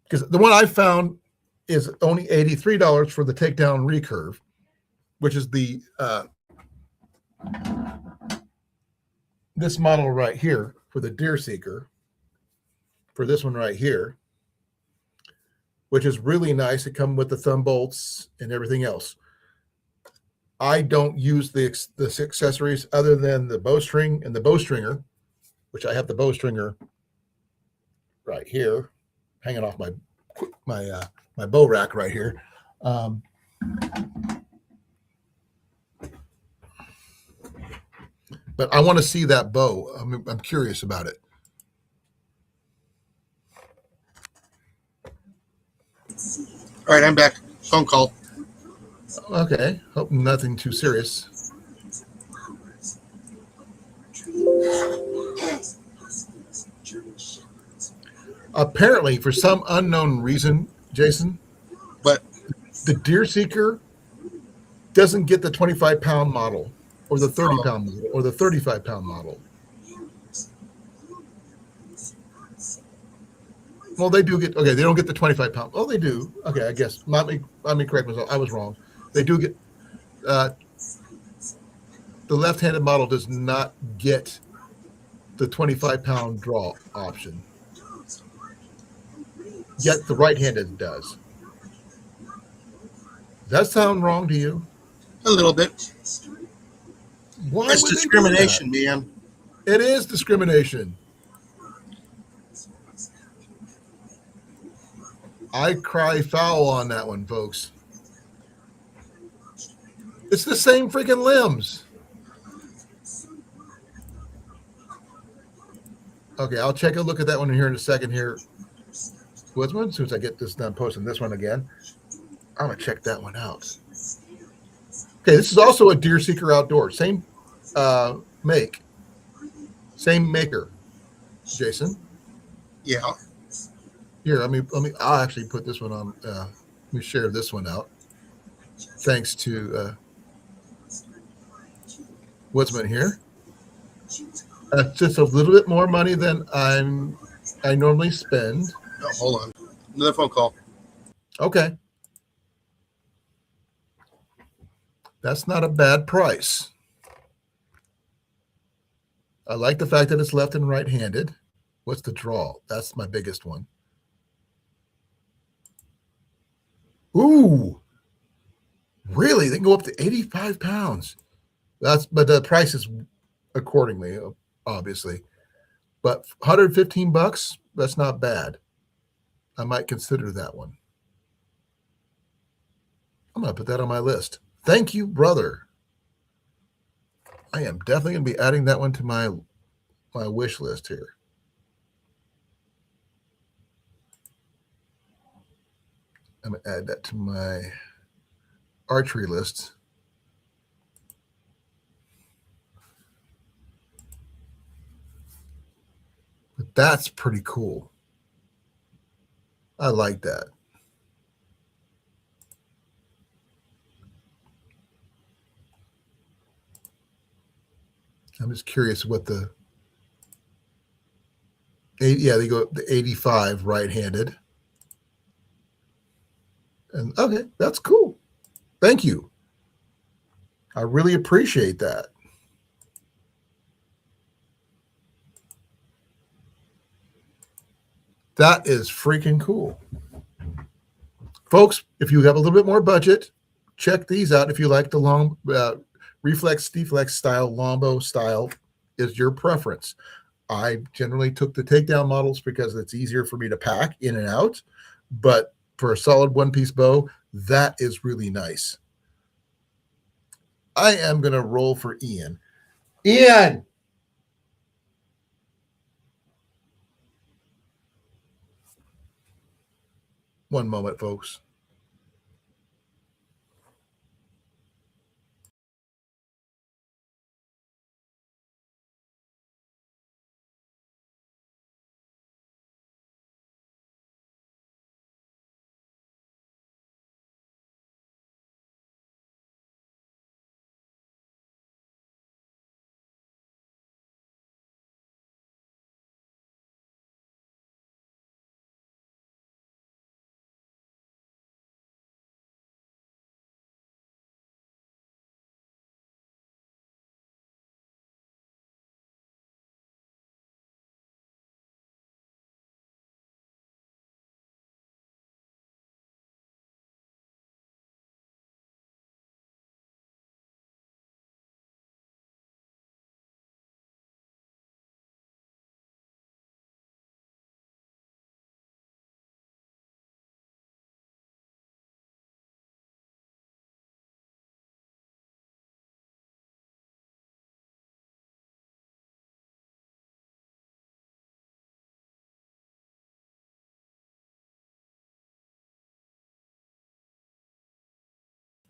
Because the one I found is only $83 for the Takedown Recurve, which is the this model right here for the Deerseeker, for this one right here, which is really nice. It comes with the thumb bolts and everything else. I don't use the accessories other than the bowstring and the bowstringer, which I have the bowstringer right here, hanging off my bow rack right here. But I want to see that bow. I'm curious about it. All right, I'm back. Phone call. Okay, hope nothing too serious. Apparently, for some unknown reason, Jason, But the Deerseeker doesn't get the 25-pound model or the 30-pound model or the 35-pound model. Well, they do get, okay, they don't get the 25-pound. Oh, they do. Okay, I guess. Let me correct myself. I was wrong. They do get, the left-handed model does not get the 25-pound draw option. Yet the right-handed does. Does that sound wrong to you? a little bit. Why It's would they do discrimination, man. that? It is discrimination. I cry foul on that one, folks. It's the same freaking limbs. Okay, I'll take a look at that one here in a second here. What's one? As soon as I get this done posting this one again, I'm going to check that one out. Okay, this is also a Deerseeker Outdoor. Same make. Same maker. Jason. Yeah. Here, I'll actually put this one on. Let me share this one out. Thanks to Woodsman here. Just a little bit more money than I normally spend. Oh, hold on. Another phone call. Okay. That's not a bad price. I like the fact that it's left and right-handed. What's the draw? That's my biggest one. Ooh. Really? They can go up to 85 pounds. But the price is accordingly, obviously. But $115, that's not bad. I might consider that one. I'm going to put that on my list. Thank you, brother. I am definitely going to be adding that one to my wish list here. I'm going to add that to my archery list. But that's pretty cool. I like that. I'm just curious what they go the 85 right-handed. And okay, that's cool. Thank you. I really appreciate that. That is freaking cool. Folks, if you have a little bit more budget, check these out. If you like the long reflex, deflex style, Longbow style is your preference. I generally took the takedown models because it's easier for me to pack in and out. But for a solid one-piece bow, that is really nice. I am going to roll for Ian. Ian! One moment, folks.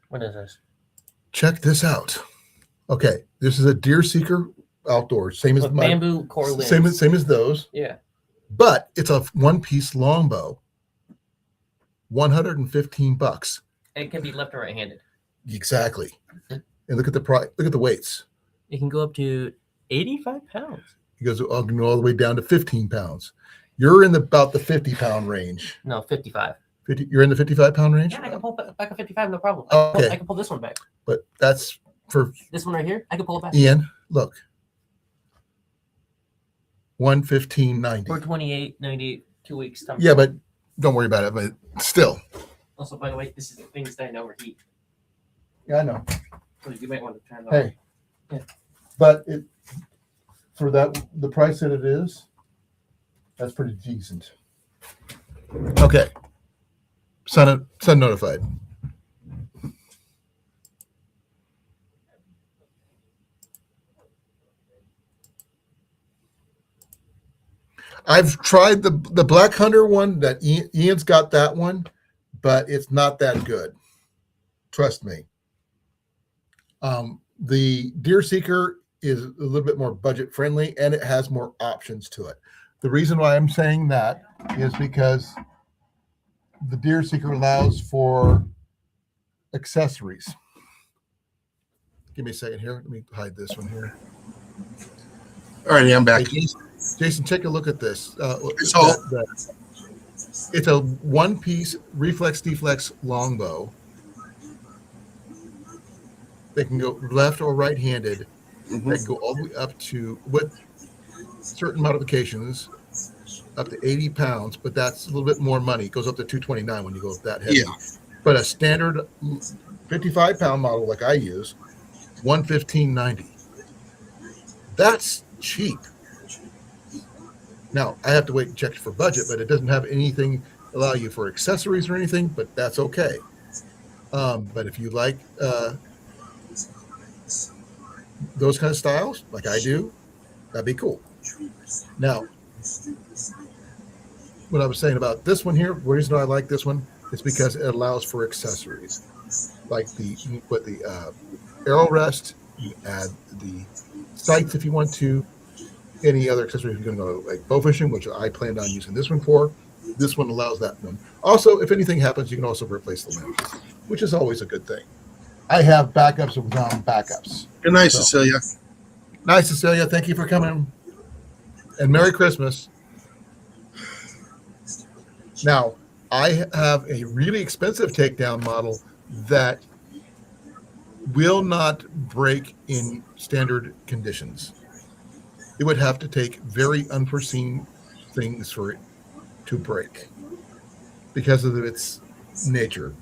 What is this? Check this out. Okay, this is a Deerseeker outdoor, same as With my bamboo core limbs. same as those. Yeah. but it's a one-piece longbow, $115. It can be left or right-handed. Exactly. And look at the price. Look at the weights. It can go up to 85 pounds. It goes all the way down to 15 pounds. You're in about the 50-pound range. No, 55. 50. You're in the 55-pound range. Yeah, I can pull back a 55, no problem. Okay. I can pull this one back. But that's for This one right here, I can pull it back. Ian. Look, 115.90. For 28.90, 2 weeks. Time. Yeah, but don't worry about it. But still. Also, by the way, this is the thing staying overheat. Yeah, I know. So you might want to turn it off. Hey, Yeah. but it for the price that it is, that's pretty decent. Okay. Sun notified. I've tried the Black Hunter one. That Ian's got that one, but it's not that good. Trust me. The Deerseeker is a little bit more budget friendly, and it has more options to it. The reason why I'm saying that is because the Deerseeker allows for accessories. Give me a second here. Let me hide this one here. All right, I'm back. Hey, Jason, take a look at this. So- It's a one-piece reflex deflex longbow. They can go left or right-handed. Mm-hmm. They can go all the way up to, with certain modifications, up to 80 pounds, but that's a little bit more money. It goes up to 229 when you go that heavy. Yeah. But a standard 55-pound model like I use, 115.90. That's cheap. Now, I have to wait and check for budget, but it doesn't have anything allow you for accessories or anything, but that's okay. But if you like those kind of styles, like I do, that'd be cool. Now, what I was saying about this one here, the reason I like this one is because it allows for accessories. Like you can put the arrow rest, you add the sights if you want to, any other accessory. If you're going to go like bowfishing, which I planned on using this one for, this one allows that one. Also, if anything happens, you can also replace the limb, which is always a good thing. I have backups of backups. Good night, Cecilia. Nice, Cecilia. Thank you for coming. And Merry Christmas. Now, I have a really expensive takedown model that will not break in standard conditions. It would have to take very unforeseen things for it to break because of its nature.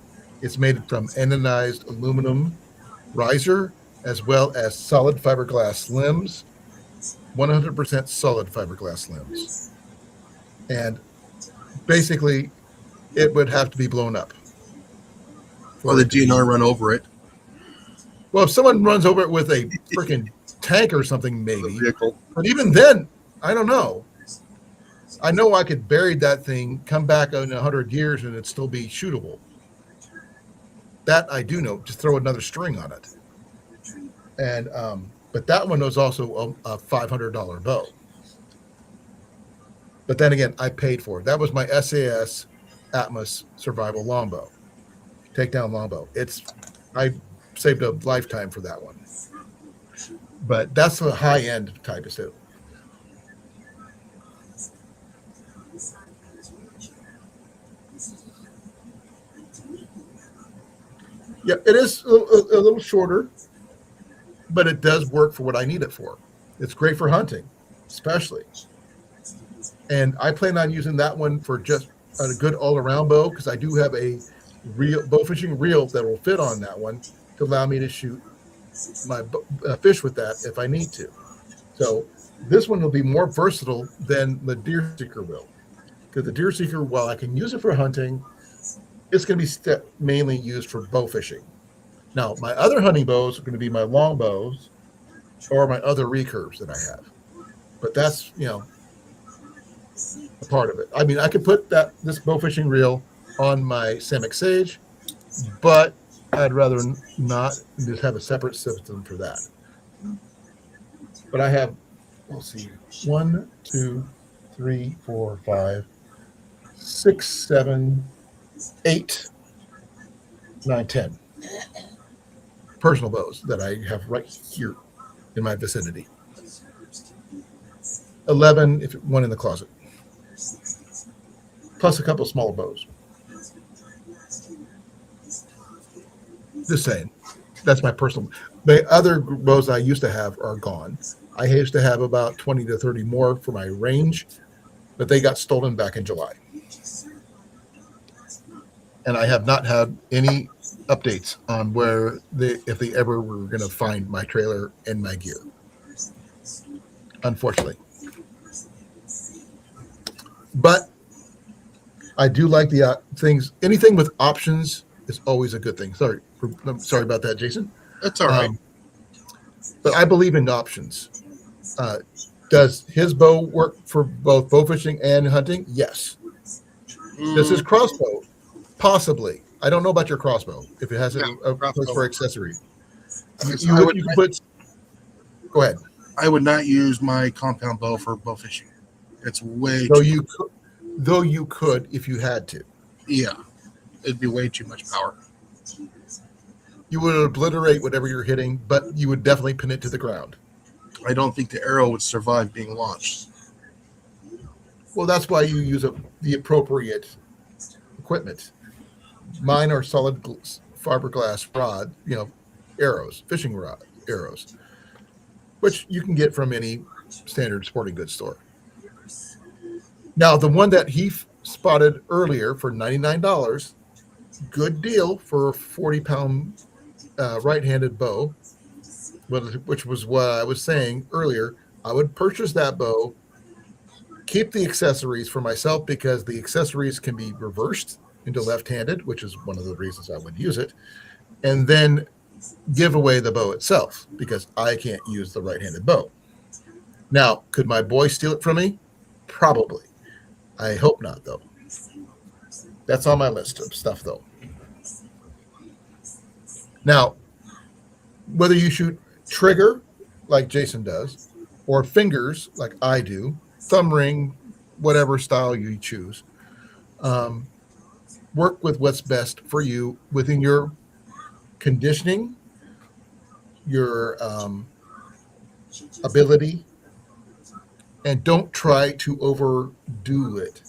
It's made from anodized aluminum riser as well as solid fiberglass limbs, 100% solid fiberglass limbs. And basically, it would have to be blown up. Or the DNR run over it. Well, if someone runs over it with a freaking tank or something, maybe. Vehicle. But even then, I don't know. I know I could bury that thing, come back in 100 years, and it'd still be shootable. That I do know. Just throw another string on it. And but that one was also a $500 bow. But then again, I paid for it. That was my SAS Atmos Survival Longbow, takedown longbow. I saved a lifetime for that one. But that's a high end type of suit. Yeah, it is a little shorter, but it does work for what I need it for. It's great for hunting, especially. And I plan on using that one for just a good all-around bow because I do have a real bowfishing reel that will fit on that one to allow me to shoot my fish with that if I need to. So this one will be more versatile than the Deerseeker will, because the Deerseeker, while I can use it for hunting, it's going to be mainly used for bow fishing. Now, my other hunting bows are going to be my longbows or my other recurves that I have. But that's, a part of it. I mean, I could put this bow fishing reel on my Samick Sage, but I'd rather not, just have a separate system for that. But I have, let's see, 1, 2, 3, 4, 5, 6, 7, 8, 9, 10 personal bows that I have right here in my vicinity. 11, if one in the closet, plus a couple smaller bows. Just saying, that's my personal. The other bows I used to have are gone. I used to have about 20 to 30 more for my range, but they got stolen back in July. And I have not had any updates on if they ever were going to find my trailer and my gear. Unfortunately. But I do like the things. Anything with options is always a good thing. I'm sorry about that, Jason. That's all right. But I believe in options. Does his bow work for both bow fishing and hunting? Yes. Does his crossbow? Possibly. I don't know about your crossbow. If it has a place for accessory, you could put. Go ahead. I would not use my compound bow for bow fishing. It's way Though too you could if you had to. Yeah, it'd be way too much power. You would obliterate whatever you're hitting, but you would definitely pin it to the ground. I don't think the arrow would survive being launched. Well, that's why you use the appropriate equipment. Mine are solid fiberglass rod, arrows, fishing rod arrows, which you can get from any standard sporting goods store. Now, the one that he spotted earlier for $99, good deal for a 40-pound right-handed bow, which was what I was saying earlier. I would purchase that bow, keep the accessories for myself because the accessories can be reversed into left-handed, which is one of the reasons I would use it, and then give away the bow itself because I can't use the right-handed bow. Now, could my boy steal it from me? Probably. I hope not, though. That's on my list of stuff, though. Now, whether you shoot trigger, like Jason does, or fingers, like I do, thumb ring, whatever style you choose, work with what's best for you within your conditioning, your ability, and don't try to overdo it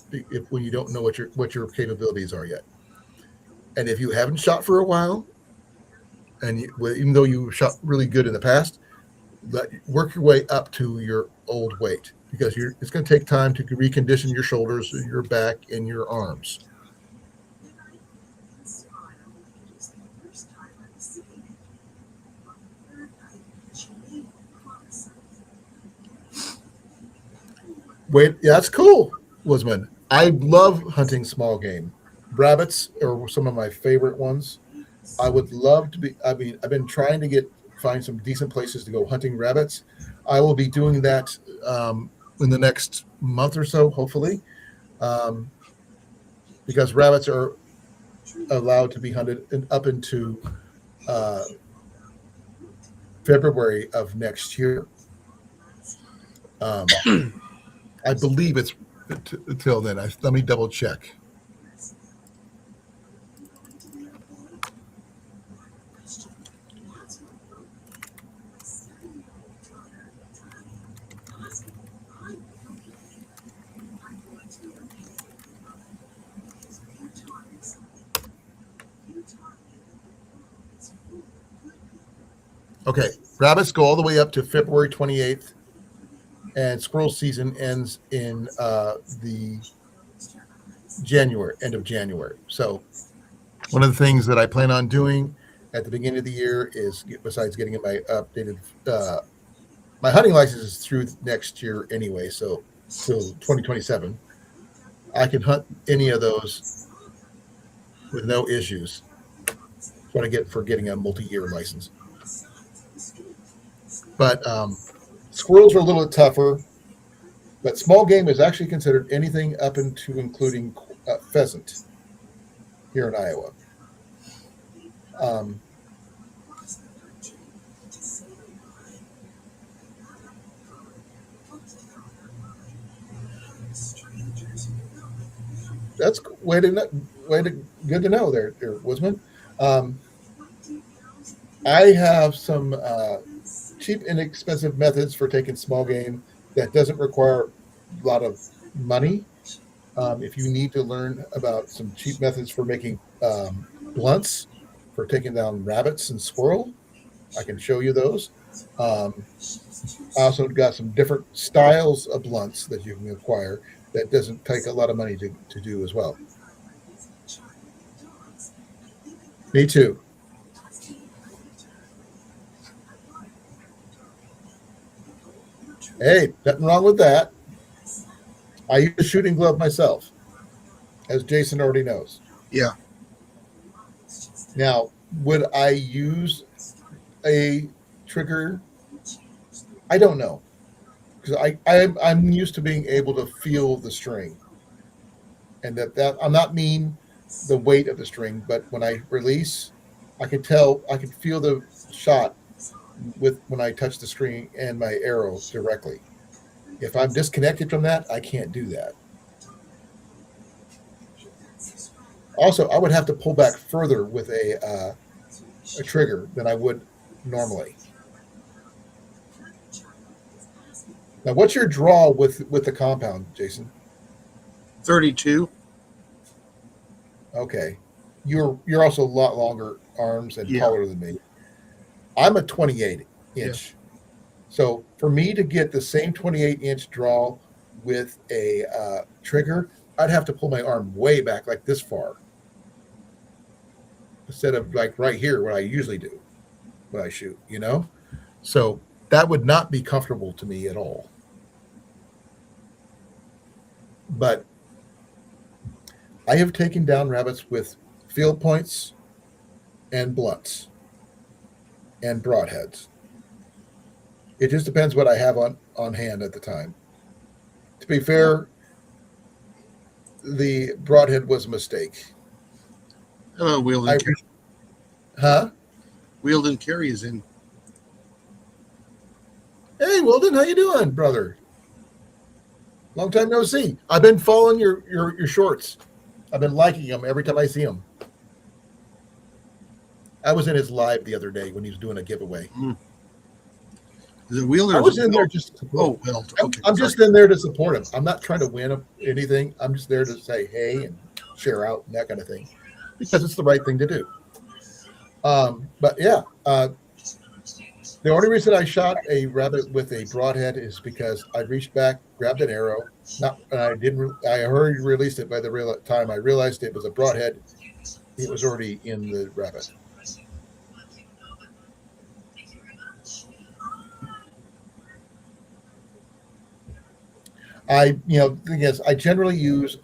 when you don't know what your capabilities are yet. And if you haven't shot for a while, and even though you shot really good in the past, work your way up to your old weight because it's going to take time to recondition your shoulders, your back, and your arms. Wait, yeah, that's cool, Woodsman. I love hunting small game. Rabbits are some of my favorite ones. I would love to be. I've been trying to find some decent places to go hunting rabbits. I will be doing that in the next month or so, hopefully, because rabbits are allowed to be hunted up into February of next year. I believe it's until then. Let me double check. Okay, rabbits go all the way up to February 28th, and squirrel season ends in the end of January. So one of the things that I plan on doing at the beginning of the year is, besides getting my updated, my hunting license is through next year anyway, so till 2027, I can hunt any of those with no issues. That's what I get for getting a multi-year license. But squirrels are a little tougher, but small game is actually considered anything up into including pheasant here in Iowa. That's good to know there, Woodsman. I have some cheap, inexpensive methods for taking small game that doesn't require a lot of money. If you need to learn about some cheap methods for making blunts for taking down rabbits and squirrel, I can show you those. I also got some different styles of blunts that you can acquire that doesn't take a lot of money to do as well. Me too. Hey, nothing wrong with that. I use a shooting glove myself, as Jason already knows. Yeah. Now, would I use a trigger? I don't know, because I'm used to being able to feel the string, and that I'm not mean the weight of the string, but when I release, I can feel the shot when I touch the string and my arrow directly. If I'm disconnected from that, I can't do that. Also, I would have to pull back further with a trigger than I would normally. Now, what's your draw with the compound, Jason? 32. Okay, you're also a lot longer arms and Yeah. taller than me. I'm a 28 inch. Yeah. So for me to get the same 28-inch draw with a trigger, I'd have to pull my arm way back like this far instead of like right here, what I usually do when I shoot, you know? So that would not be comfortable to me at all. But I have taken down rabbits with field points and blunts and broadheads. It just depends what I have on hand at the time. To be fair, the broadhead was a mistake. Hello, Wield and Carry. Huh? Wield and Carry is in. Hey, Wilden, how you doing, brother? Long time no see. I've been following your shorts. I've been liking them every time I see them. I was in his live the other day when he was doing a giveaway. Is it Wield or I was in there just to support. Oh, Wield. Okay. I'm just in there to support him. I'm not trying to win anything. I'm just there to say hey and share out and that kind of thing because it's the right thing to do. But yeah, the only reason I shot a rabbit with a broadhead is because I reached back, grabbed an arrow. I already released it by the time I realized it was a broadhead. It was already in the rabbit. The thing is, I generally use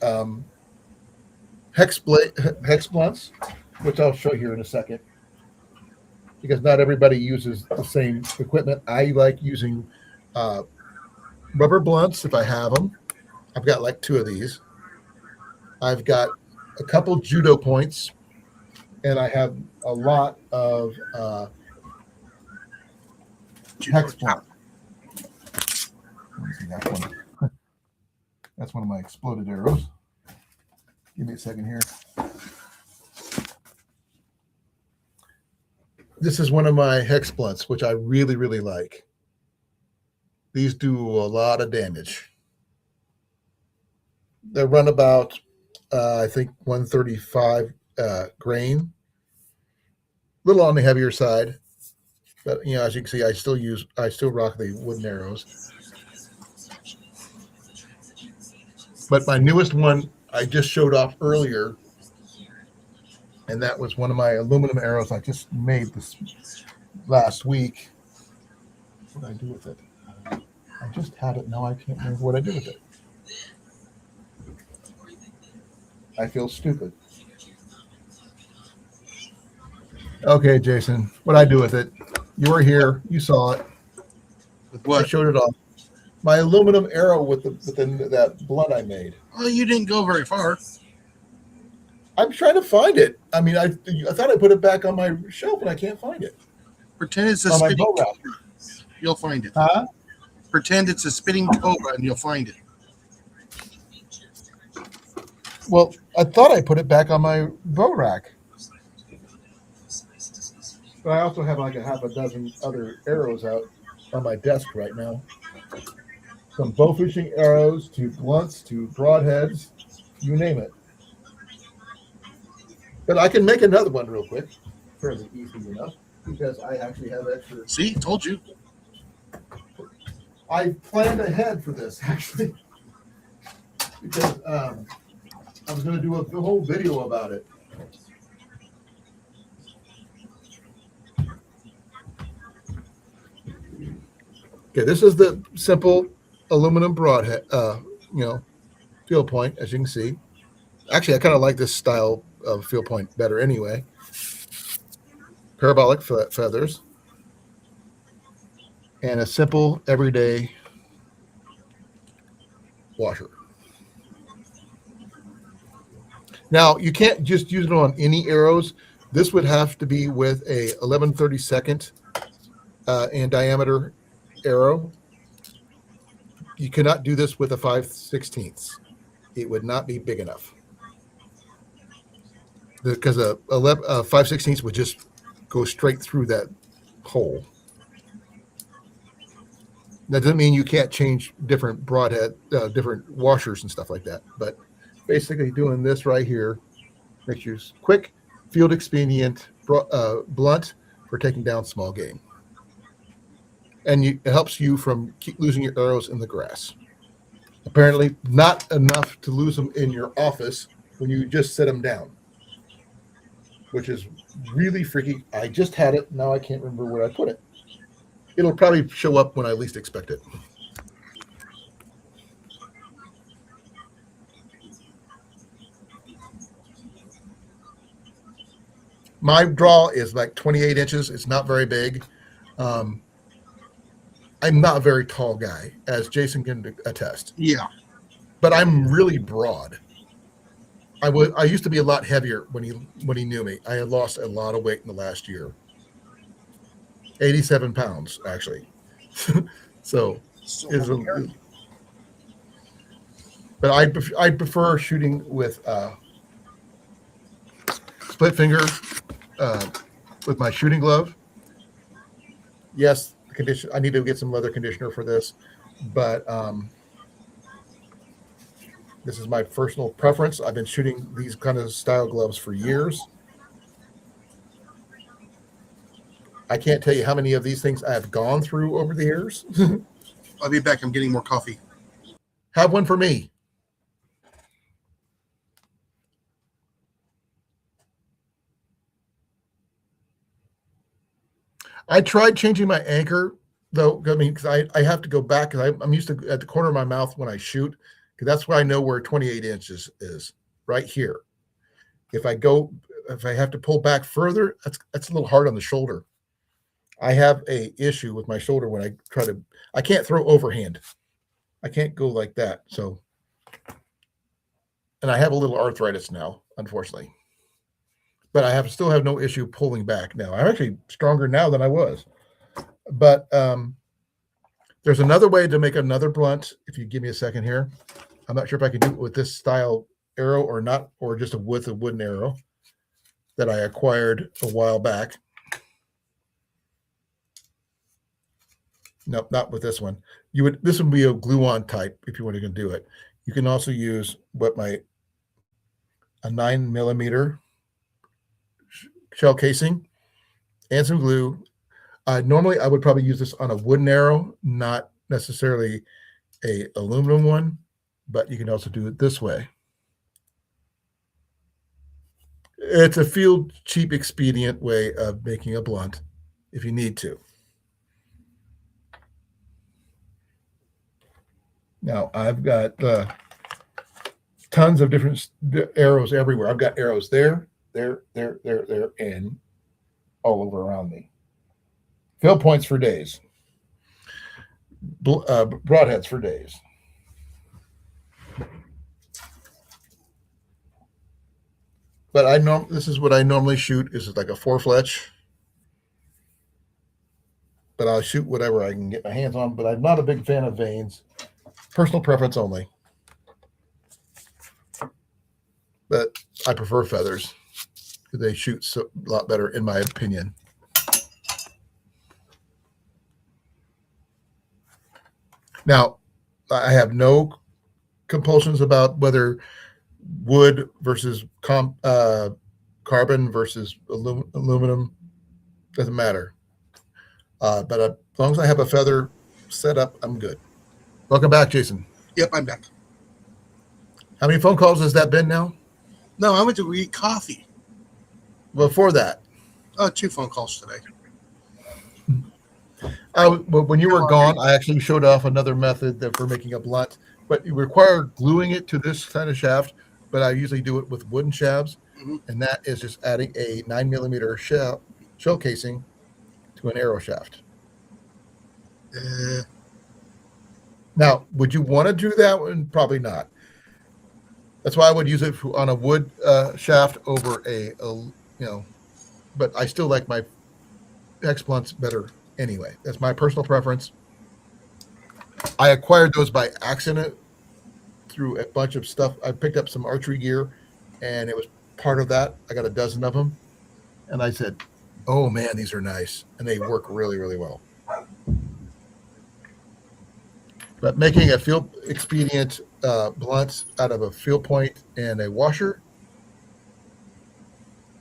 hex blunts, which I'll show you in a second, because not everybody uses the same equipment. I like using rubber blunts if I have them. I've got like 2 of these. I've got a couple judo points, and I have a lot of hex blunt. Let me see that one. That's one of my exploded arrows. Give me a second here. This is one of my hex blunts, which I really, really like. These do a lot of damage. They run about, I think, 135 grain. A little on the heavier side. But, as you can see, I still rock the wooden arrows. But my newest one I just showed off earlier, and that was one of my aluminum arrows I just made this last week. What did I do with it? I just had it. Now I can't remember what I did with it. I feel stupid. Okay, Jason, what I do with it? You were here. You saw it. With what? I showed it off. My aluminum arrow with that blunt I made. Oh, you didn't go very far. I'm trying to find it. I mean, I thought I put it back on my shelf, and I can't find it. Pretend it's a On my spitting bow cobra. rack. You'll find it. Huh? Pretend it's a spitting cobra, and you'll find it. Well, I thought I put it back on my bow rack. But I also have like a half a dozen other arrows out on my desk right now. From bow fishing arrows to blunts to broadheads, you name it. But I can make another one real quick, fairly easy enough, because I actually have extra. See, told you. I planned ahead for this actually, because I was going to do a whole video about it. Okay, this is the simple aluminum broadhead, field point, as you can see. Actually, I kind of like this style of field point better anyway. Parabolic feathers. And a simple, everyday washer. Now, you can't just use it on any arrows. This would have to be with a 11/32 in diameter arrow. You cannot do this with a 5/16. It would not be big enough. Because a 5/16 would just go straight through that hole. That doesn't mean you can't change different broadhead, different washers and stuff like that. But basically doing this right here makes you quick, field expedient, blunt for taking down small game. And it helps you from keep losing your arrows in the grass. Apparently not enough to lose them in your office when you just set them down, which is really freaky. I just had it. Now I can't remember where I put it. It'll probably show up when I least expect it. My draw is like 28 inches. It's not very big. I'm not a very tall guy, as Jason can attest. Yeah. But I'm really broad. I used to be a lot heavier when he knew me. I had lost a lot of weight in the last year. 87 pounds, actually. So but I prefer shooting with split finger with my shooting glove. Yes, condition. I need to get some leather conditioner for this, but this is my personal preference. I've been shooting these kind of style gloves for years. I can't tell you how many of these things I have gone through over the years. I'll be back. I'm getting more coffee. Have one for me. I tried changing my anchor, though. I mean, because I have to go back, because I'm used to at the corner of my mouth when I shoot, because that's where I know where 28 inches is, right here. If I have to pull back further, that's a little hard on the shoulder. I have a issue with my shoulder when I can't throw overhand. I can't go like that. So, and I have a little arthritis now, unfortunately. But I still have no issue pulling back now. I'm actually stronger now than I was. But there's another way to make another blunt. If you give me a second here, I'm not sure if I can do it with this style arrow or not, or just with a wooden arrow that I acquired a while back. Nope, not with this one. This would be a glue-on type if you want to do it. You can also use a 9mm shell casing and some glue. Normally, I would probably use this on a wooden arrow, not necessarily a aluminum one, but you can also do it this way. It's a field cheap, expedient way of making a blunt if you need to. Now, I've got tons of different arrows everywhere. I've got arrows there, and all over around me. Field points for days. Broadheads for days. But this is what I normally shoot. This is like a 4-fletch. But I'll shoot whatever I can get my hands on. But I'm not a big fan of vanes. Personal preference only. but I prefer feathers. They shoot a lot better, in my opinion. Now, I have no compulsions about whether wood versus carbon versus aluminum. Doesn't matter. But as long as I have a feather set up, I'm good. Welcome back, Jason. Yep, I'm back. How many phone calls has that been now? No, I went to eat coffee. Before that, 2 phone calls today. when you were gone, I actually showed off another method that for making a blunt, but you require gluing it to this kind of shaft. But I usually do it with wooden shafts, and that is just adding a 9mm shell casing to an arrow shaft. Now, would you want to do that one? Probably not. That's why I would use it on a wood shaft over but I still like my hex blunts better anyway. That's my personal preference. I acquired those by accident through a bunch of stuff. I picked up some archery gear, and it was part of that. I got a dozen of them, and I said, oh man, these are nice, and they work really, really well. But making a field expedient blunt out of a field point and a washer,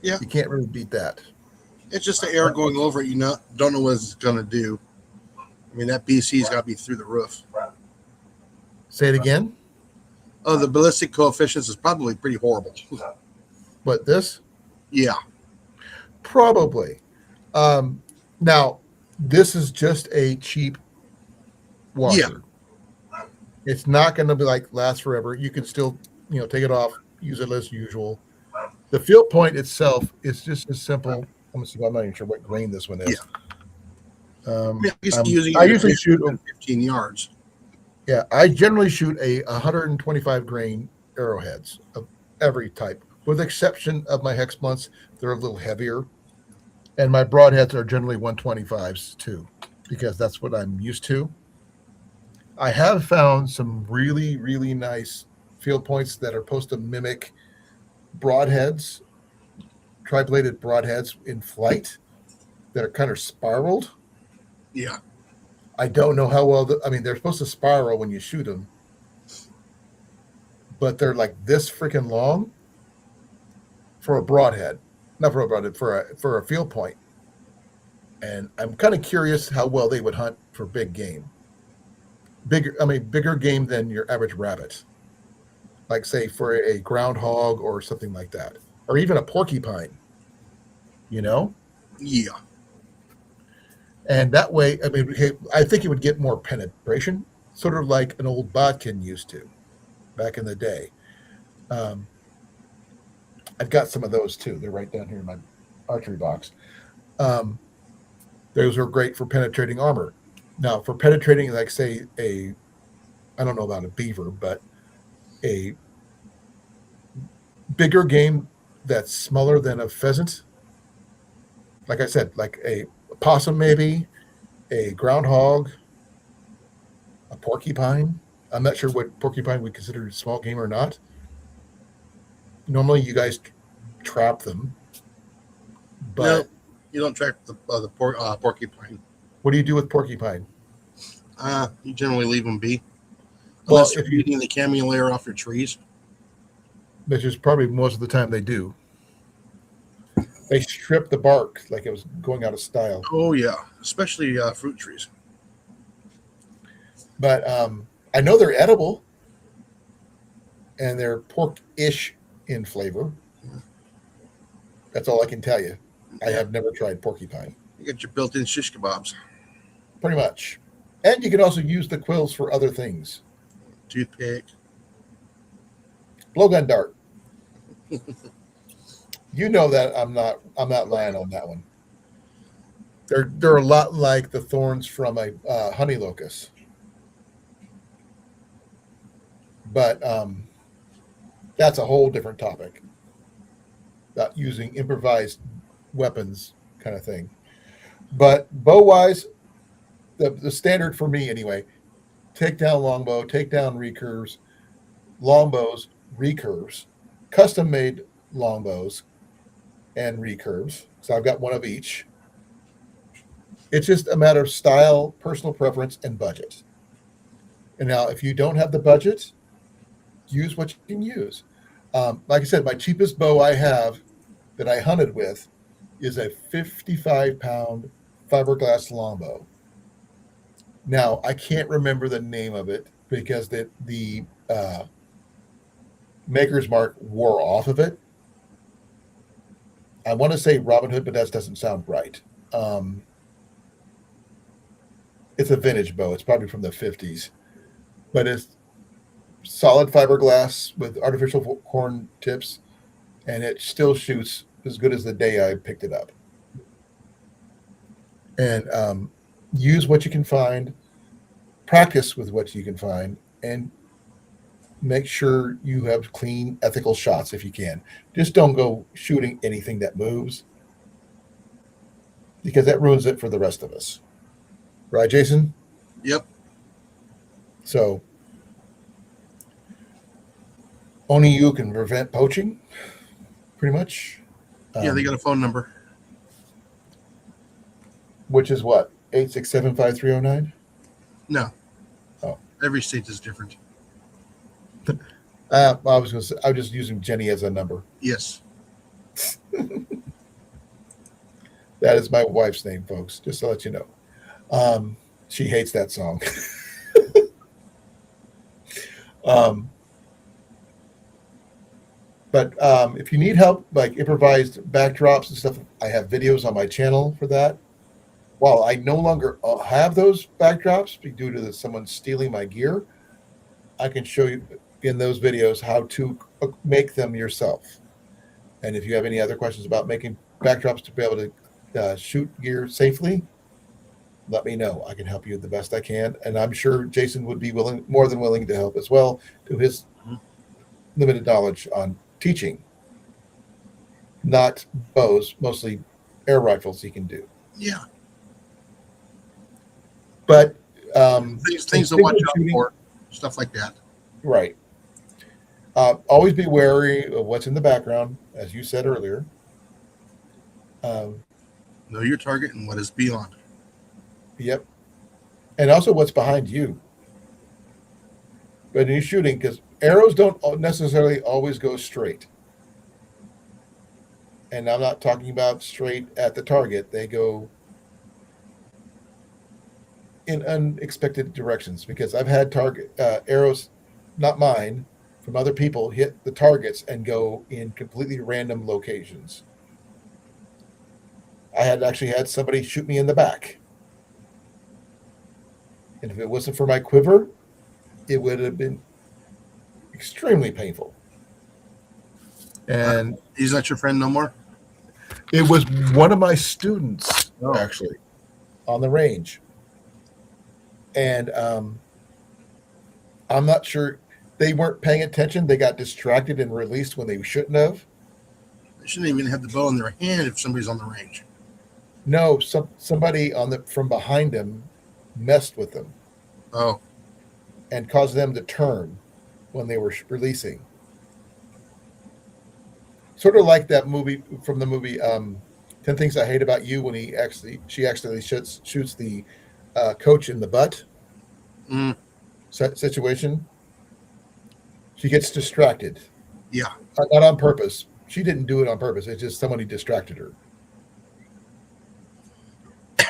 yeah, you can't really beat that. It's just the air going over it. You don't know what it's going to do. I mean, that BC's got to be through the roof. Say it again. Oh, the ballistic coefficients is probably pretty horrible. What, this? Yeah. Probably. Now, this is just a cheap washer. Yeah. It's not going to be last forever. You can still, take it off, use it as usual. The field point itself is just as simple. I'm not even sure what grain this one is. Yeah. I usually shoot 15 yards. Yeah, I generally shoot a 125 grain arrowheads of every type, with the exception of my hex blunts. They're a little heavier, and my broadheads are generally 125s too, because that's what I'm used to. I have found some really, really nice field points that are supposed to mimic broadheads, tri-bladed broadheads in flight that are kind of spiraled. Yeah. I don't know how well, they're supposed to spiral when you shoot them, but they're like this freaking long for a broadhead, not for a broadhead, for a field point. And I'm kind of curious how well they would hunt for big game. Bigger game than your average rabbit. Like say for a groundhog or something like that, or even a porcupine, Yeah. And that way, I think it would get more penetration, sort of like an old bodkin used to back in the day. I've got some of those too. They're right down here in my archery box. Those are great for penetrating armor. Now, for penetrating, like say I don't know about a beaver, but a bigger game that's smaller than a pheasant, like I said, like a possum, maybe a groundhog, a porcupine. I'm not sure what porcupine we consider small game or not. Normally, you guys trap them, but no, you don't trap the porcupine. What do you do with porcupine? You generally leave them be, Well, unless you're eating the cameo layer off your trees. Which is probably most of the time they do. They strip the bark like it was going out of style. Oh yeah, especially fruit trees. But I know they're edible, and they're pork-ish in flavor. That's all I can tell you. I have never tried porcupine. You get your built-in shish kebabs. Pretty much. And you can also use the quills for other things. Toothpick. Blowgun dart. You know that I'm not lying on that one. They're a lot like the thorns from a honey locust. But that's a whole different topic. About using improvised weapons kind of thing. But bow-wise, the standard for me anyway, takedown longbow, takedown recurves, longbows, recurves, custom made longbows and recurves. So I've got one of each. It's just a matter of style, personal preference, and budget. And now, if you don't have the budget, use what you can use. Like I said, my cheapest bow I have that I hunted with is a 55-pound fiberglass longbow. Now, I can't remember the name of it because the maker's mark wore off of it. I want to say Robin Hood, but that doesn't sound right. It's a vintage bow. It's probably from the 50s, but it's solid fiberglass with artificial horn tips, and it still shoots as good as the day I picked it up. And use what you can find, practice with what you can find, and make sure you have clean, ethical shots if you can. Just don't go shooting anything that moves, because that ruins it for the rest of us. Right, Jason? Yep. So only you can prevent poaching, pretty much. Yeah, they got a phone number. Which is what? 867-5309? No. Oh. Every state is different. I was just using Jenny as a number. Yes. That is my wife's name, folks, just to let you know. She hates that song. But if you need help, like improvised backdrops and stuff, I have videos on my channel for that. While I no longer have those backdrops due to someone stealing my gear, I can show you in those videos how to make them yourself. And if you have any other questions about making backdrops to be able to shoot gear safely, let me know. I can help you the best I can. And I'm sure Jason would be more than willing to help as well, to his limited knowledge on teaching. Not bows, mostly air rifles he can do. Yeah. But things to watch out for, stuff like that. Right. Always be wary of what's in the background, as you said earlier. Know your target and what is beyond. Yep. And also what's behind you. But when you're shooting, because arrows don't necessarily always go straight. And I'm not talking about straight at the target. They go in unexpected directions, because I've had arrows, not mine, from other people, hit the targets and go in completely random locations. I had actually had somebody shoot me in the back. And if it wasn't for my quiver, it would have been extremely painful. And He's not your friend no more? it was one of my students, Oh. actually, on the range. And I'm not sure, they weren't paying attention. They got distracted and released when they shouldn't have. They shouldn't even have the bow in their hand if somebody's on the range. No, somebody from behind them messed with them. Oh. And caused them to turn when they were releasing. Sort of like that movie from the movie 10 Things I Hate About You, when she actually shoots the coach in the butt situation. She gets distracted. Yeah. Not on purpose. She didn't do it on purpose. It's just somebody distracted her.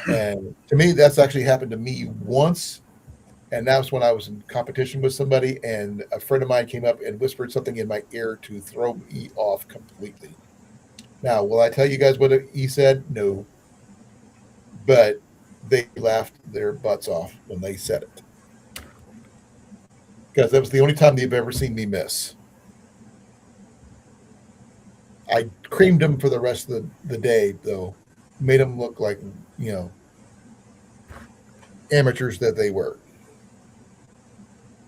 And to me, that's actually happened to me once. And that was when I was in competition with somebody, and a friend of mine came up and whispered something in my ear to throw me off completely. Now, will I tell you guys what he said? No. But they laughed their butts off when they said it. Because that was the only time they've ever seen me miss. I creamed them for the rest of the day, though. Made them look like, amateurs that they were.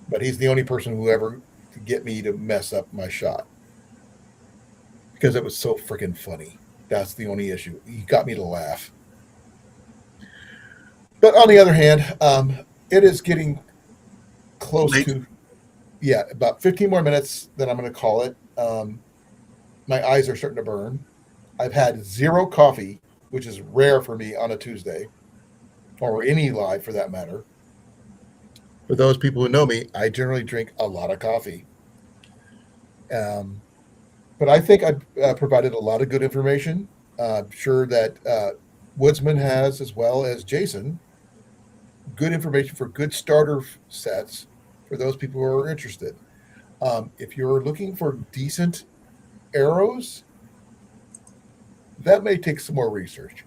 But he's the only person who ever could get me to mess up my shot. Because it was so freaking funny. That's the only issue. He got me to laugh. But on the other hand, it is getting close to, about 15 more minutes, then I'm going to call it. My eyes are starting to burn. I've had 0 coffee, which is rare for me on a Tuesday, or any live for that matter. For those people who know me, I generally drink a lot of coffee. But I think I've provided a lot of good information. I'm sure that Woodsman has, as well as Jason, good information for good starter sets for those people who are interested. If you're looking for decent arrows, that may take some more research.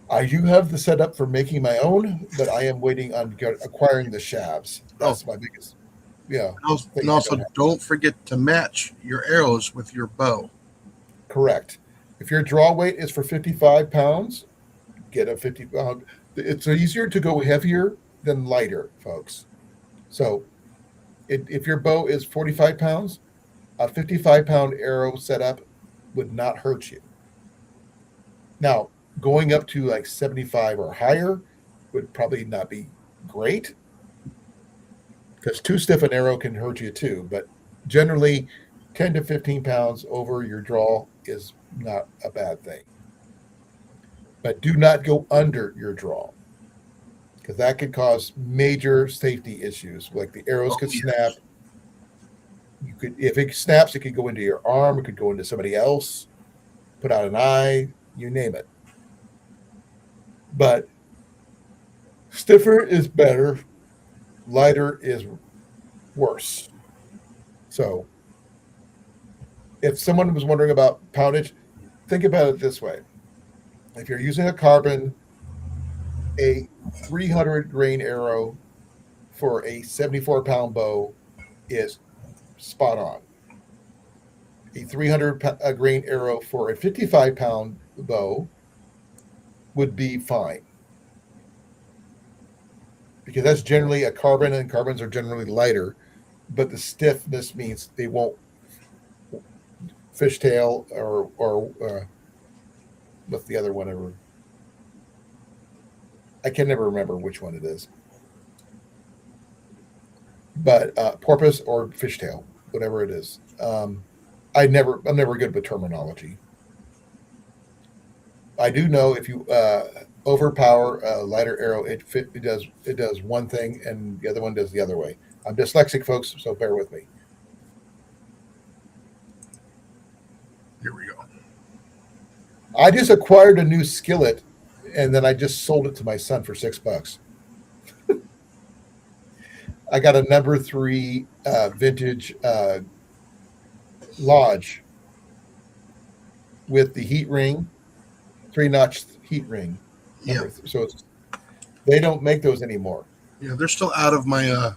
I do have the setup for making my own, but I am waiting on acquiring the shafts. That's my biggest, And also, don't forget to match your arrows with your bow. Correct. If your draw weight is for 55 pounds, get a 50 pound. It's easier to go heavier than lighter, folks. So if your bow is 45 pounds, a 55-pound arrow setup would not hurt you. Now, going up to like 75 or higher would probably not be great, because too stiff an arrow can hurt you too. But generally, 10 to 15 pounds over your draw is not a bad thing. But do not go under your draw, because that could cause major safety issues. Like the arrows could snap. If it snaps, it could go into your arm. It could go into somebody else, put out an eye, you name it. But stiffer is better. Lighter is worse. So if someone was wondering about poundage, think about it this way. If you're using a carbon, a 300 grain arrow for a 74-pound bow is spot on. A 300 grain arrow for a 55-pound bow would be fine, because that's generally a carbon, and carbons are generally lighter, but the stiffness means they won't fishtail or what's the other one ever? I can never remember which one it is, but porpoise or fishtail, whatever it is. I'm never good with terminology. I do know if you overpower a lighter arrow, it does one thing and the other one does the other way. I'm dyslexic, folks, so bear with me. Here we go. I just acquired a new skillet, and then I just sold it to my son for $6. I got a number 3 vintage Lodge with the heat ring, 3-notch heat ring. Yeah. So they don't make those anymore. Yeah, they're still out of my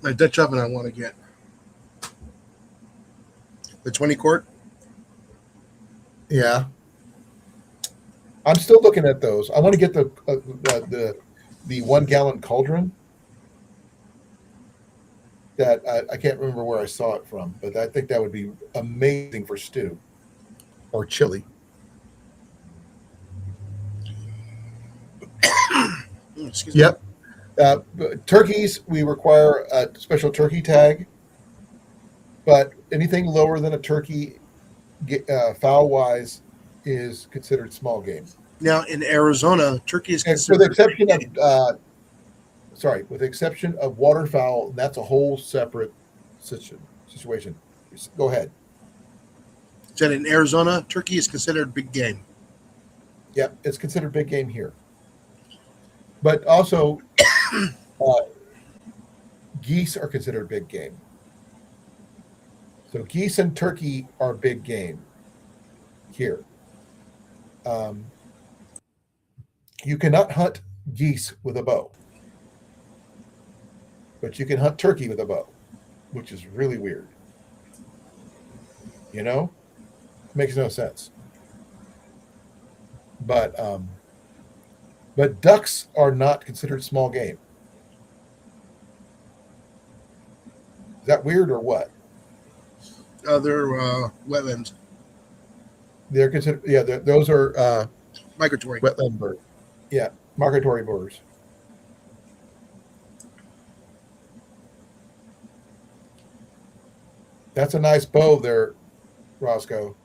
my Dutch oven. I want to get the 20 quart. Yeah, I'm still looking at those. I want to get the 1-gallon cauldron. That I can't remember where I saw it from, but I think that would be amazing for stew or chili. Excuse me. Yep. Turkeys, we require a special turkey tag, but anything lower than a turkey, fowl-wise, is considered small game. Now in Arizona, turkey is And with considered the exception of waterfowl, that's a whole separate situation. Go ahead. Said in Arizona, turkey is considered big game. Yep, it's considered big game here. But also, geese are considered big game. So geese and turkey are big game here. You cannot hunt geese with a bow, but you can hunt turkey with a bow, which is really weird. Makes no sense. But ducks are not considered small game. Is that weird or what? They're wetlands. They're considered, those are Migratory. wetland birds. Yeah, migratory birds. That's a nice bow there, Roscoe.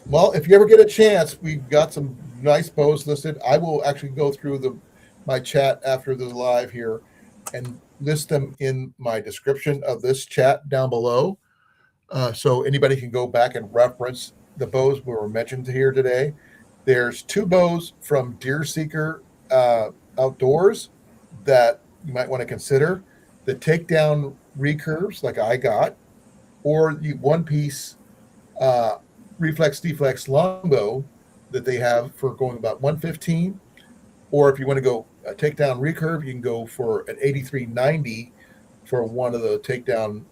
Well, if you ever get a chance, we've got some nice bows listed. I will actually go through my chat after the live here and list them in my description of this chat down below. So anybody can go back and reference the bows we were mentioned here today. There's 2 bows from Deerseeker Outdoors that you might want to consider. The Takedown recurves, like I got, or the one-piece reflex deflex longbow that they have for going about 115. Or if you want to go Takedown recurve, you can go for an 8390 for one of the Takedown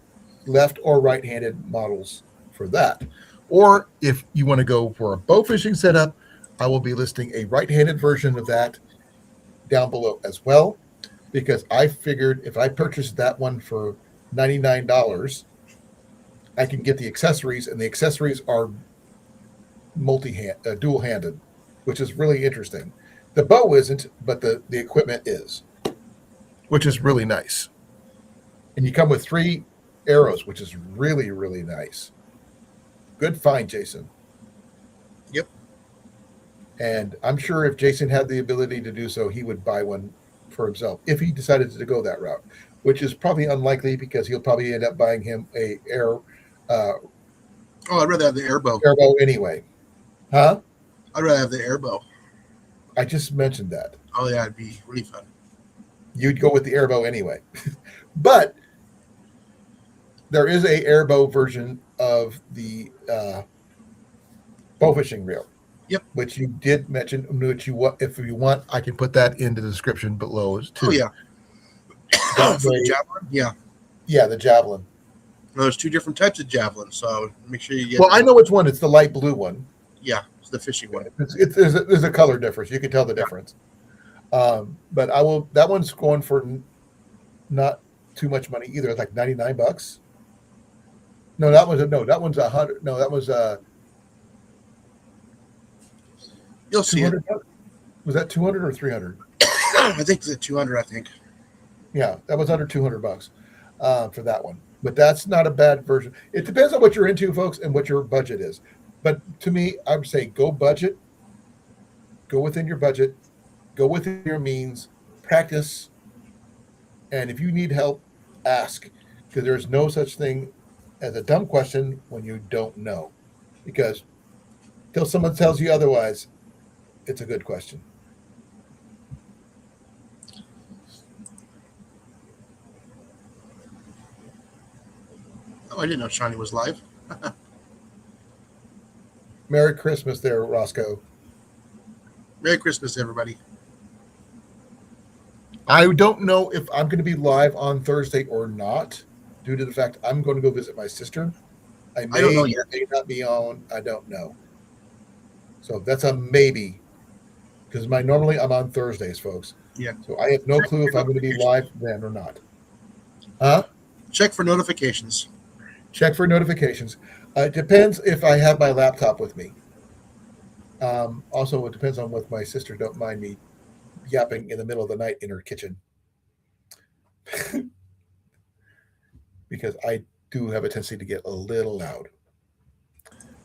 left or right-handed models for that. Or if you want to go for a bow fishing setup, I will be listing a right-handed version of that down below as well, because I figured if I purchased that one for $99, I can get the accessories, and the accessories are dual-handed, which is really interesting. The bow isn't, but the equipment is, which is really nice. And you come with 3 arrows, which is really, really nice. Good find, Jason. Yep. And I'm sure if Jason had the ability to do so, he would buy one for himself if he decided to go that route, which is probably unlikely because he'll probably end up buying him a I'd rather have the airbow. airbow anyway. Huh? I'd rather have the airbow. I just mentioned that. Oh yeah, it'd be really fun. You'd go with the airbow anyway. But there is a airbow version of the bow fishing reel. Yep. Which you did mention. Which if you want, I can put that in the description below too. Oh yeah. For the javelin? Yeah. Yeah, the javelin. Well, there's 2 different types of javelin, so make sure you get. Well, I know which one. It's the light blue one. Yeah, it's the fishing one. There's a color difference. You can tell the difference. But I will. That one's going for not too much money either. It's like $99. No, that one's 100. No, that was You'll see it. Was that 200 or 300? I think it's at 200. I think. Yeah, that was under $200 for that one. But that's not a bad version. It depends on what you're into, folks, and what your budget is. But to me, I would say go budget. Go within your budget. Go within your means. Practice. And if you need help, ask. Because there's no such thing as a dumb question when you don't know. Because till someone tells you otherwise, it's a good question. Oh, I didn't know Shawnee was live. Merry Christmas there, Roscoe. Merry Christmas, everybody. I don't know if I'm going to be live on Thursday or not, due to the fact I'm going to go visit my sister. I don't know yet. May not be on. I don't know. So that's a maybe, because normally I'm on Thursdays, folks. Yeah. So I have no clue if I'm going to be live then or not. Huh? Check for notifications. Check for notifications. It depends if I have my laptop with me. Also, it depends on if my sister don't mind me yapping in the middle of the night in her kitchen. Because I do have a tendency to get a little loud.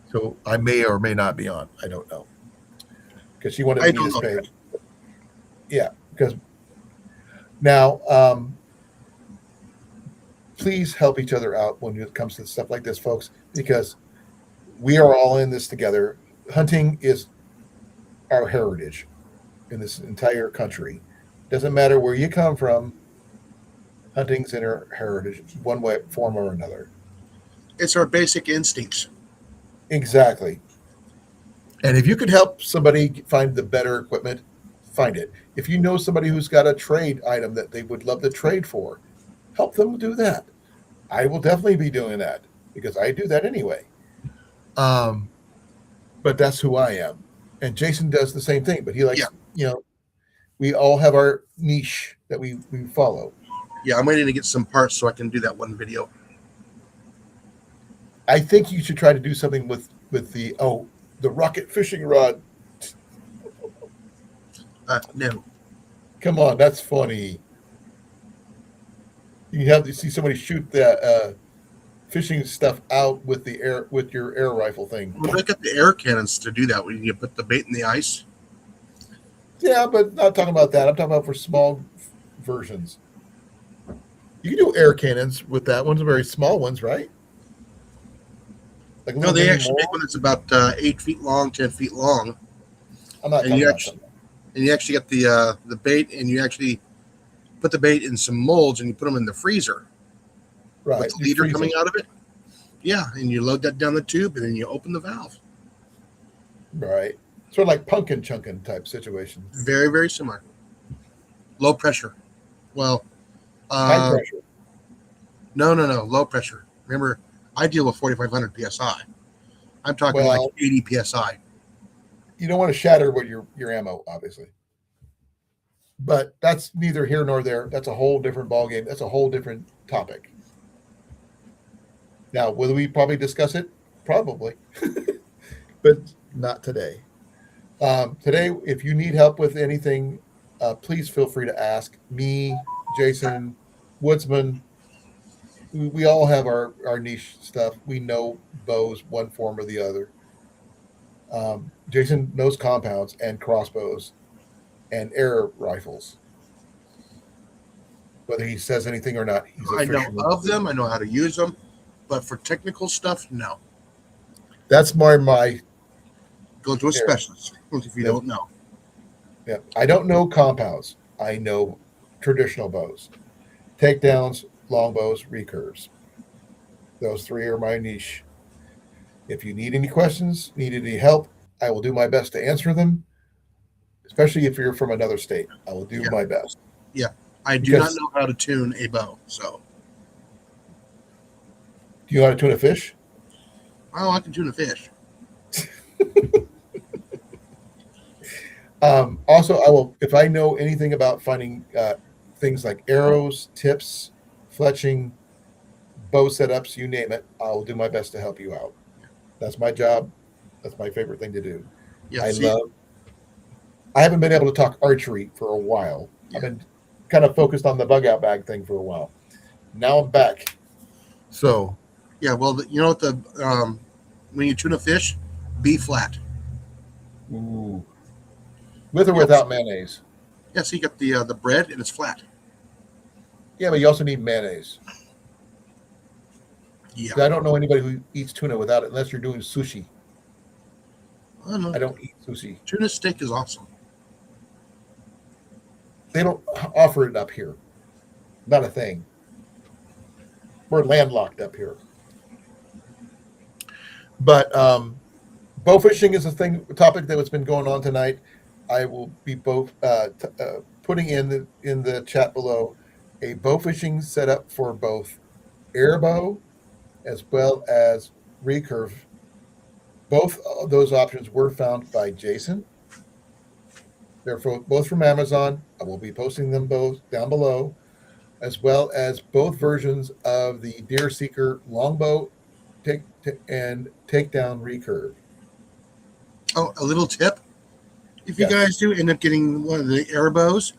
So I may or may not be on. I don't know. Because she wanted me to stay. Yeah, because now please help each other out when it comes to stuff like this, folks, because we are all in this together. Hunting is our heritage in this entire country. Doesn't matter where you come from, hunting's in our heritage, one way, form or another. It's our basic instincts. Exactly. And if you could help somebody find the better equipment, find it. If you know somebody who's got a trade item that they would love to trade for, help them do that. I will definitely be doing that because I do that anyway. But that's who I am. And Jason does the same thing, but he likes, we all have our niche that we follow. Yeah, I'm waiting to get some parts so I can do that one video. I think you should try to do something with the rocket fishing rod. No. Come on, that's funny. You see somebody shoot that fishing stuff out with your air rifle thing. Well, they got the air cannons to do that when you put the bait in the ice. Yeah, but not talking about that. I'm talking about for small versions. You can do air cannons with that. One's very small ones, right? Like No, little they mini actually mold. make one that's about 8 feet long, 10 feet long, I'm not and talking you about actually something. and you actually get the bait, and you actually put the bait in some molds, and you put them in the freezer with Right. the You leader freeze coming them. out of it. Yeah, and you load that down the tube, and then you open the valve. Right. Sort of like pumpkin chunkin type situation. Very, very similar. Low pressure. Well, High uh, pressure. no, low pressure. Remember, I deal with 4,500 psi. I'm talking like Well, 80 psi. you don't want to shatter what your ammo, obviously. But that's neither here nor there. That's a whole different ballgame. That's a whole different topic. Now, will we probably discuss it? Probably, but not today. Today, if you need help with anything, please feel free to ask me, Jason, Woodsman. We all have our niche stuff. We know bows one form or the other. Jason knows compounds and crossbows and air rifles. Whether he says anything or not, he's a I know fisherman. of them. I know how to use them, but for technical stuff, no. That's my Go to a area. specialist if you Yep. don't know. Yeah. I don't know compounds. I know traditional bows, takedowns, longbows, recurves. Those three are my niche. If you need any questions, need any help, I will do my best to answer them. Especially if you're from another state, I will do Yeah, my best. yeah. I do not Because know how to tune a bow, so do you know how to tune a fish? I can tune a fish. Also, I will if I know anything about finding things like arrows, tips, fletching, bow setups, you name it, I'll do my best to help you out. That's my job. That's my favorite thing to do. Yeah, I see, love. I haven't been able to talk archery for a while. yeah. I've been kind of focused on the bug out bag thing for a while. Now I'm back. So, Yeah, well, you know what when you tune a fish, be flat. ooh, with or Yep. without mayonnaise. Yeah, so you got the bread and it's flat. Yeah, but you also need mayonnaise. Yeah, I don't know anybody who eats tuna without it unless you're doing sushi. I don't know. I don't eat sushi. Tuna steak is awesome. They don't offer it up here. Not a thing. We're landlocked up here. But bow fishing is a topic that has been going on tonight. I will be putting in the chat below a bow fishing setup for both airbow as well as recurve. Both of those options were found by Jason. They're both from Amazon. I will be posting them both down below, as well as both versions of the Deerseeker Longbow and Takedown Recurve. Oh, a little tip: if you Yes. guys do end up getting one of the Airbows,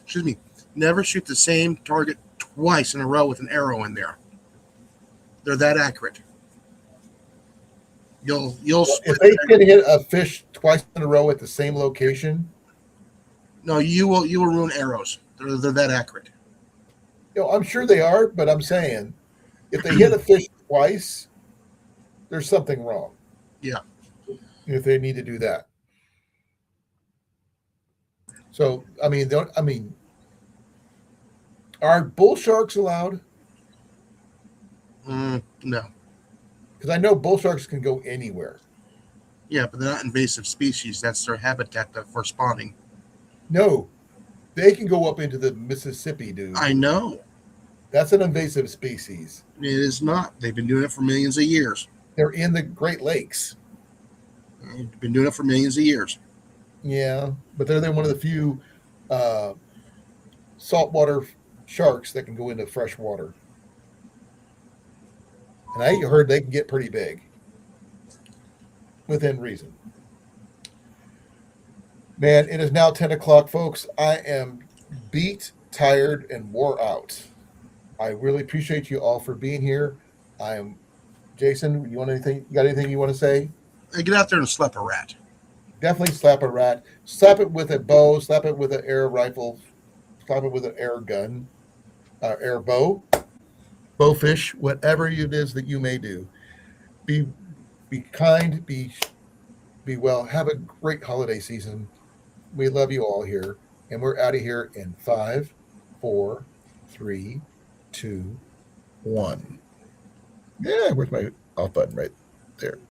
excuse me, never shoot the same target twice in a row with an arrow in there. They're that accurate. You'll If they can hit a fish twice in a row at the same location, no, you will ruin arrows. They're that accurate. I'm sure they are, but I'm saying if they hit a fish twice, there's something wrong. Yeah. If they need to do that. So, are bull sharks allowed? No. Because I know bull sharks can go anywhere. Yeah, but they're not invasive species. That's their habitat for spawning. No, they can go up into the Mississippi, dude. I know. That's an invasive species. It is not. They've been doing it for millions of years. They're in the Great Lakes. They've been doing it for millions of years. Yeah, but they're one of the few saltwater sharks that can go into fresh water. And I heard they can get pretty big within reason. Man, it is now 10 o'clock, folks. I am beat, tired, and wore out. I really appreciate you all for being here. I am Jason. You want anything? You got anything you want to say? Hey, get out there and slap a rat. Definitely slap a rat. Slap it with a bow. Slap it with an air rifle. Slap it with an air gun, air bow, bowfish, whatever it is that you may do. Be be kind. Be well. Have a great holiday season. We love you all here, and we're out of here in 5, 4, 3, 2, 1. Yeah, where's my off button right there?